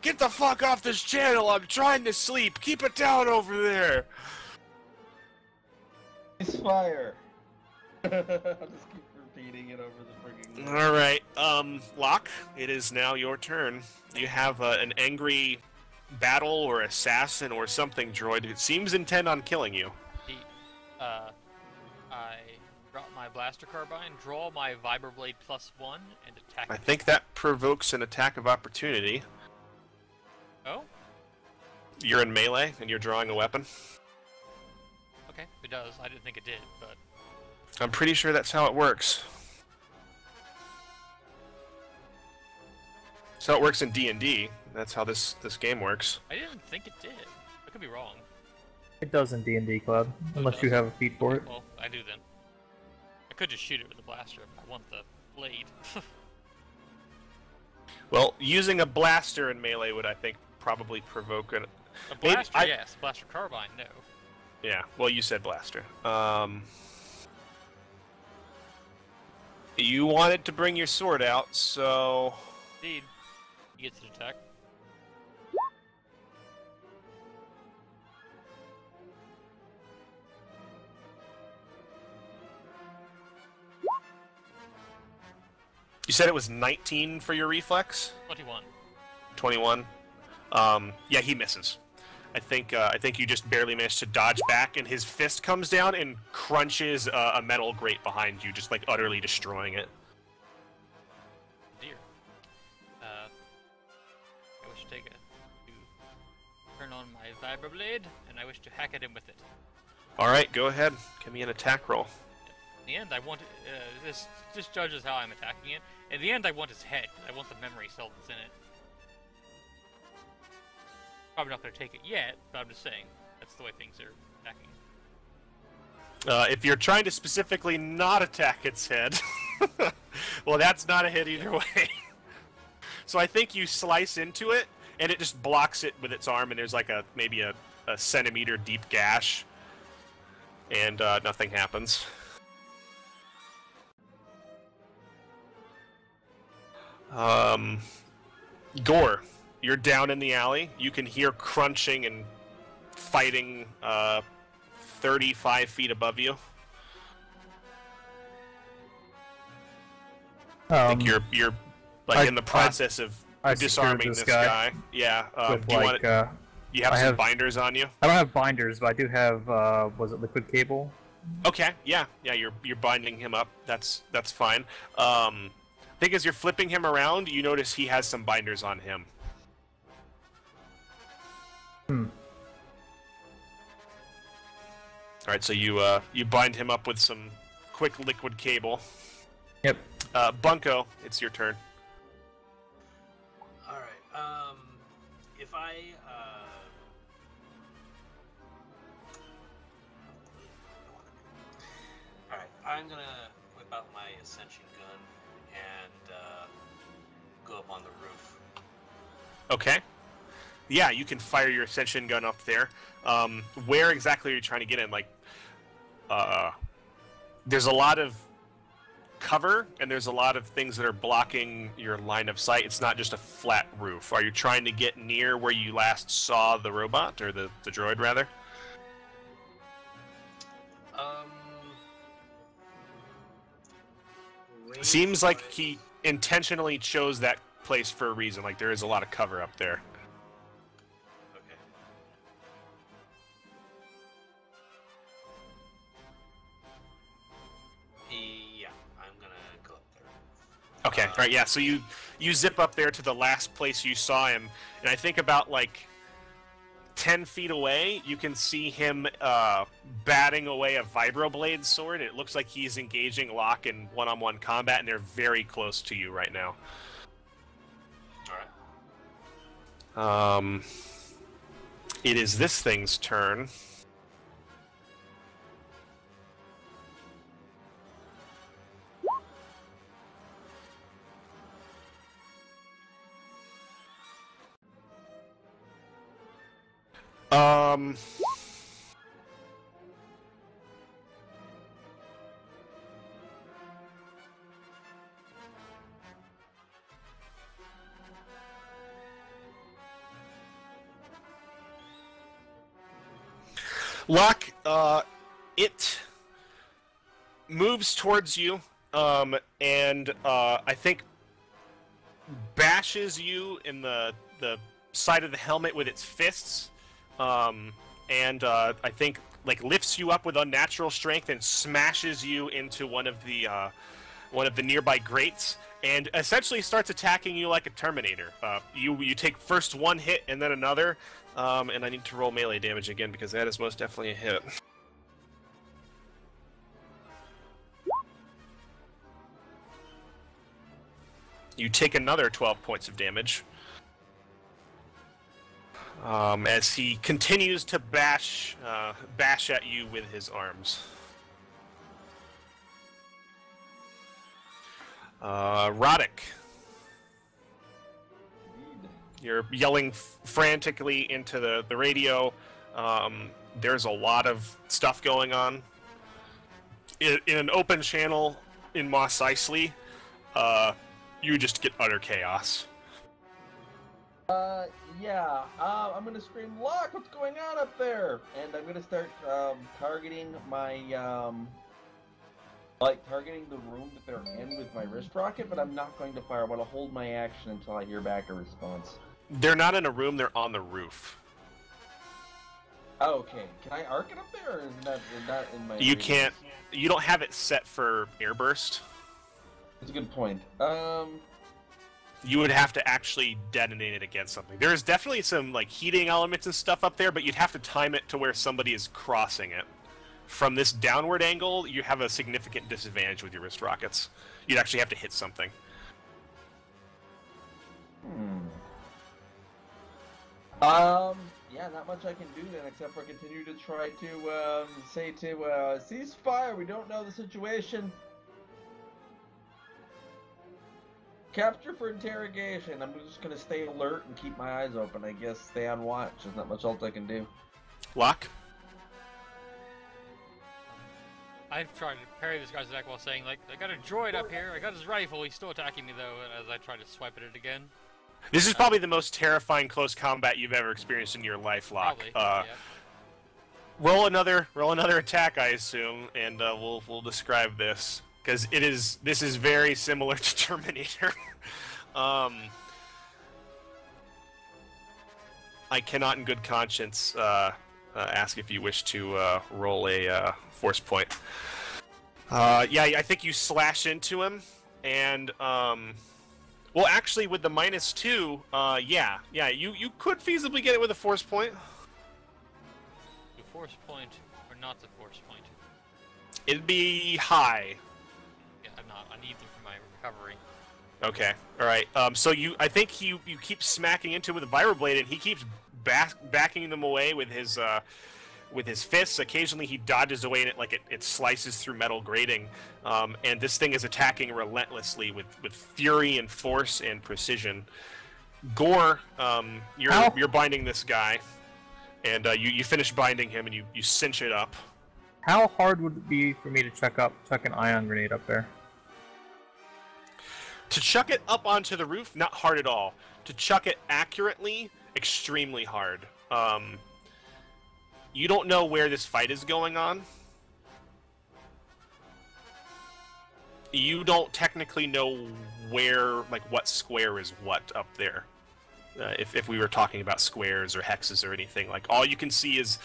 get the fuck off this channel, I'm trying to sleep, keep it down over there. Ceasefire. I'll just keep repeating it over the frigging... Alright, Locke, it is now your turn. You have an angry battle or assassin or something droid who seems intent on killing you. I drop my blaster carbine, draw my vibroblade +1, and attack. I think that provokes an attack of opportunity. Oh? You're in melee and you're drawing a weapon. Okay, it does. I didn't think it did, but... I'm pretty sure that's how it works. That's how it works in D&D. That's how this game works. I didn't think it did. I could be wrong. It does in D&D, Cloud, unless you have a feat for it. Well, I do then. I could just shoot it with a blaster if I want the blade. Well, using a blaster in melee would, I think, probably provoke an... A blaster, yes. Blaster carbine, no. Yeah, well, you said blaster. You wanted to bring your sword out, so... Indeed. He gets an attack. You said it was 19 for your reflex? 21. 21. Yeah, he misses. I think you just barely managed to dodge back, and his fist comes down and crunches a metal grate behind you, just like utterly destroying it. Dear. I wish to turn on my vibroblade, and I wish to hack at him with it. All right, go ahead. Give me an attack roll. In the end, I want this judges how I'm attacking it. In the end, I want his head. I want the memory cell that's in it. Probably not going to take it yet, but I'm just saying that's the way things are attacking. If you're trying to specifically not attack its head, well, that's not a hit either way. So I think you slice into it, and it just blocks it with its arm, and there's like maybe a centimeter deep gash, and nothing happens. Gore, you're down in the alley. You can hear crunching and fighting 35 feet above you. I think you're like in the process of disarming this guy. Yeah. You have some binders on you? I don't have binders, but I do have was it liquid cable? Okay. Yeah. You're binding him up. That's fine. I think as you're flipping him around, you notice he has some binders on him. All right, so you bind him up with some quick liquid cable. Yep. Bunko, it's your turn. All right. If I all right, I'm gonna whip out my ascension gun and go up on the roof. Okay. Yeah, you can fire your ascension gun up there. Where exactly are you trying to get in? Like, there's a lot of cover, and there's a lot of things that are blocking your line of sight. It's not just a flat roof. Are you trying to get near where you last saw the robot, or the droid, rather? Seems like he intentionally chose that place for a reason. Like, there is a lot of cover up there. Okay, right, yeah, so you zip up there to the last place you saw him, and I think about, like, 10 feet away, you can see him batting away a vibroblade sword. It looks like he's engaging lock in one-on-one combat, and they're very close to you right now. Alright. It is this thing's turn. Locke, it moves towards you, and I think bashes you in the side of the helmet with its fists, and I think like lifts you up with unnatural strength and smashes you into one of the nearby grates, and essentially starts attacking you like a Terminator. You take first one hit and then another, and I need to roll melee damage again because that is most definitely a hit. You take another 12 points of damage. As he continues to bash at you with his arms. Roddick. You're yelling frantically into the radio. There's a lot of stuff going on. In an open channel in Mos Eisley, you just get utter chaos. Yeah, I'm gonna scream, "Lock, what's going on up there?" And I'm gonna start targeting my, targeting the room that they're in with my wrist rocket, but I'm not going to fire. I want to hold my action until I hear back a response. They're not in a room, they're on the roof. Oh, okay. Can I arc it up there, or is that in my... You can't... You don't have it set for airburst. That's a good point. You would have to actually detonate it against something. There's definitely some, like, heating elements and stuff up there, but you'd have to time it to where somebody is crossing it. From this downward angle, you have a significant disadvantage with your wrist rockets. You'd actually have to hit something. Yeah, not much I can do then, except for continue to try to, say to, cease fire, we don't know the situation. Capture for interrogation. I'm just gonna stay alert and keep my eyes open, I guess. Stay on watch. There's not much else I can do. Lock? I've tried to parry this guy's attack while saying, like, I got a droid up here, I got his rifle, he's still attacking me though, as I try to swipe at it again. This is probably the most terrifying close combat you've ever experienced in your life, Lock. Probably, yeah. Roll another attack, I assume, and we'll describe this, because this is very similar to Terminator. I cannot, in good conscience, ask if you wish to roll a force point. Yeah, I think you slash into him, and well, actually, with the -2, yeah, you could feasibly get it with a force point. The force point, or not the force point? It'd be high. Yeah, I'm not. I need them for my recovery. Okay, all right. So I think you keep smacking into him with a vibroblade, and he keeps backing them away with his fists. Occasionally, he dodges away, and it slices through metal grating. And this thing is attacking relentlessly with fury and force and precision. Gore, you're binding this guy, and you finish binding him, and you cinch it up. How hard would it be for me to chuck an ion grenade up there? To chuck it up onto the roof, not hard at all. To chuck it accurately, extremely hard. You don't know where this fight is going on. You don't technically know where, what square is what up there. If we were talking about squares or hexes or anything, all you can see is,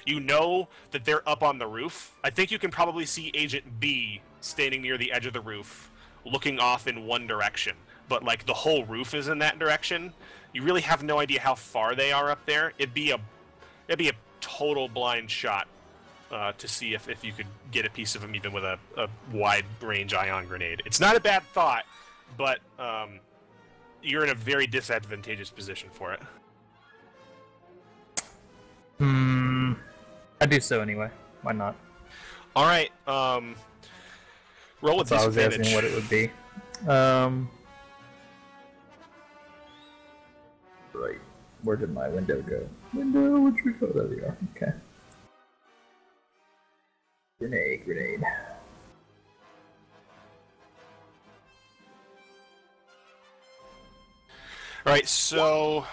you know that they're up on the roof. I think you can probably see Agent B standing near the edge of the roof, looking off in one direction. But, the whole roof is in that direction. You really have no idea how far they are up there. It'd be a total blind shot to see if you could get a piece of them even with a wide-range ion grenade. It's not a bad thought, but you're in a very disadvantageous position for it. I do so anyway. Why not? All right. Roll with So I was disadvantage. asking what it would be. Right. Where did my window go? Window, which we go? There we are. Okay. Grenade. All right, so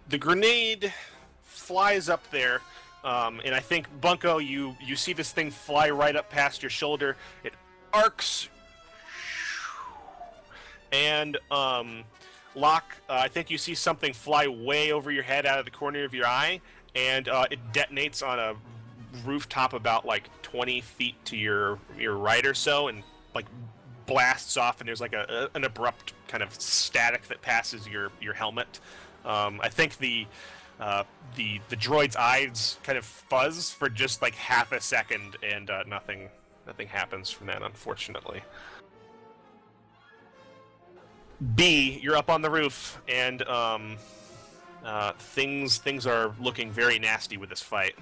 the grenade flies up there, and I think, Bunko, you see this thing fly right up past your shoulder. It arcs, and Locke, I think you see something fly way over your head out of the corner of your eye, and it detonates on a rooftop about 20 feet to your right or so, and blasts off, and there's an abrupt kind of static that passes your helmet. I think the droid's eyes kind of fuzz for just half a second, and nothing happens from that, unfortunately. B, you're up on the roof, and things are looking very nasty with this fight.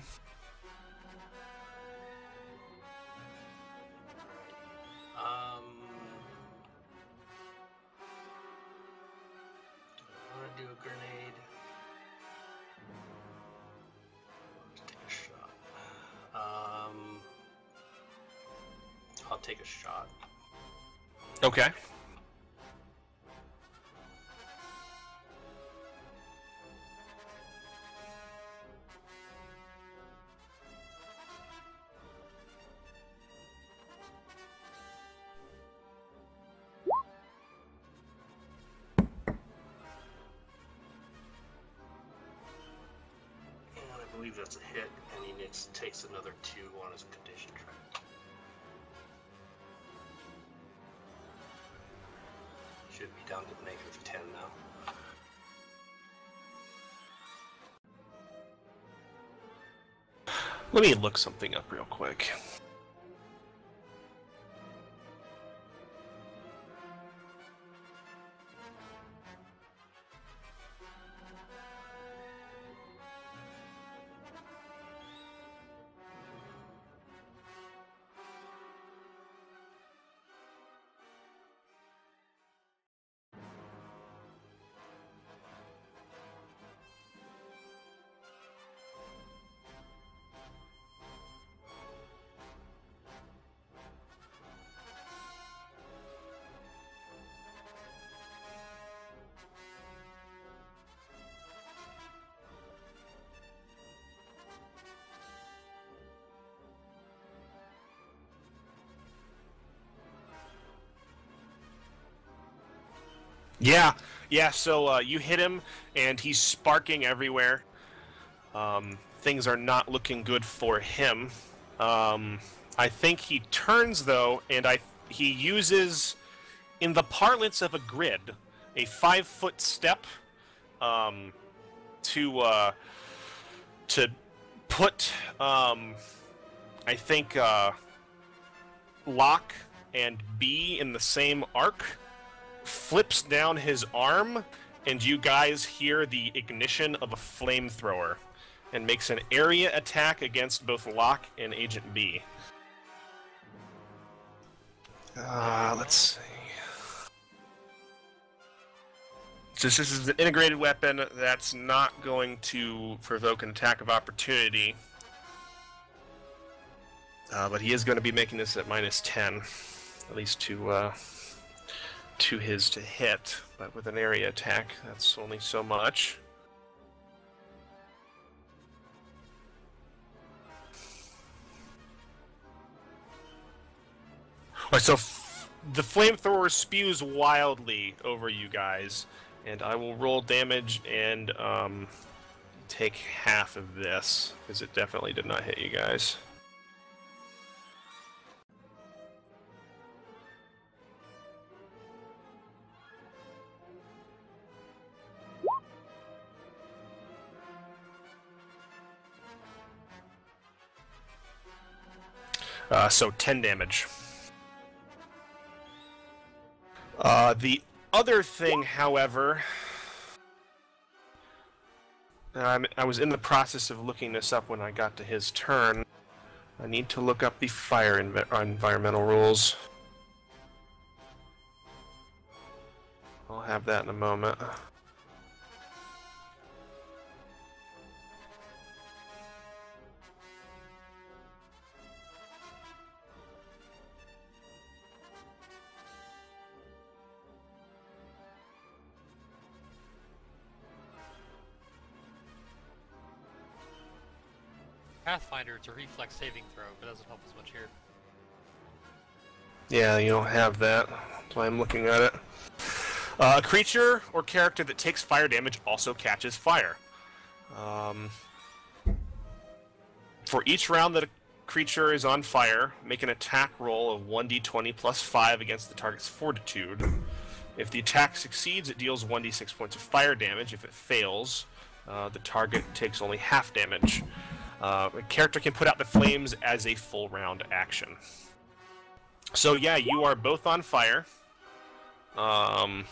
do a grenade. Let's take a shot. I'll take a shot. Okay. I believe that's a hit, and he takes another 2 on his condition track. Should be down to -10 now. Let me look something up real quick. Yeah, so you hit him, and he's sparking everywhere. Things are not looking good for him. I think he turns, though, and he uses, in the parlance of a grid, a 5-foot step to put, I think, Locke and B in the same arc, flips down his arm, and you guys hear the ignition of a flamethrower, and makes an area attack against both Locke and Agent B. Let's see. Since this is an integrated weapon, that's not going to provoke an attack of opportunity. But he is going to be making this at -10, at least to his to hit. But with an area attack, that's only so much. Alright, so the flamethrower spews wildly over you guys, and I will roll damage and take half of this, because it definitely did not hit you guys. So 10 damage. The other thing, however, I was in the process of looking this up when I got to his turn. I need to look up the fire environmental rules. I'll have that in a moment. Pathfinder, it's a reflex saving throw, but doesn't help as much here. Yeah, you don't have that. That's why I'm looking at it. A creature or character that takes fire damage also catches fire. For each round that a creature is on fire, make an attack roll of 1d20 plus 5 against the target's fortitude. If the attack succeeds, it deals 1d6 points of fire damage. If it fails, the target takes only half damage. A character can put out the flames as a full round action. So yeah, you are both on fire. And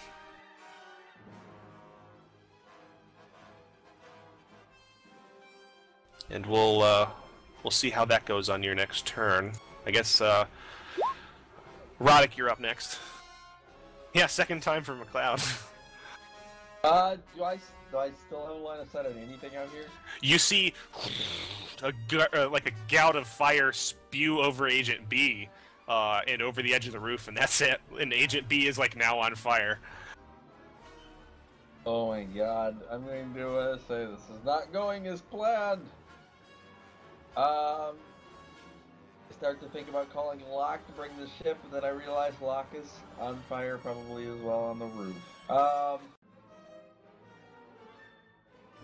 we'll see how that goes on your next turn. I guess Roddick, you're up next. Yeah, second time for McLeod. Do I still have a line of sight on anything out here? You see like a gout of fire spew over Agent B and over the edge of the roof, and that's it. And Agent B is like now on fire. Oh my god, I'm going to say this is not going as planned. I start to think about calling Locke to bring the ship, and then I realize Locke is on fire probably as well on the roof.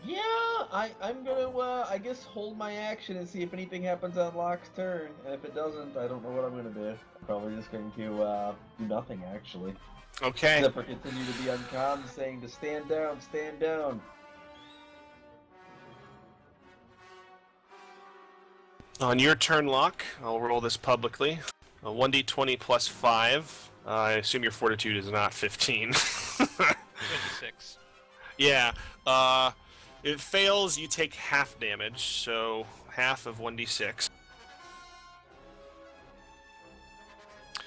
Yeah, I'm gonna, I guess, hold my action and see if anything happens on Locke's turn, and if it doesn't, I don't know what I'm gonna do. I'm probably just going to, do nothing, actually. Okay. Except for continue to be uncalm, saying to stand down, stand down. On your turn, Locke, I'll roll this publicly. A 1d20 plus 5. I assume your fortitude is not 15. 26. Yeah. It fails, you take half damage, so half of 1d6.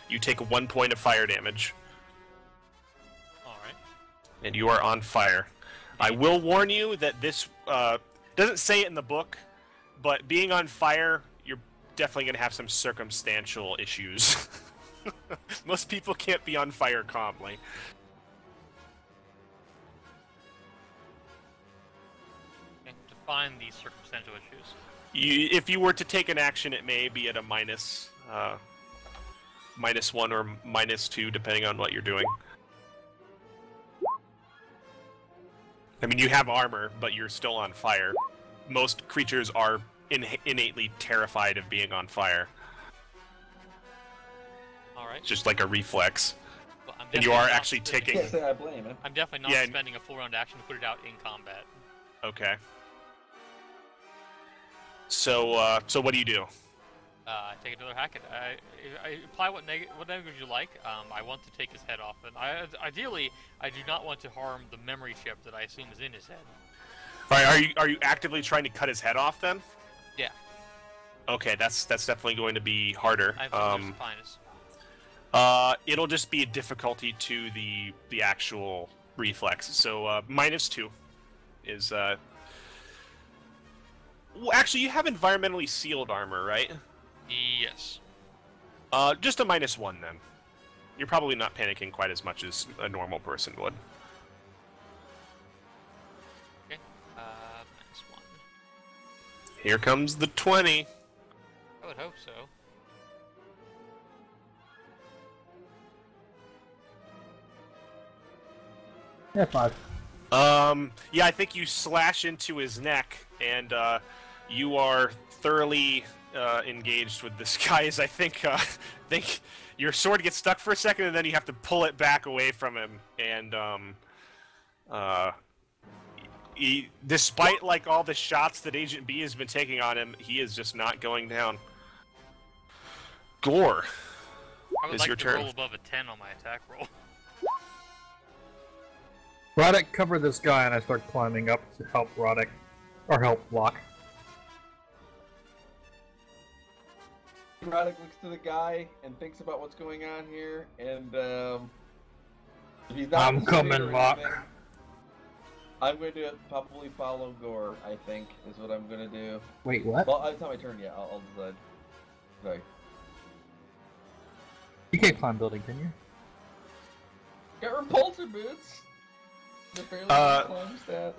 You take 1 point of fire damage. Alright. And you are on fire. I will warn you that this doesn't say it in the book, but being on fire, you're definitely going to have some circumstantial issues. Most people can't be on fire calmly. Define these circumstantial issues. If you were to take an action, it may be at a -1 or -2, depending on what you're doing. I mean, you have armor, but you're still on fire. Most creatures are innately terrified of being on fire. Alright. It's just like a reflex. Well, and you are actually taking... Can't say I blame him. I'm definitely not spending a full round action to put it out in combat. Okay. So, so what do you do? I take another hack at it. I apply what negative you like. I want to take his head off, and ideally, I do not want to harm the memory chip that I assume is in his head. Alright, are you actively trying to cut his head off then? Yeah. Okay, that's definitely going to be harder. I have finest. It'll just be a difficulty to the actual reflex. So -2 is well, actually, you have environmentally sealed armor, right? Yes. Just a -1 then. You're probably not panicking quite as much as a normal person would. Okay. -1. Here comes the 20. I would hope so. Yeah, 5. Yeah, I think you slash into his neck, and you are thoroughly engaged with this guy. As I think your sword gets stuck for a second, and then you have to pull it back away from him. And despite like all the shots that Agent B has been taking on him, he is just not going down. Gore, I would is like your to turn. roll above a 10 on my attack roll. Roddick, cover this guy, and I start climbing up to help Roddick, or help Locke. Roddick looks to the guy and thinks about what's going on here, and if he's not I'm coming, or Locke. anything, I'm going to probably follow Gore, I think, is what I'm going to do. Wait, what? Well, it's not my turn yet, I'll decide. Sorry. You can't climb building, can you? Got repulsor boots! They're fairly climb stat.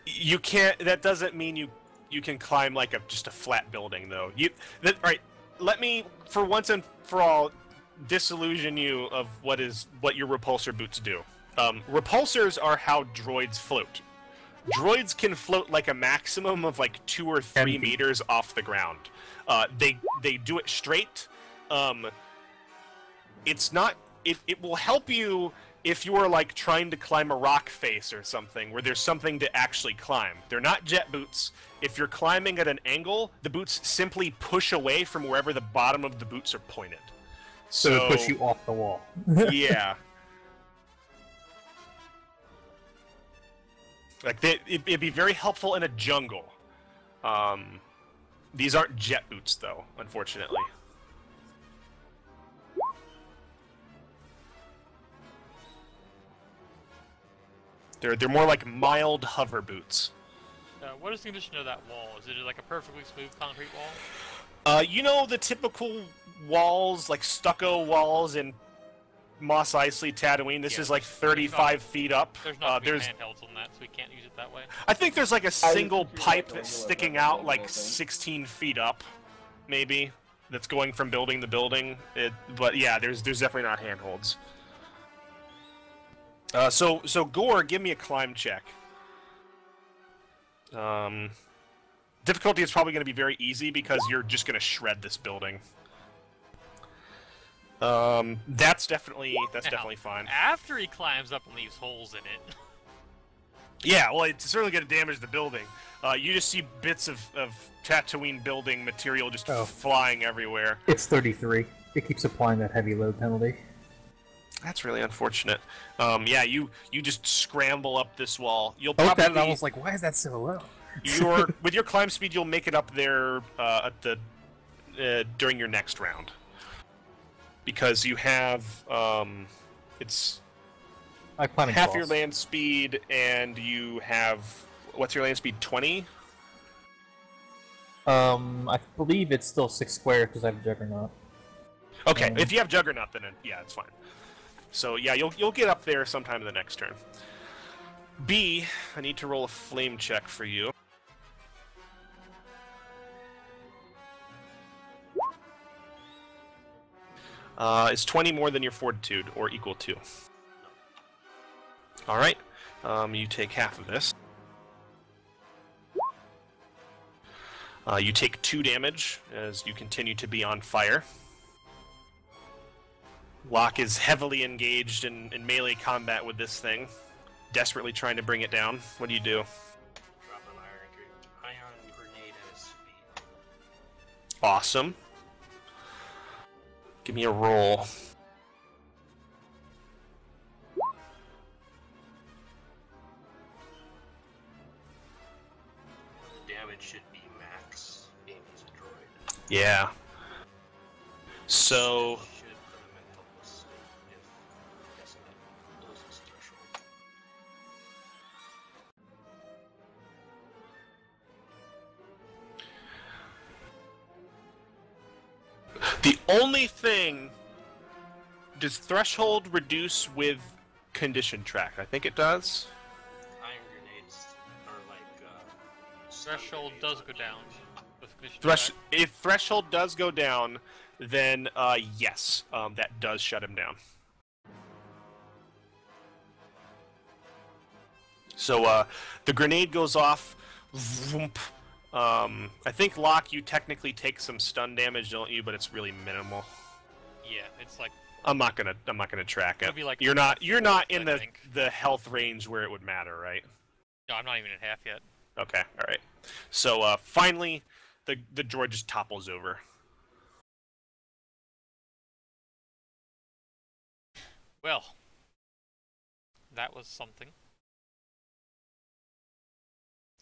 You can't. That doesn't mean you can climb like just a flat building, though. Right. Let me, for once and for all, disillusion you of what your repulsor boots do. Repulsors are how droids float. Droids can float like a maximum of like 2 or 3 meters off the ground. They do it straight. It's not. It will help you if you are like trying to climb a rock face or something where there's something to actually climb. They're not jet boots. If you're climbing at an angle, the boots simply push away from wherever the bottom of the boots are pointed. So they push you off the wall. Yeah. Like it'd be very helpful in a jungle. These aren't jet boots, though, unfortunately. They're more like mild hover boots. What is the condition of that wall? Is it like a perfectly smooth concrete wall? You know the typical walls, like stucco walls in Mos Eisley, Tatooine. This is like 35 feet up. There's not handhelds on that, so we can't use it that way. I think there's like a single pipe that's sticking out like 16 feet up, maybe. That's going from building to building. But yeah, there's definitely not handholds. So Gore, give me a climb check. Difficulty is probably going to be very easy because you're just going to shred this building. That's definitely fine. After he climbs up and leaves holes in it. Yeah, well, it's certainly going to damage the building. You just see bits of Tatooine building material just flying everywhere. It's 33. It keeps applying that heavy load penalty. That's really unfortunate. Yeah, you just scramble up this wall. You'll probably. I was like, why is that so low? With your climb speed, you'll make it up there during your next round. Because you have it's half your land speed, and you have what's your land speed? 20. I believe it's still 6 square because I have Juggernaut. Okay, if you have Juggernaut, then yeah, it's fine. So yeah, you'll get up there sometime in the next turn. B, I need to roll a flame check for you. Is 20 more than your fortitude, or equal to? Alright, you take half of this. You take 2 damage as you continue to be on fire. Locke is heavily engaged in melee combat with this thing, desperately trying to bring it down. What do you do? Drop an ion grenade at his feet. Awesome. Give me a roll. The damage should be max, being he's a droid. Yeah. So. Should put him in helpless if desolate loses threshold. The only thing... Does threshold reduce with condition track? I think it does. Iron grenades are like Threshold does go down with condition track. If threshold does go down, then yes, that does shut him down. So the grenade goes off. Vroom. I think Locke, you technically take some stun damage, don't you? But it's really minimal. Yeah, it's like. I'm not gonna track it. Like you're not in the health range where it would matter, right? No, I'm not even at half yet. Okay, all right. So finally, the droid just topples over. Well, that was something.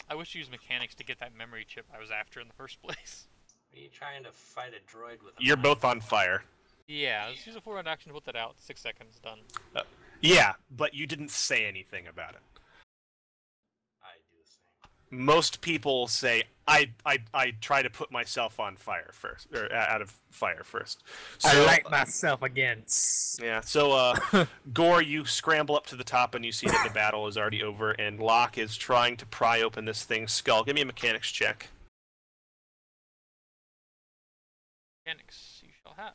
I wish you used mechanics to get that memory chip I was after in the first place. Are you trying to fight a droid with a You're both on fire. Yeah, let's use a 4-round action to put that out. 6 seconds, done. Yeah, but you didn't say anything about it. I do the same. Most people say, I try to put myself on fire first, or out of fire first. So, I light myself again. Yeah, so Gore, you scramble up to the top and you see that the battle is already over, and Locke is trying to pry open this thing's skull. Give me a mechanics check. Mechanics, you shall have.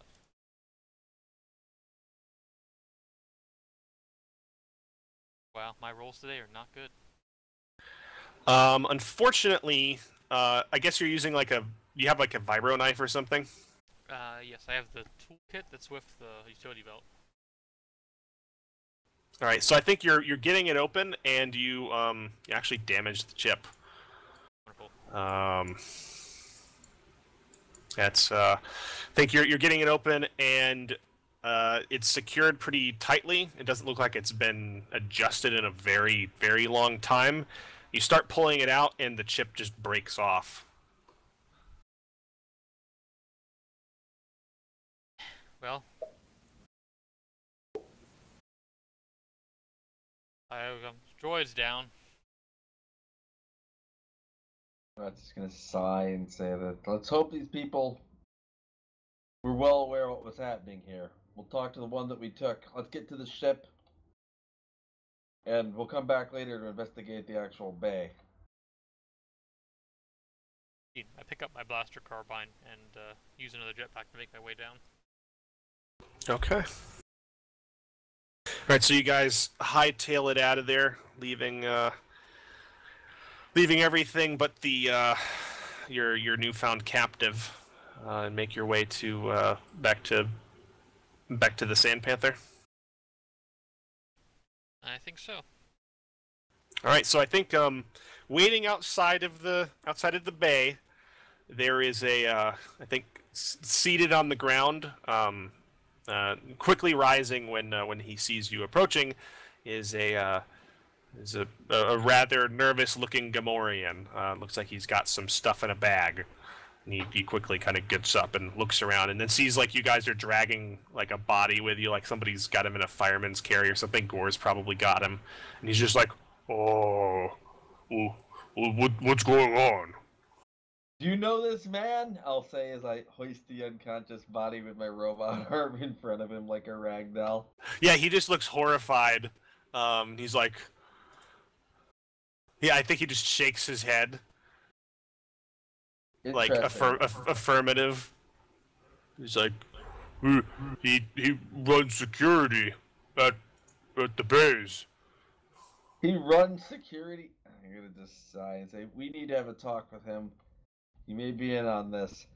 Wow, my rolls today are not good. Unfortunately, I guess you're using you have like a vibro knife or something? Yes, I have the toolkit that's with the utility belt. Alright, so I think you're getting it open, and you actually damaged the chip. Wonderful. That's I think you're getting it open, and it's secured pretty tightly. It doesn't look like it's been adjusted in a very, very long time. You start pulling it out, and the chip just breaks off. Well, Droid's down. I'm just gonna sigh and say that let's hope these people were well aware of what was happening here. We'll talk to the one that we took. Let's get to the ship, and we'll come back later to investigate the actual bay. I pick up my blaster carbine and use another jetpack to make my way down. Okay. Alright, so you guys hightail it out of there, leaving everything but the your newfound captive, and make your way to back to the Sand Panther. I think so. All right, so I think waiting outside of the bay, there is a I think seated on the ground, quickly rising when he sees you approaching, is a rather nervous-looking Gamorrean. Looks like he's got some stuff in a bag. And he quickly kind of gets up and looks around, and then sees like you guys are dragging like a body with you, like somebody's got him in a fireman's carry or something. Gore's probably got him, and he's just like, "Oh, what's going on?" Do you know this man? I'll say as I hoist the unconscious body with my robot arm in front of him like a ragdoll. Yeah, he just looks horrified. He's like, yeah, I think he just shakes his head. Like affirmative. He's like, he runs security at the base. He runs security. I'm gonna just sigh and say we need to have a talk with him. He may be in on this.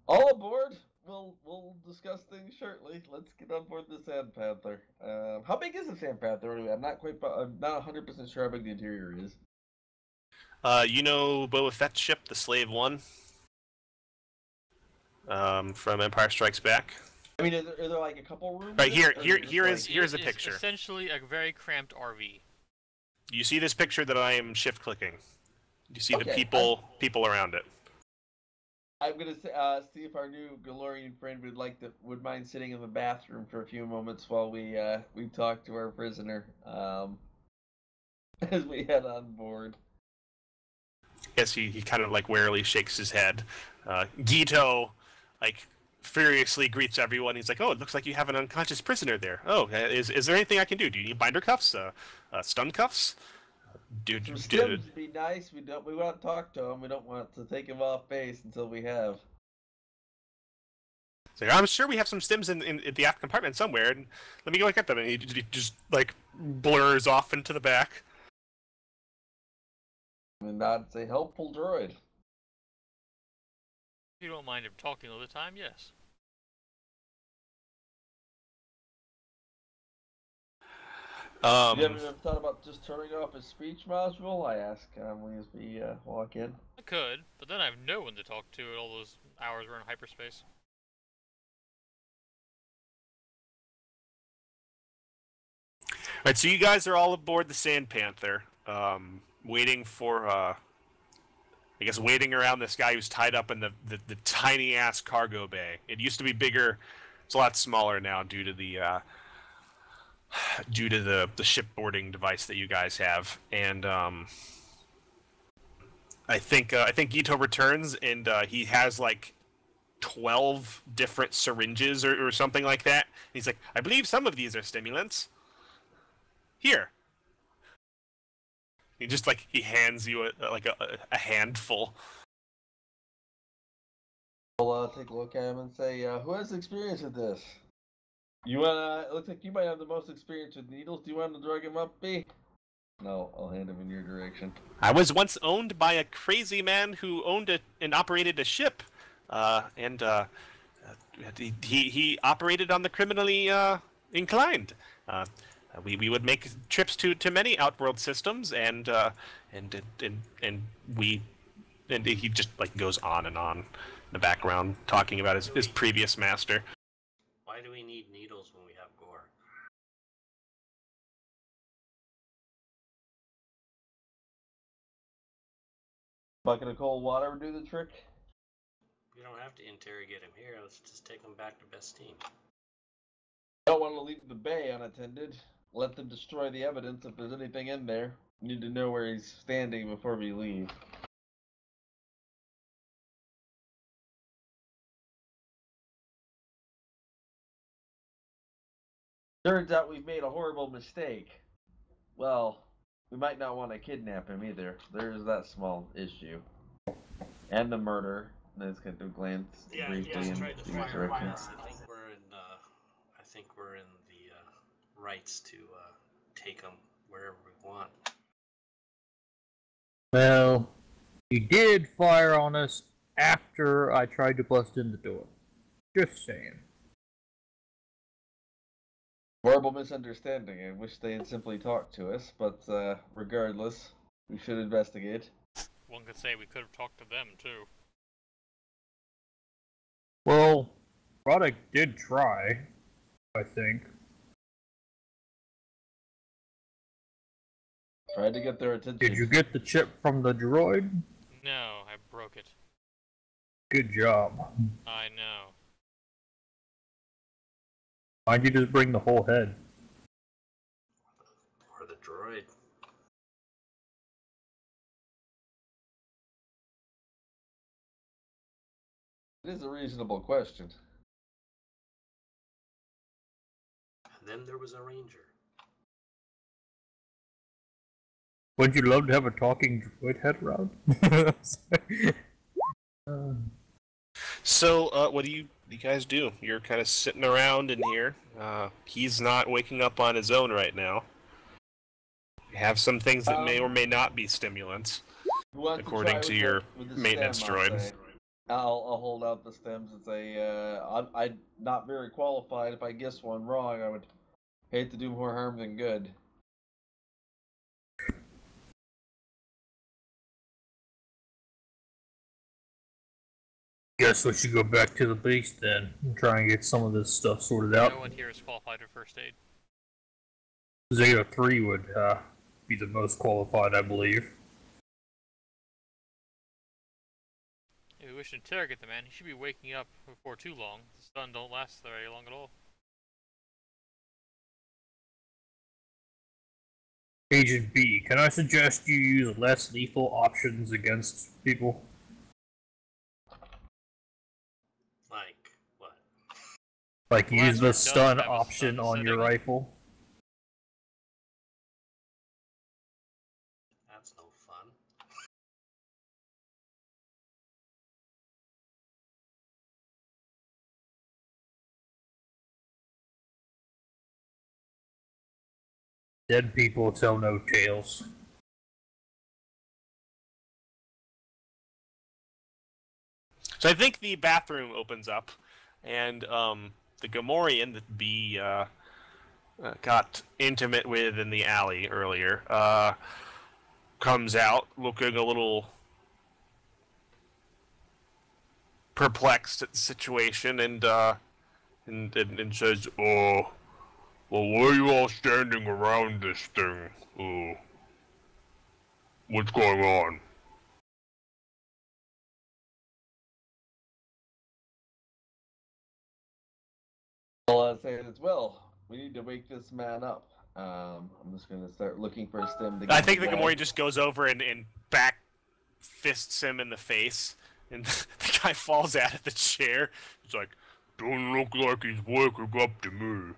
All aboard. We'll discuss things shortly. Let's get on board the Sand Panther. How big is the Sand Panther anyway? I'm not 100% sure how big the interior is. You know Boba Fett's ship, the Slave One, from Empire Strikes Back. I mean, are there like a couple rooms? Right here's a picture. Essentially, a very cramped RV. You see this picture that I am shift clicking. You see the people around it. I'm gonna see if our new Galorian friend would mind sitting in the bathroom for a few moments while we talk to our prisoner as we head on board. Yes, he kind of like warily shakes his head. Gito like furiously greets everyone. He's like, "Oh, it looks like you have an unconscious prisoner there. Oh, is there anything I can do? Do you need binder cuffs? Stun cuffs?" Some stims would be nice. We want to talk to him. We don't want to take him off base until we have. So I'm sure we have some stims in the aft compartment somewhere. And let me go get them. And he just like blurs off into the back. And that's a helpful droid. If you don't mind him talking all the time, yes. You ever thought about just turning off his speech module? I ask as we walk in. I could, but then I have no one to talk to at all those hours we're in hyperspace. Alright, so you guys are all aboard the Sand Panther, waiting for, waiting around this guy who's tied up in the tiny-ass cargo bay. It used to be bigger. It's a lot smaller now due to the shipboarding device that you guys have. And I think Gito returns, and he has like 12 different syringes or something like that. And he's like, "I believe some of these are stimulants. Here." He hands you a handful. I'll take a look at him and say, "Who has experience with this? You wanna? It looks like you might have the most experience with needles. Do you want to drag him up, B?" No, I'll hand him in your direction. I was once owned by a crazy man who owned and operated a ship, and he operated on the criminally inclined. We would make trips to many outworld systems, and he just like goes on and on in the background talking about his previous master. Why do we need needles when we have gore? Bucket of cold water would do the trick. We don't have to interrogate him here. Let's just take him back to Bestine. Don't want to leave the bay unattended. let them destroy the evidence if there's anything in there. We need to know where he's standing before we leave. Turns out we've made a horrible mistake. Well, we might not want to kidnap him either. There's that small issue. And the murder. Let's get a glance briefly in tried to these fire directions. I think we're in the rights to take them wherever we want. Well, he did fire on us after I tried to bust in the door. Just saying. Horrible misunderstanding. I wish they had simply talked to us, but regardless, we should investigate. One could say we could have talked to them, too. Well, Roddick did try, I think. Tried to get their attention. Did you get the chip from the droid? No, I broke it. Good job. I know. Why'd you just bring the whole head? Or the droid. It is a reasonable question. And then there was a ranger. Would you love to have a talking droid head around? So, what do you guys do? You're kind of sitting around in here. He's not waking up on his own right now. You have some things that may or may not be stimulants, according to your maintenance droid. I'll hold out the stems and say, I'm not very qualified. If I guess one wrong, I would hate to do more harm than good. Guess we should go back to the base then and try and get some of this stuff sorted out. No one here is qualified for first aid. Zeta 3 would be the most qualified, I believe. If we wish to interrogate the man, he should be waking up before too long. The stun don't last very long at all. Agent B, can I suggest you use less lethal options against people? Like what? Like Well, use the does stun have a option stun on your setting. rifle? That's no fun. Dead people tell no tales. So I think the bathroom opens up, and the Gamorrean that B got intimate with in the alley earlier comes out looking a little perplexed at the situation and says, "Oh, well, why are you all standing around this thing? Oh, what's going on?" I'll say it as well. We need to wake this man up. I'm just going to start looking for a stem to get I think the his Gamorrean leg. just goes over and back fists him in the face, and the guy falls out of the chair. He's like, "Don't look like he's waking up to me."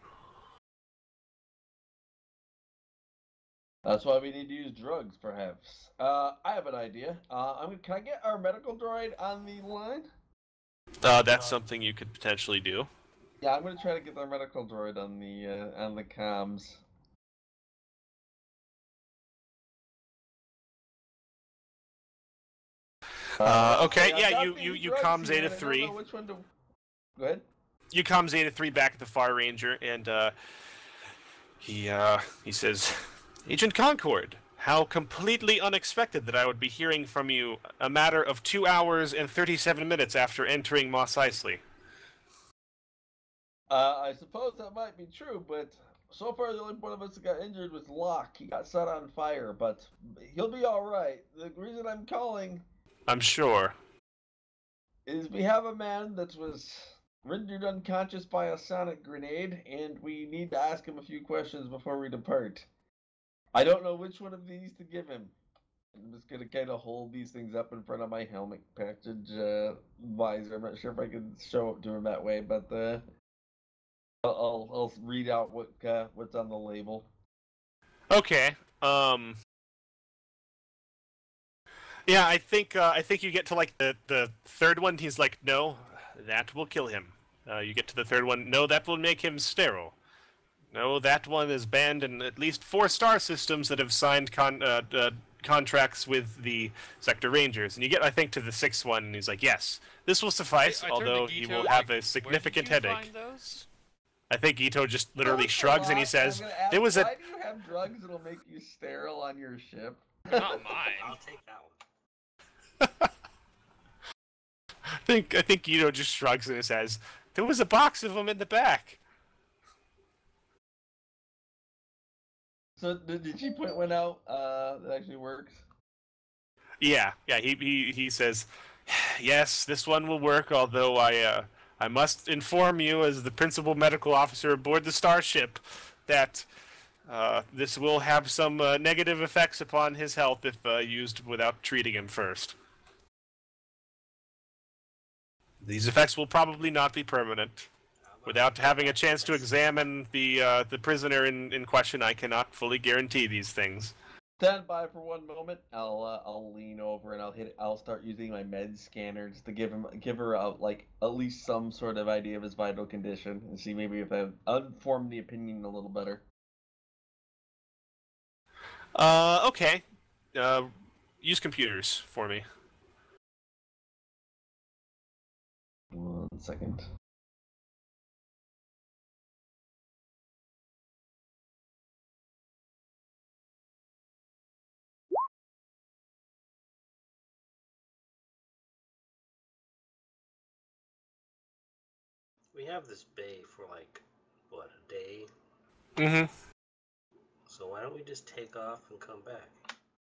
That's why we need to use drugs, perhaps. I have an idea. Can I get our medical droid on the line? That's something you could potentially do. Yeah, I'm going to try to get our medical droid on the comms. Okay, I've yeah, got you these you drugs comm here, Zeta and I don't 3. know which one to... Go ahead. You comm Zeta 3 back at the Fire Ranger, and he says, "Agent Concord, how completely unexpected that I would be hearing from you a matter of 2 hours and 37 minutes after entering Mos Eisley." I suppose that might be true, but so far the only one of us that got injured was Locke. He got set on fire, but he'll be all right. The reason I'm calling I'm sure. is we have a man that was rendered unconscious by a sonic grenade, and we need to ask him a few questions before we depart. I don't know which one of these to give him. I'm just gonna kind of hold these things up in front of my helmet package visor. I'm not sure if I can show it to him that way, but I'll read out what's on the label. Okay. Yeah, I think you get to like the third one. He's like, no, that will kill him. You get to the third one. No, that will make him sterile. No, that one is banned in at least 4 star systems that have signed contracts with the Sector Rangers. And you get, I think, to the 6th one, and he's like, yes, this will suffice, although he will have a significant headache. I think Ito just literally shrugs and he says, there was a... Why do you have drugs that'll make you sterile on your ship? Not mine. I'll take that one. I think Ito just shrugs and says, there was a box of them in the back. So did she point one out that actually works? Yeah. He says, yes, this one will work. Although I must inform you, as the principal medical officer aboard the starship, that this will have some negative effects upon his health if used without treating him first. These effects will probably not be permanent. Without having a chance to examine the prisoner in question, I cannot fully guarantee these things. Stand by for one moment. I'll lean over and I'll start using my med scanner just to give her at least some sort of idea of his vital condition and see maybe if I've informed the opinion a little better. Okay. Use computers for me. 1 second. We have this bay for like, what, a day? Mm-hmm. So why don't we just take off and come back?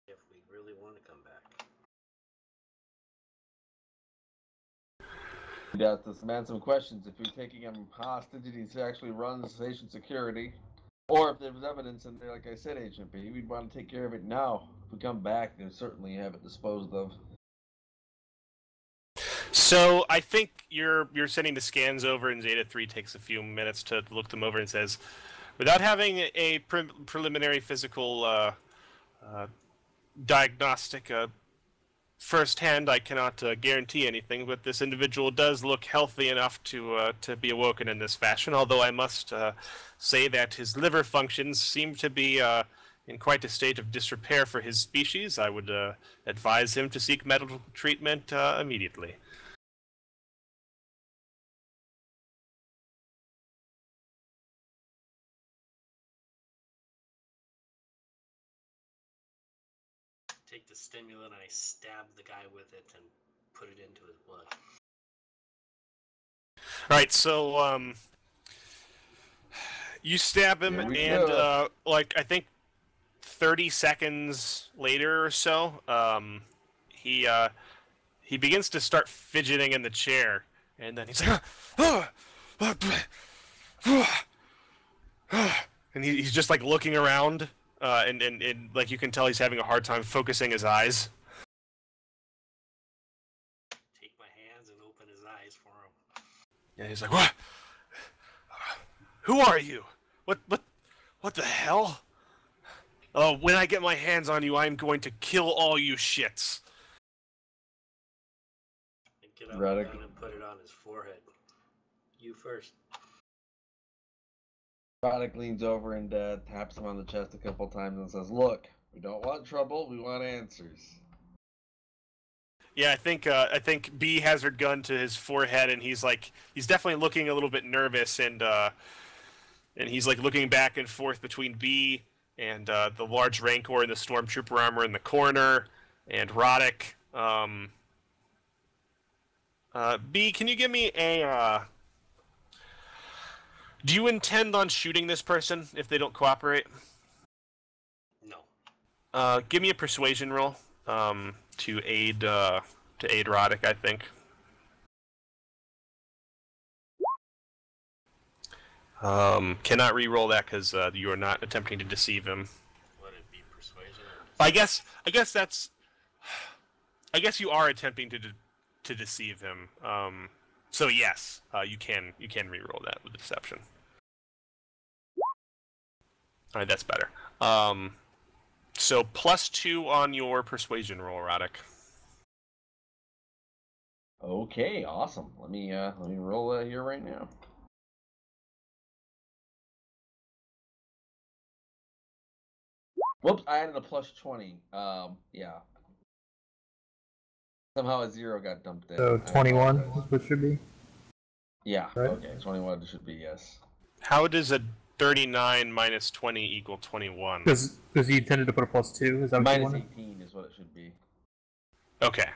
If we really want to come back. We'd have to demand some questions if you're taking him hostage and he actually runs station security. Or if there was evidence in there, like I said, Agent B, we'd want to take care of it now. If we come back, then certainly have it disposed of. So I think you're sending the scans over, and Zeta 3 takes a few minutes to look them over and says, without having a preliminary physical diagnostic firsthand, I cannot guarantee anything, but this individual does look healthy enough to be awoken in this fashion, although I must say that his liver functions seem to be in quite a state of disrepair for his species. I would advise him to seek medical treatment immediately. Take the stimulant, I stab the guy with it and put it into his blood. Alright, so you stab him, and like I think 30 seconds later or so, he begins to start fidgeting in the chair, and then he's like, and he's just like looking around. And like you can tell he's having a hard time focusing his eyes. Take my hands and open his eyes for him. And he's like, what? Who are you? What the hell? Oh, when I get my hands on you, I'm going to kill all you shits. And get up and down and put it on his forehead. You first. Roddick leans over and taps him on the chest a couple times and says, look, we don't want trouble, we want answers. Yeah, I think B has her gun to his forehead, and he's definitely looking a little bit nervous, and he's like looking back and forth between B and the large Rancor in the Stormtrooper armor in the corner, and Roddick. B, can you give me a... Do you intend on shooting this person if they don't cooperate? No. Give me a persuasion roll to aid Roddick, I think. Cannot re-roll that because you are not attempting to deceive him. Would it be persuasion? I guess that's. I guess you are attempting to deceive him. So yes, you can re-roll that with deception. All right, that's better. So +2 on your persuasion roll, Roddick. Okay, awesome. Let me roll that here right now. Whoops, I added a +20. Yeah. Somehow a 0 got dumped in. So 21 is what it should be. Yeah. Right. Okay, 21 should be yes. How does a 39 minus 20 equal 21? Because he intended to put a +2. Is that what you Minus wanted? 18 is what it should be. Okay.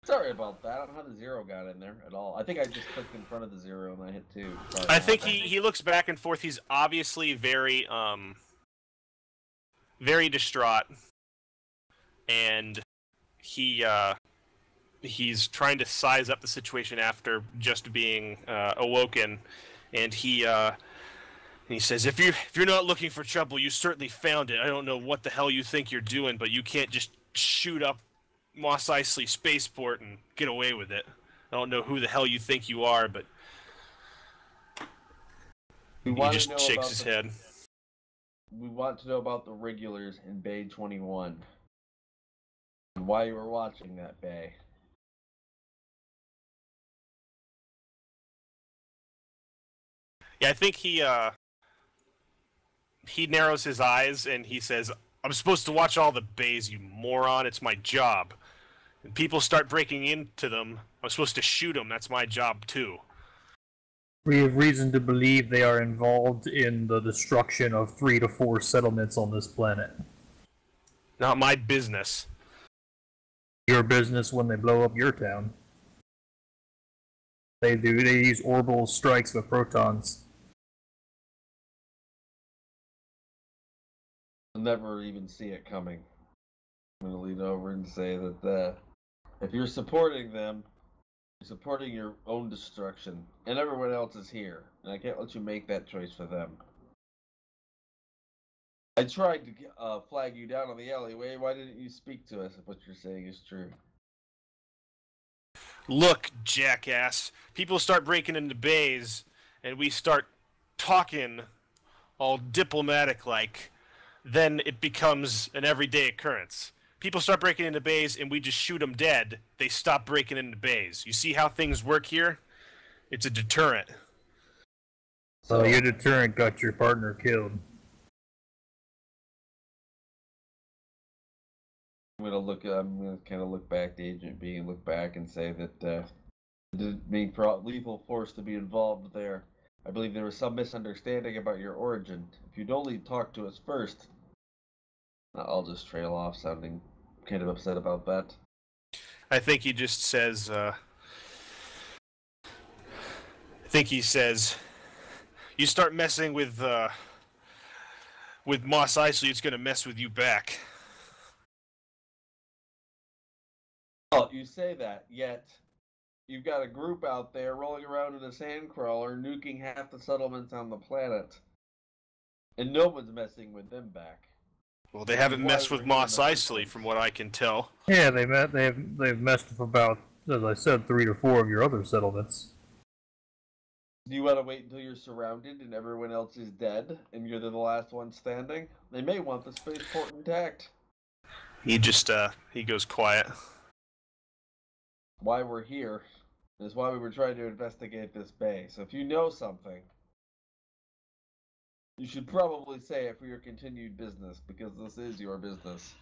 Sorry about that. I don't know how the 0 got in there at all. I think I just clicked in front of the 0 and I hit 2. Sorry I about think that. he looks back and forth. He's obviously very very distraught, and he's trying to size up the situation after just being awoken, and he says, if you're not looking for trouble, you certainly found it. I don't know what the hell you think you're doing, but you can't just shoot up Mos Eisley Spaceport and get away with it. I don't know who the hell you think you are, but he just shakes his head. We want to know about the regulars in Bay 21. And why you were watching that bay. Yeah, I think he narrows his eyes and he says, I'm supposed to watch all the bays, you moron. It's my job. And people start breaking into them. I'm supposed to shoot them. That's my job, too. We have reason to believe they are involved in the destruction of 3 to 4 settlements on this planet. Not my business. Your business when they blow up your town. They use orbital strikes with protons. I'll never even see it coming. I'm going to lean over and say that if you're supporting them, you're supporting your own destruction. And everyone else is here. And I can't let you make that choice for them. I tried to flag you down on the alleyway. Why didn't you speak to us if what you're saying is true? Look, jackass. People start breaking into bays, and we start talking all diplomatic-like. Then it becomes an everyday occurrence. People start breaking into bays, and we just shoot them dead. They stop breaking into bays. You see how things work here? It's a deterrent. So your deterrent got your partner killed. I'm gonna kind of look back to Agent B and look back and say that it didn't mean lethal force to be involved there. I believe there was some misunderstanding about your origin. If you'd only talked to us first, I'll just trail off, sounding kind of upset about that. I think he just says, you start messing with Mos Eisley, it's gonna mess with you back. Well, you say that, yet you've got a group out there rolling around in a sandcrawler, nuking half the settlements on the planet. And no one's messing with them back. Well, they haven't messed with Mos Eisley, from what I can tell. Yeah, they've messed with about, as I said, 3 to 4 of your other settlements. Do you want to wait until you're surrounded and everyone else is dead, and you're the last one standing? They may want the spaceport intact. He just, he goes quiet. Why we're here is why we were trying to investigate this bay. So if you know something, you should probably say it for your continued business, because this is your business.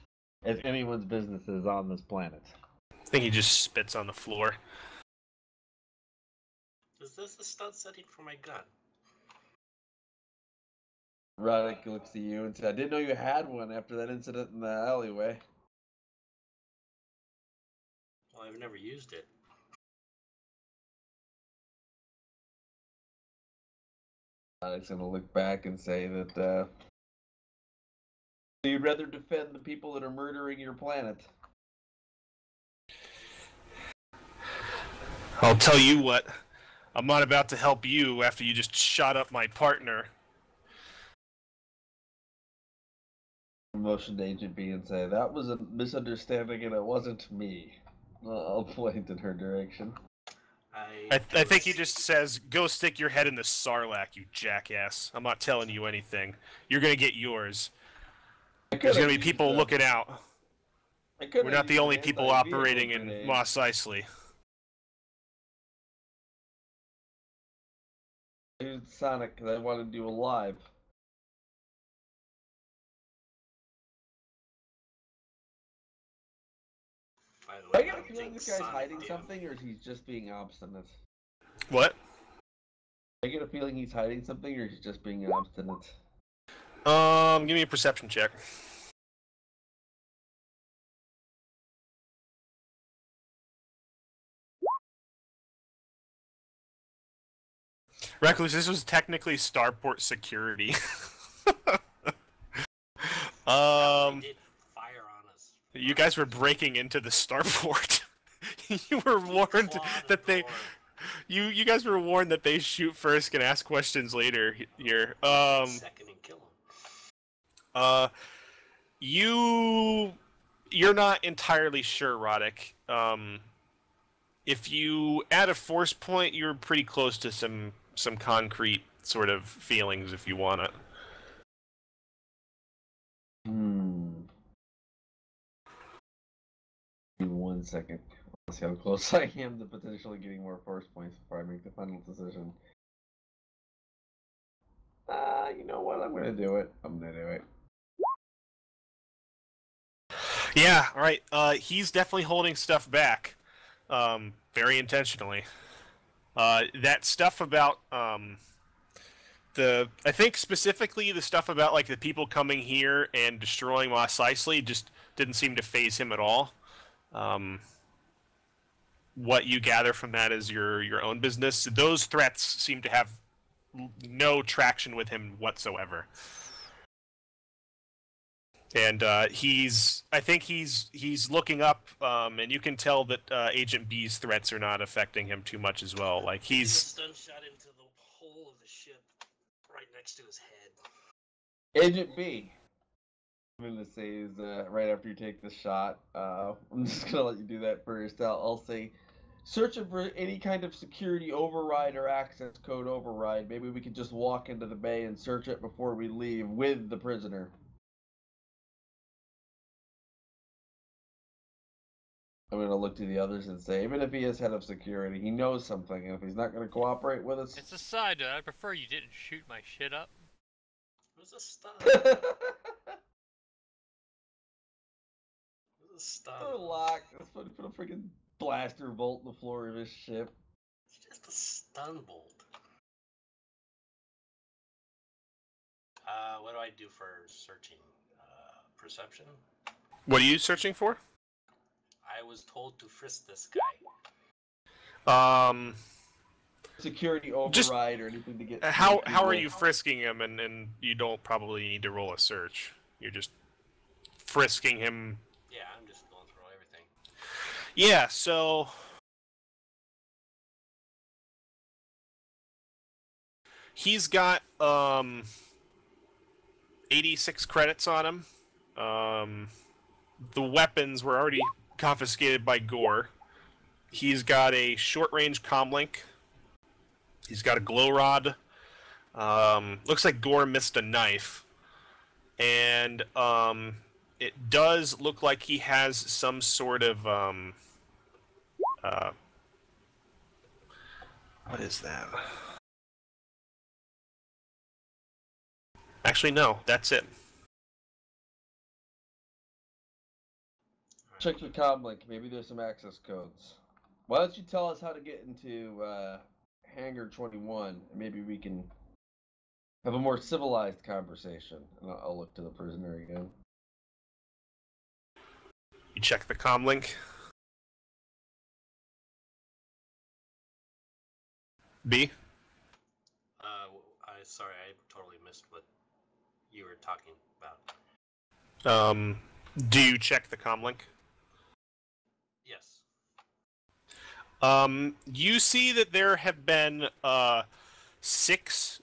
If anyone's business is on this planet. I think he just spits on the floor. Is this a stunt setting for my gun? Roddick looks at you and says, I didn't know you had one after that incident in the alleyway. Well, I've never used it. Roddick's going to look back and say that you'd rather defend the people that are murdering your planet. I'll tell you what, I'm not about to help you after you just shot up my partner. Motion to Agent B and say, that was a misunderstanding and it wasn't me. I'll point in her direction. I think he just says, go stick your head in the sarlacc, you jackass. I'm not telling you anything. You're going to get yours. There's going to be people looking out. We're not the only people operating in Mos Eisley. I used Sonic because I wanted to do a live. I get a feeling this guy's hiding something, or he's just being obstinate. What? I get a feeling he's hiding something, or he's just being obstinate. Give me a perception check. Recluse, this was technically starport security. You guys were breaking into the starport. You were warned that they... You guys were warned that they shoot first and ask questions later here. Second and kill him. You're not entirely sure, Roddick. If you add a force point, you're pretty close to some concrete sort of feelings if you want it. Give me 1 second. Let's see how close I am to potentially getting more force points before I make the final decision. You know what? I'm gonna do it. Yeah, alright. He's definitely holding stuff back. Very intentionally. That stuff about, I think specifically the stuff about, like, the people coming here and destroying Mos Eisley just didn't seem to faze him at all. What you gather from that is your own business. Those threats seem to have no traction with him whatsoever. And I think he's looking up, and you can tell that Agent B's threats are not affecting him too much as well. Like he's a stun shot into the hole of the ship, right next to his head. Agent B, I'm gonna say is right after you take the shot. I'm just gonna let you do that first. I'll say, searching for any kind of security override or access code override. Maybe we could just walk into the bay and search it before we leave with the prisoner. I'm going to look to the others and say, even if he is head of security, he knows something, and if he's not going to cooperate with us... It's a side note. I prefer you didn't shoot my shit up. It was a stun. It was a stun. So locked. Let's put a freaking blaster bolt in the floor of his ship. It's just a stun bolt. What do I do for searching? Perception? What are you searching for? I was told to frisk this guy. Security override or anything to get... How are you frisking him, and you don't probably need to roll a search. You're just frisking him. Yeah, I'm just going through everything. Yeah, so... He's got 86 credits on him. The weapons were already confiscated by Gore. He's got a short-range comlink. He's got a glow rod. Looks like Gore missed a knife. And it does look like he has some sort of... what is that? Actually, no. That's it. Check your comlink. Maybe there's some access codes. Why don't you tell us how to get into Hangar 21, and maybe we can have a more civilized conversation. And I'll look to the prisoner again. You check the comlink. B? Sorry, I totally missed what you were talking about. Do you check the comlink? Yes. You see that there have been 6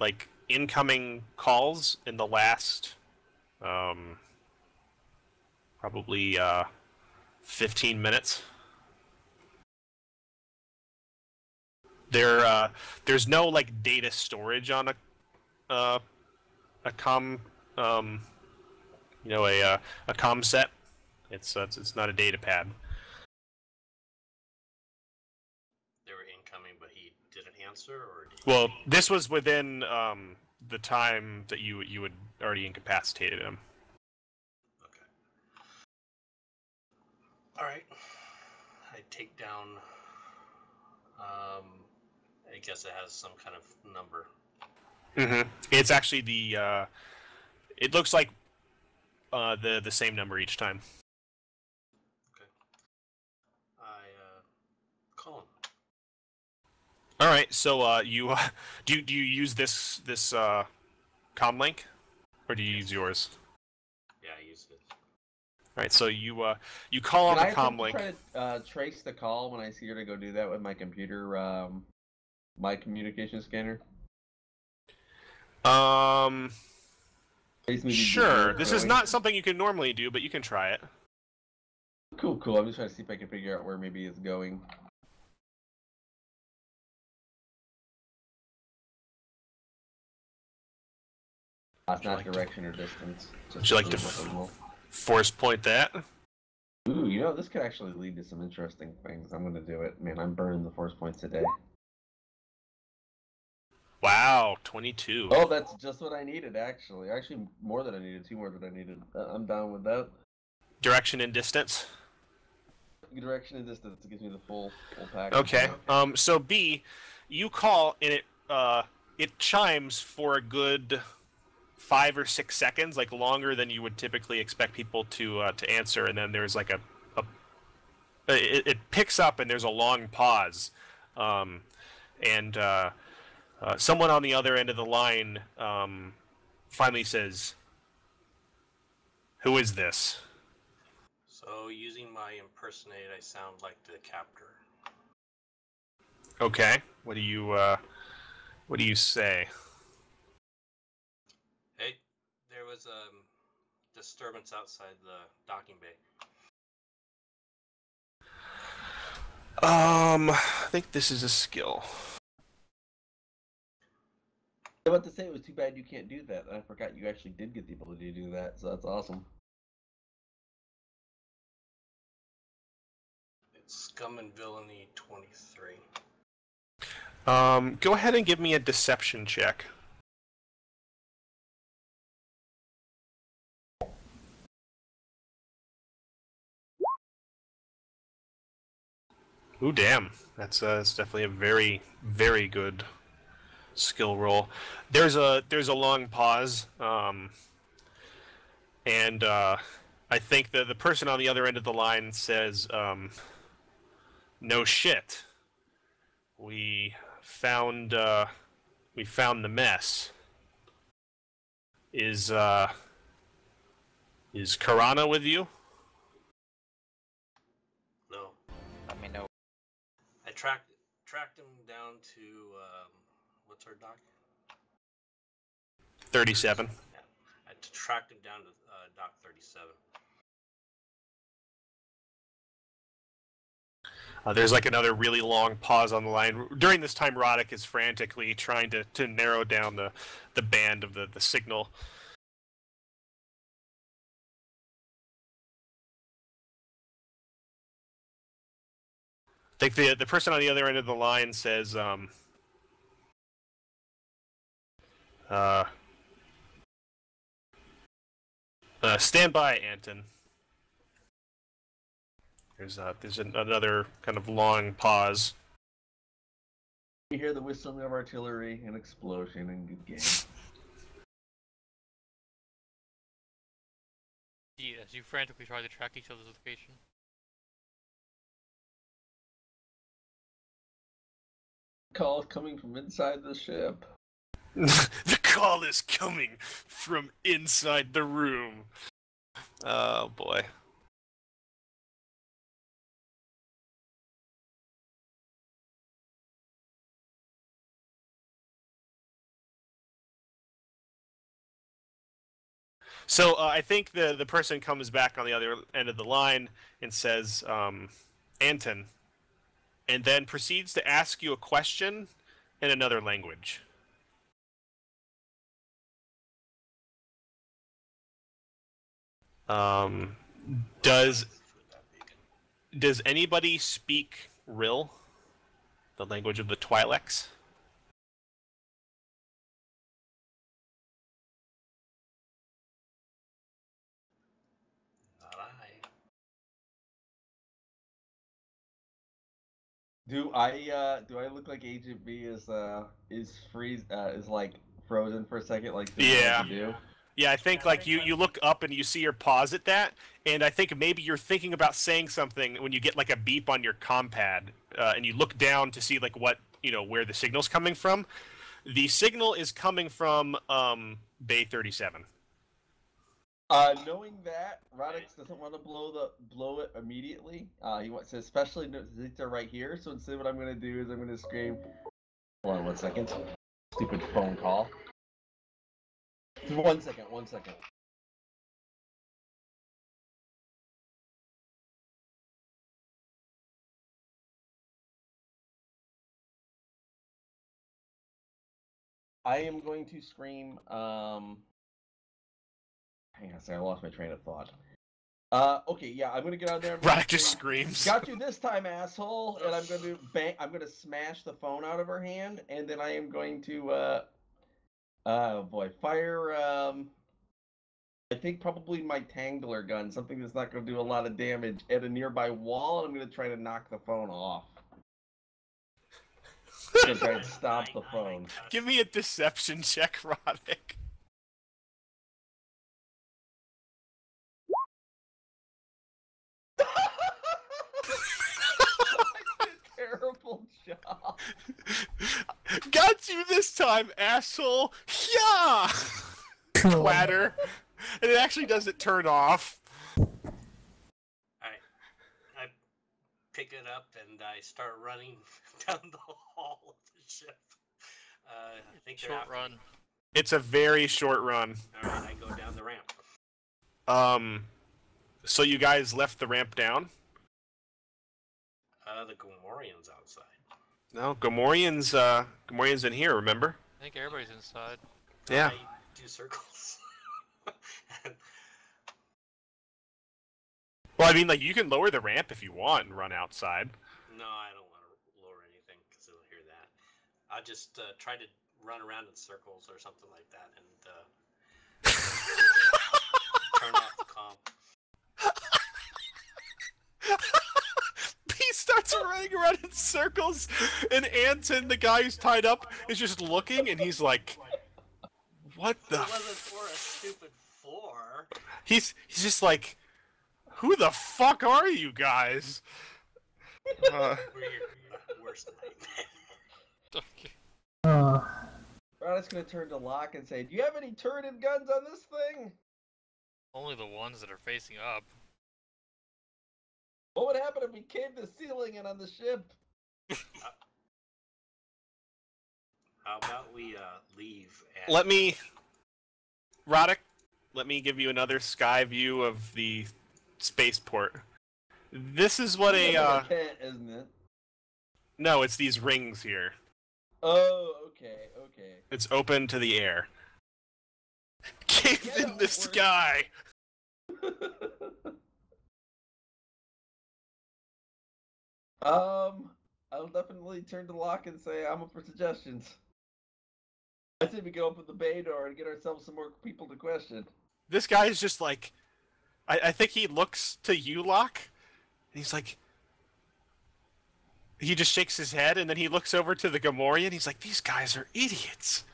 like incoming calls in the last probably 15 minutes. There's no like data storage on a com a com set. It's not a data pad. They were incoming, but he didn't answer, or did Well, this was within the time that you had already incapacitated him. Okay. All right. I take down. I guess it has some kind of number. Mm-hmm. It's actually the. It looks like the same number each time. Okay. I call him. All right. So you do you use this comm link, or do you use yours? Yeah, I use it. All right. So you call on the comm link. Can I try to trace the call when I see her to go do that with my computer, my communication scanner? Sure. This is not something you can normally do, but you can try it. Cool. I'm just trying to see if I can figure out where maybe it's going. It's not direction or distance. Would you like to force point that? Ooh, this could actually lead to some interesting things. I'm gonna do it. Man, I'm burning the force points today. Wow, 22. Oh, that's just what I needed, actually. Actually, more than I needed. 2 more than I needed. I'm down with that. Direction and distance? Direction and distance gives me the full pack. Okay. So B, you call and it chimes for a good 5 or 6 seconds, like longer than you would typically expect people to answer, and then there's like it picks up and there's a long pause, and someone on the other end of the line finally says, "Who is this?" So, using my impersonate, I sound like the captor. Okay. What do you say? Hey, there was a disturbance outside the docking bay. I think this is a skill. I was about to say, it was too bad you can't do that. I forgot you actually did get the ability to do that, so that's awesome. It's Scum and Villainy 23. Go ahead and give me a deception check. Ooh, damn. That's definitely a very, very good skill roll. There's a long pause, and I think the person on the other end of the line says, "No shit. We found the mess. Is Karana with you?" No. Let me know. I tracked him down to what's our dock? 37. Yeah, I tracked him down to dock 37. There's like another really long pause on the line. During this time, Roddick is frantically trying to narrow down the band of the signal. I think the person on the other end of the line says, stand by, Anton. There's another kind of long pause. You hear the whistling of artillery, an explosion, and good game. As you frantically try to track each other's location. Call coming from inside the ship. The call is coming from inside the room. Oh boy. So I think the person comes back on the other end of the line and says, Anton, and then proceeds to ask you a question in another language. Does anybody speak Rill, the language of the Twi'leks? Not I. Do I look like Agent B is like frozen for a second, like Yeah. do? Yeah, I think like you look up and you see your pause at that, and I think maybe you're thinking about saying something when you get like a beep on your compad, and you look down to see like what where the signal's coming from. The signal is coming from Bay 37. Knowing that, Radix doesn't want to blow it immediately. He wants to, especially since they're right here. So instead, what I'm going to do is I'm going to scream. Hold on 1 second. Stupid phone call. 1 second. 1 second. I am going to scream. Hang on a second. I lost my train of thought. Okay, yeah, I'm gonna get out there. Radix just screams. Got you this time, asshole! And I'm going to I'm going to smash the phone out of her hand, and then I am going to oh boy, fire. I think probably my Tangler gun, something that's not going to do a lot of damage, at a nearby wall, and I'm going to try to knock the phone off. I'm going to try to stop the phone. Give me a deception check, Roddick. Terrible job. Got you this time, asshole. Yeah. Clatter. And it actually doesn't turn off. I pick it up and I start running down the hall of the ship. I think they're Short run. It's a very short run. All right, I go down the ramp. So you guys left the ramp down? The Gomorian's outside. No, Gomorian's in here, remember? I think everybody's inside. Yeah. I do circles. Well, I mean, like, you can lower the ramp if you want and run outside. No, I don't want to lower anything because they'll hear that. I'll just try to run around in circles or something like that and turn off the comm. He starts running around in circles, and Anton, the guy who's tied up, is just looking, and he's like, "What the?" It wasn't for a stupid 4. He's just like, "Who the fuck are you guys?" We're your worst nightmare. Okay. Radix gonna turn to Locke and say, "Do you have any turreted guns on this thing?" Only the ones that are facing up. What would happen if we caved the ceiling in on the ship? How about we leave? And... Roddick, let me give you another sky view of the spaceport. This is what a can't, isn't it? No, it's these rings here. Oh, okay. It's open to the air. Caved in the sky! I'll definitely turn to Locke and say I'm up for suggestions. I say we go open the bay door and get ourselves some more people to question. This guy's just like, I think he looks to you, Locke, and he's like, he just shakes his head, and then he looks over to the Gomorian, he's like, these guys are idiots.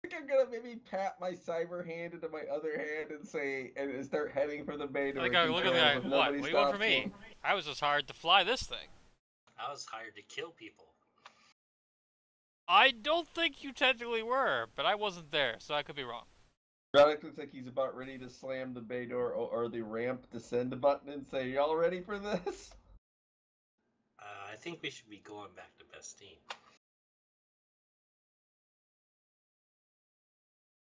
I think I'm gonna maybe pat my cyber hand into my other hand and say, and start heading for the bay door. I gotta look at the guy. What? What do you want from me? I was just hired to fly this thing. I was hired to kill people. I don't think you technically were, but I wasn't there, so I could be wrong. Radix looks like he's about ready to slam the bay door or the ramp descend button and say, "Y'all ready for this?" I think we should be going back to Bastine.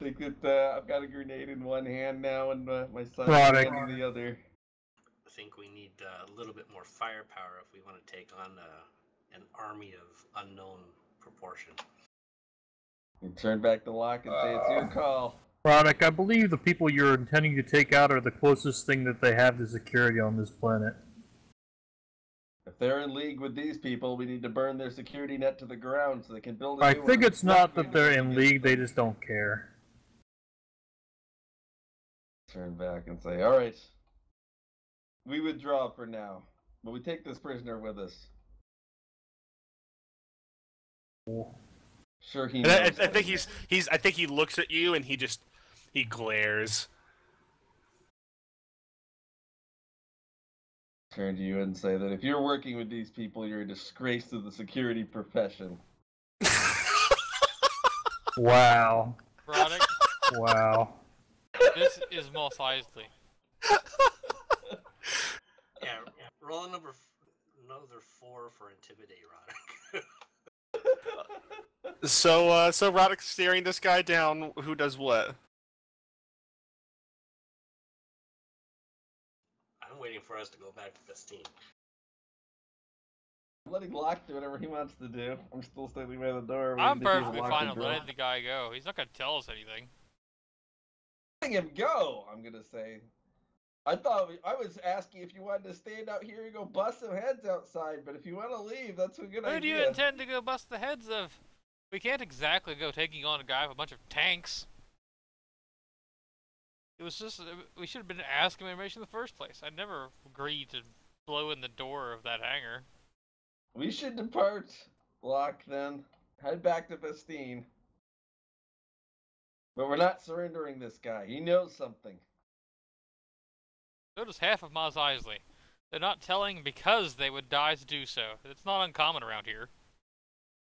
think that I've got a grenade in one hand now and my son's Product. hand in the other. I think we need a little bit more firepower if we want to take on an army of unknown proportion. You turn back the lock and say it's your call. Product, I believe the people you're intending to take out are the closest thing that they have to security on this planet. If they're in league with these people, we need to burn their security net to the ground so they can build a I new one. think it's not that they're in against league, they them. just don't care. Turn back and say, alright, we withdraw for now, but we take this prisoner with us. Sure he And knows. I think I think he looks at you and he glares. Turn to you and say that if you're working with these people, you're a disgrace to the security profession. Wow. Product, Wow. this is Mos Eisley. Yeah, roll another 4 for intimidate, Roddick. So Roddick's staring this guy down. Who does what? I'm waiting for us to go back to Bastine. I'm letting Locke do whatever he wants to do. I'm still standing by the door. I'm waiting to hear perfectly Locke fine and with Drill. letting the guy go. He's not gonna tell us anything. Letting him go, I'm gonna say. I was asking if you wanted to stand out here and go bust some heads outside, but if you want to leave, that's a good idea. Who do you intend to go bust the heads of? We can't exactly go taking on a guy with a bunch of tanks. It was just, we should have been asking information in the first place. I'd never agreed to blow in the door of that hangar. We should depart, Locke, then. Head back to Bastine. But we're not surrendering this guy. He knows something. So does half of Mos Eisley. They're not telling because they would die to do so. It's not uncommon around here.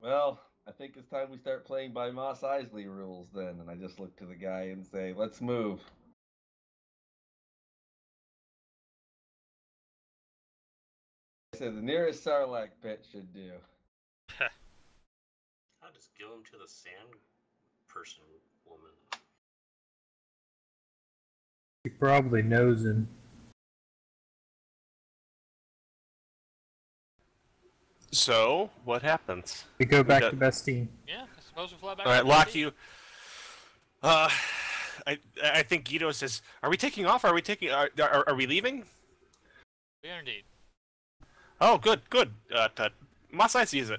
Well, I think it's time we start playing by Mos Eisley rules then. And I just look to the guy and say, let's move. I said the nearest Sarlacc pit should do. I'll just give him to the sand person woman. He probably knows him. So what happens? We go back got- to Bastine. Yeah, I suppose we fly back. All right, to Locke, Bastille. you. I think Guido says, "Are we taking off? Are we taking? Are we leaving?" We are indeed. Oh, good. Mos Eisley is a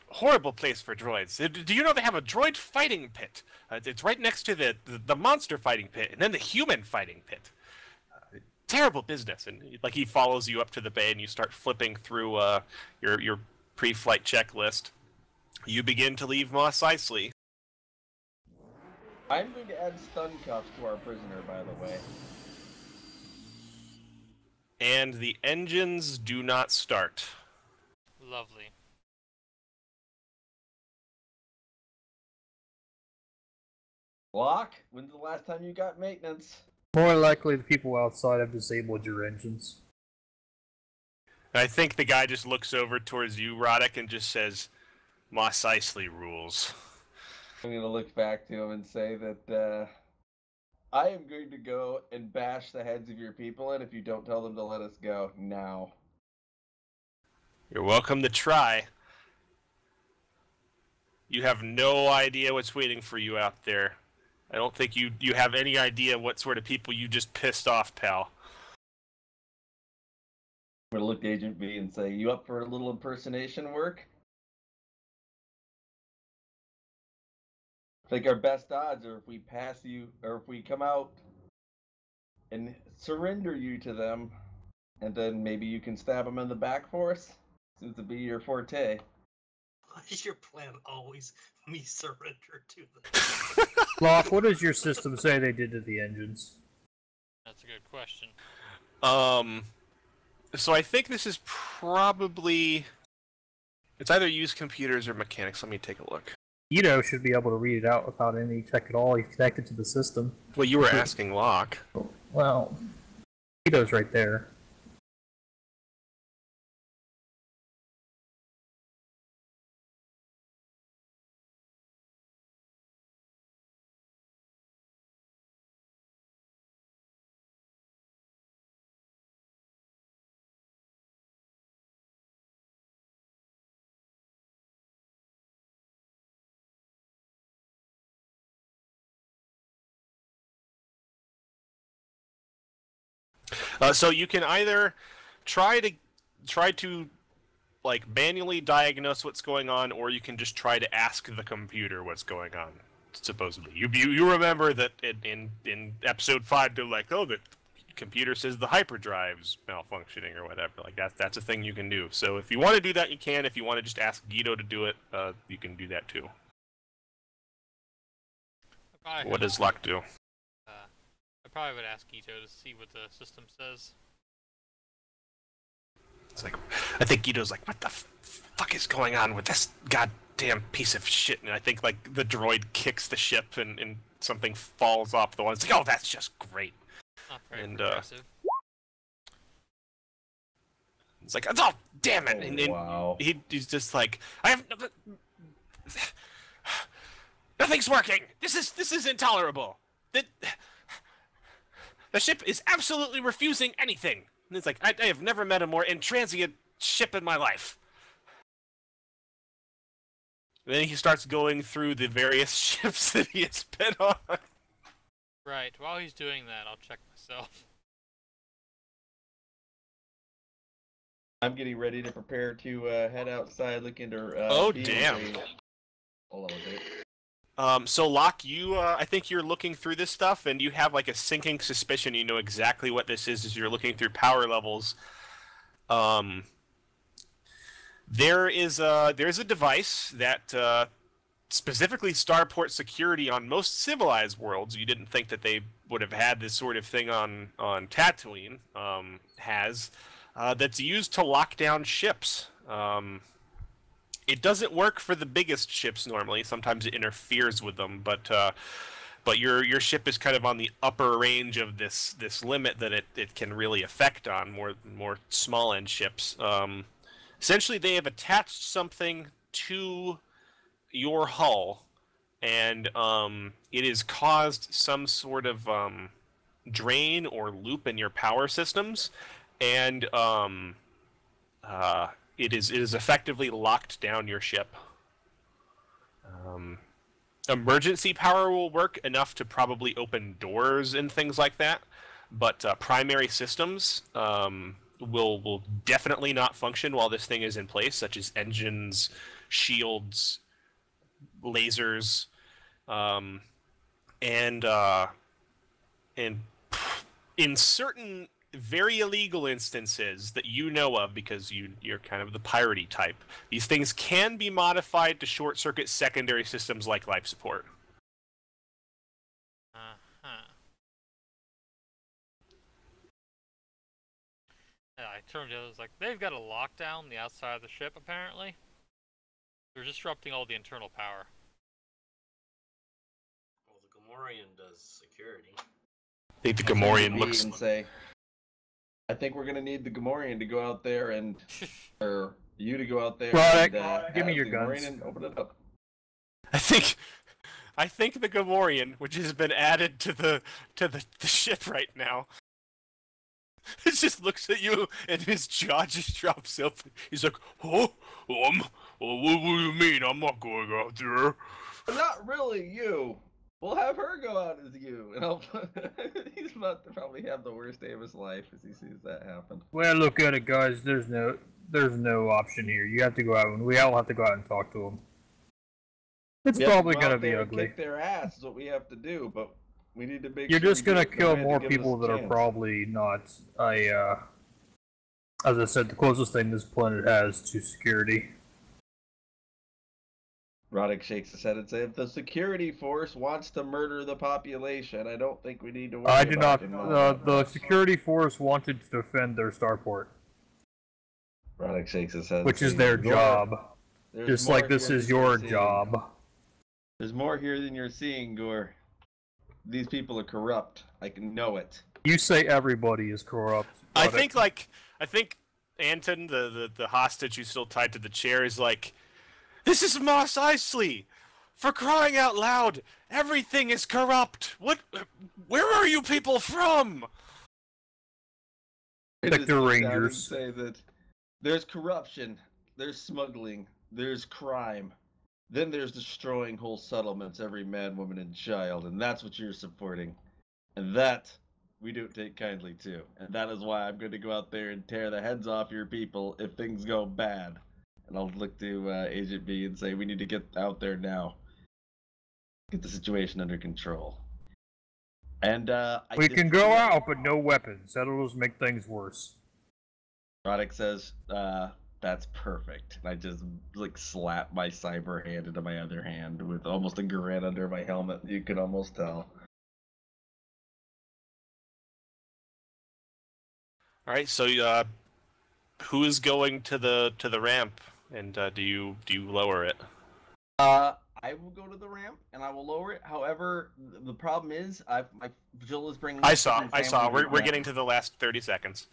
horrible place for droids. Do you know they have a droid fighting pit? It's right next to the monster fighting pit, and then the human fighting pit. Terrible business. And like he follows you up to the bay, and you start flipping through your pre-flight checklist. You begin to leave Mos Eisley. I'm going to add stun cuffs to our prisoner, by the way. And the engines do not start. Lovely. Locke, when's the last time you got maintenance? More likely the people outside have disabled your engines. I think the guy just looks over towards you, Roddick, and just says, Mos Eisley rules. I'm going to look back to him and say that I am going to go and bash the heads of your people in if you don't tell them to let us go now. You're welcome to try. You have no idea what's waiting for you out there. I don't think you have any idea what sort of people you just pissed off, pal. I'm going to look to Agent B and say, you up for a little impersonation work? I think our best odds are if we pass you, or if we come out and surrender you to them, and then maybe you can stab them in the back for us. Seems to be your forte. Why is your plan always me surrender to them? Locke, what does your system say they did to the engines? That's a good question. So I think this is probably... It's either used computers or mechanics. Let me take a look. Ito should be able to read it out without any check at all. He's connected to the system. Well, you were asking Locke. Well, Ito's right there. So you can either try to like manually diagnose what's going on, or you can just try to ask the computer what's going on. Supposedly, you remember that in episode 5 they're like, oh, the computer says the hyperdrive's malfunctioning or whatever. Like that's a thing you can do. So if you want to do that, you can. If you want to just ask Guido to do it, you can do that too. What does Locke do? I probably would ask Guido to see what the system says. It's like, I think Guido's like, what the fuck is going on with this goddamn piece of shit? And I think like the droid kicks the ship and something falls off the one. It's like, oh, that's just great. Not very progressive. It's like, oh, damn it! Oh, wow. He's just like, I have nothing's working. This is intolerable. The ship is absolutely refusing anything. And it's like, I have never met a more intransient ship in my life. And then he starts going through the various ships that he has been on. Right. While he's doing that, I'll check myself. I'm getting ready to prepare to head outside, look into. Oh damn! Hold on a second. So Locke, you, I think you're looking through this stuff, and you have like a sinking suspicion. You know exactly what this is as you're looking through power levels. There's a device that specifically starport security on most civilized worlds. You didn't think that they would have had this sort of thing on Tatooine. That's used to lock down ships. It doesn't work for the biggest ships normally. Sometimes it interferes with them, but your ship is kind of on the upper range of this limit that it can really affect on more small end ships. Essentially, they have attached something to your hull, and it has caused some sort of drain or loop in your power systems, and it is effectively locked down your ship. Emergency power will work enough to probably open doors and things like that, but primary systems will definitely not function while this thing is in place, such as engines, shields, lasers, and in certain very illegal instances that you know of, because you're kind of the piratey type, these things can be modified to short-circuit secondary systems like life support. Yeah, I turned to it, I was like, they've got a lockdown the outside of the ship, apparently. They're disrupting all the internal power. Well, the Gamorrean does security. I think the Gamorrean looks... And say, I think we're gonna need the Gamorrean to go out there and, or you to go out there. Right, and, give me your the guns. Gamorrean and open it up. I think the Gamorrean, which has been added to the ship right now, it just looks at you and his jaw just drops up. He's like, oh, what do you mean? I'm not going out there. Not really you. We'll have her go out as you, and he's about to probably have the worst day of his life as he sees that happen. Well, look at it, guys. There's no option here. You have to go out, and we all have to go out and talk to them. It's probably gonna be ugly. Kick their ass is what we have to do, but we need to make. You're sure just gonna kill more people that are chance. probably not. As I said, the closest thing this planet has to security. Roddick shakes his head and says, if the security force wants to murder the population, I don't think we need to worry I do about not. The security force wanted to defend their starport. Roddick shakes his head. Which is their job. Just like this is your job. There's more here than you're seeing, Gore. These people are corrupt. I can know it. You say everybody is corrupt. I think Anton, the hostage who's still tied to the chair, is like, this is Mos Eisley! For crying out loud, everything is corrupt! Where are you people from? Sector Rangers. Say that there's corruption, there's smuggling, there's crime. Then there's destroying whole settlements, every man, woman, and child, and that's what you're supporting. And that we don't take kindly to. And that is why I'm going to go out there and tear the heads off your people if things go bad. And I'll look to Agent B and say, we need to get out there now. Get the situation under control. And we can go out, but no weapons. That'll just make things worse. Roddick says, that's perfect. And I just like slap my cyber hand into my other hand with almost a grin under my helmet. You can almost tell. All right, so who is going to the ramp, and do you lower it? I will go to the ramp and I will lower it. However, the problem is, my Jill is bringing. I saw. We're getting to the last 30 seconds.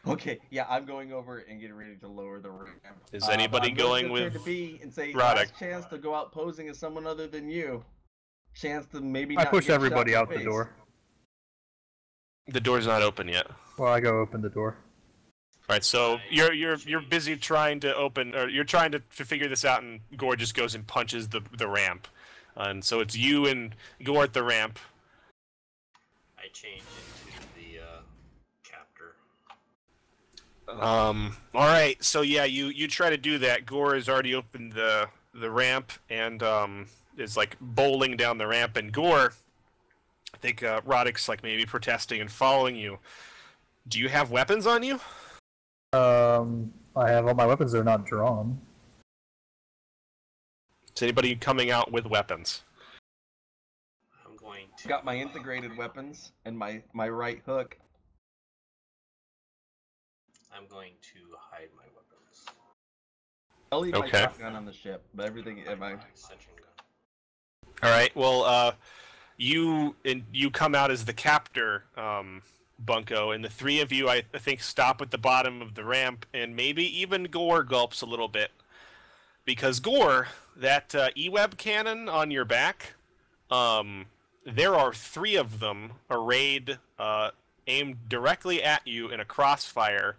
Okay, yeah, I'm going over and getting ready to lower the ramp. Is anybody going with to B and say, Roddick? Last chance to go out posing as someone other than you. Chance to maybe. I not push get everybody shot in out the face. door. The door's not open yet. Well, I go open the door. All right, so you're busy trying to open, or you're trying to figure this out, and Gore just goes and punches the ramp, and so it's you and Gore at the ramp. I change into the captor. All right, so yeah, you try to do that. Gore has already opened the ramp and is like bowling down the ramp, and Gore, I think Roddick's like maybe protesting and following you. Do you have weapons on you? I have all my weapons. They're not drawn. Is anybody coming out with weapons? I'm going to. Got my integrated weapons and my right hook. I'm going to hide my weapons. I'll leave my Okay. shotgun on the ship, but everything in my. Extension gun. All right. Well, you come out as the captor, Bunko, and the three of you, I think, stop at the bottom of the ramp, and maybe even Gore gulps a little bit, because Gore, that E-web cannon on your back, there are 3 of them arrayed, aimed directly at you in a crossfire,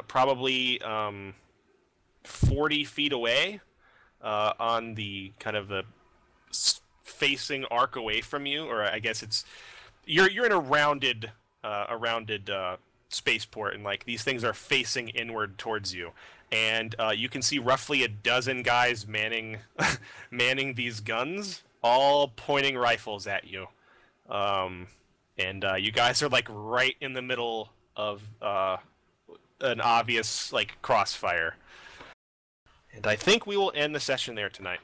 probably 40 feet away, on the kind of the facing arc away from you, or I guess it's you're in a rounded spaceport, and like these things are facing inward towards you, and you can see roughly a dozen guys manning these guns, all pointing rifles at you, and you guys are like right in the middle of an obvious like crossfire, and I think we will end the session there tonight.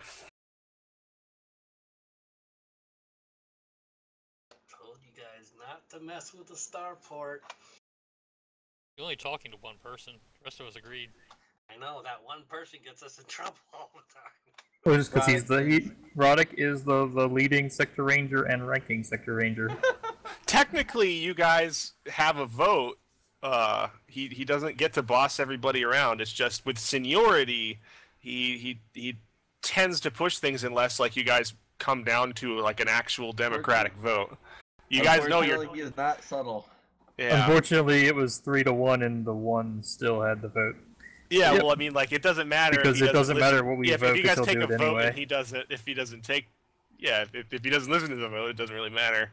Not to mess with the starport. You're only talking to one person. The rest of us agreed. I know that one person gets us in trouble all the time. Well, just because Roddick is the leading sector ranger and ranking sector ranger. Technically, you guys have a vote. He doesn't get to boss everybody around. It's just with seniority, he tends to push things unless like you guys come down to like an actual democratic vote. You guys know you're. He is that subtle. Yeah. Unfortunately, it was 3-1, and the one still had the vote. Yeah. Yep. Well, I mean, like it doesn't matter Because it doesn't matter what we vote. If you guys take he'll a do it vote anyway. and he doesn't, if he doesn't take, yeah, if he doesn't listen to the vote, it doesn't really matter.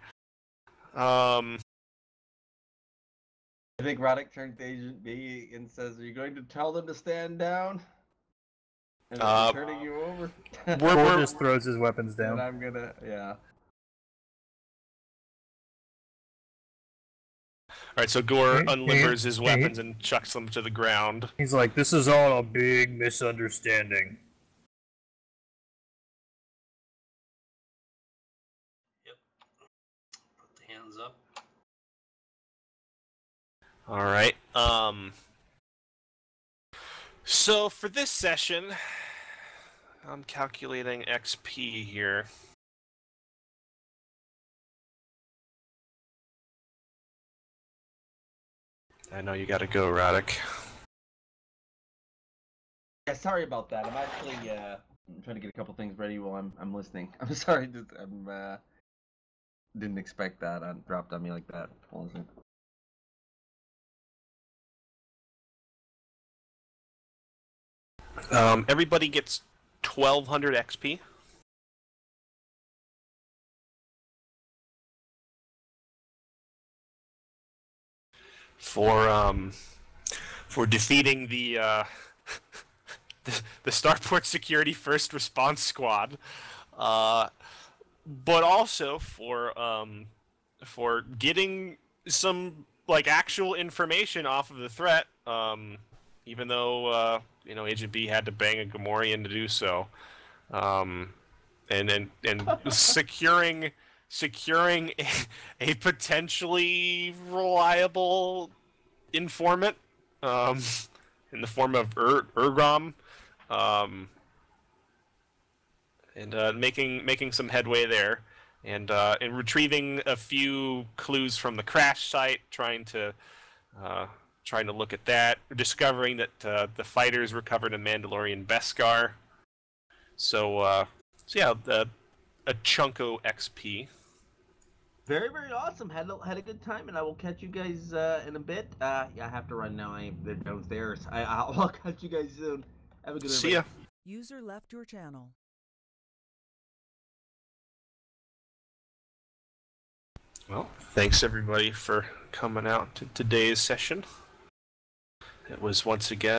I think Roddick turns to Agent B and says, "Are you going to tell them to stand down?" And I'm turning you over. Gore just throws his weapons And down. I'm gonna, yeah. All right, so Gore unlimbers his weapons and chucks them to the ground. He's like, "This is all a big misunderstanding." Yep. Put the hands up. All right. So for this session, I'm calculating XP here. I know you gotta go, Roddick. Yeah, sorry about that. I'm actually I'm trying to get a couple things ready while I'm listening. I'm sorry. Didn't expect that. Dropped on me like that. Wasn't. Everybody gets 1,200 XP. for defeating the the Starport Security First Response Squad, but also for getting some like actual information off of the threat. Even though Agent B had to bang a Gamorrean to do so, and securing a potentially reliable informant in the form of Urgrom, and making some headway there, and retrieving a few clues from the crash site, trying to look at that, discovering that the fighters recovered a Mandalorian Beskar. So yeah, a chunko XP. Very, very awesome. Had a good time, and I will catch you guys in a bit. Yeah, I have to run now. They're downstairs. I'll catch you guys soon. Have a good one. See ya. User left your channel. Well, thanks everybody for coming out to today's session. It was once again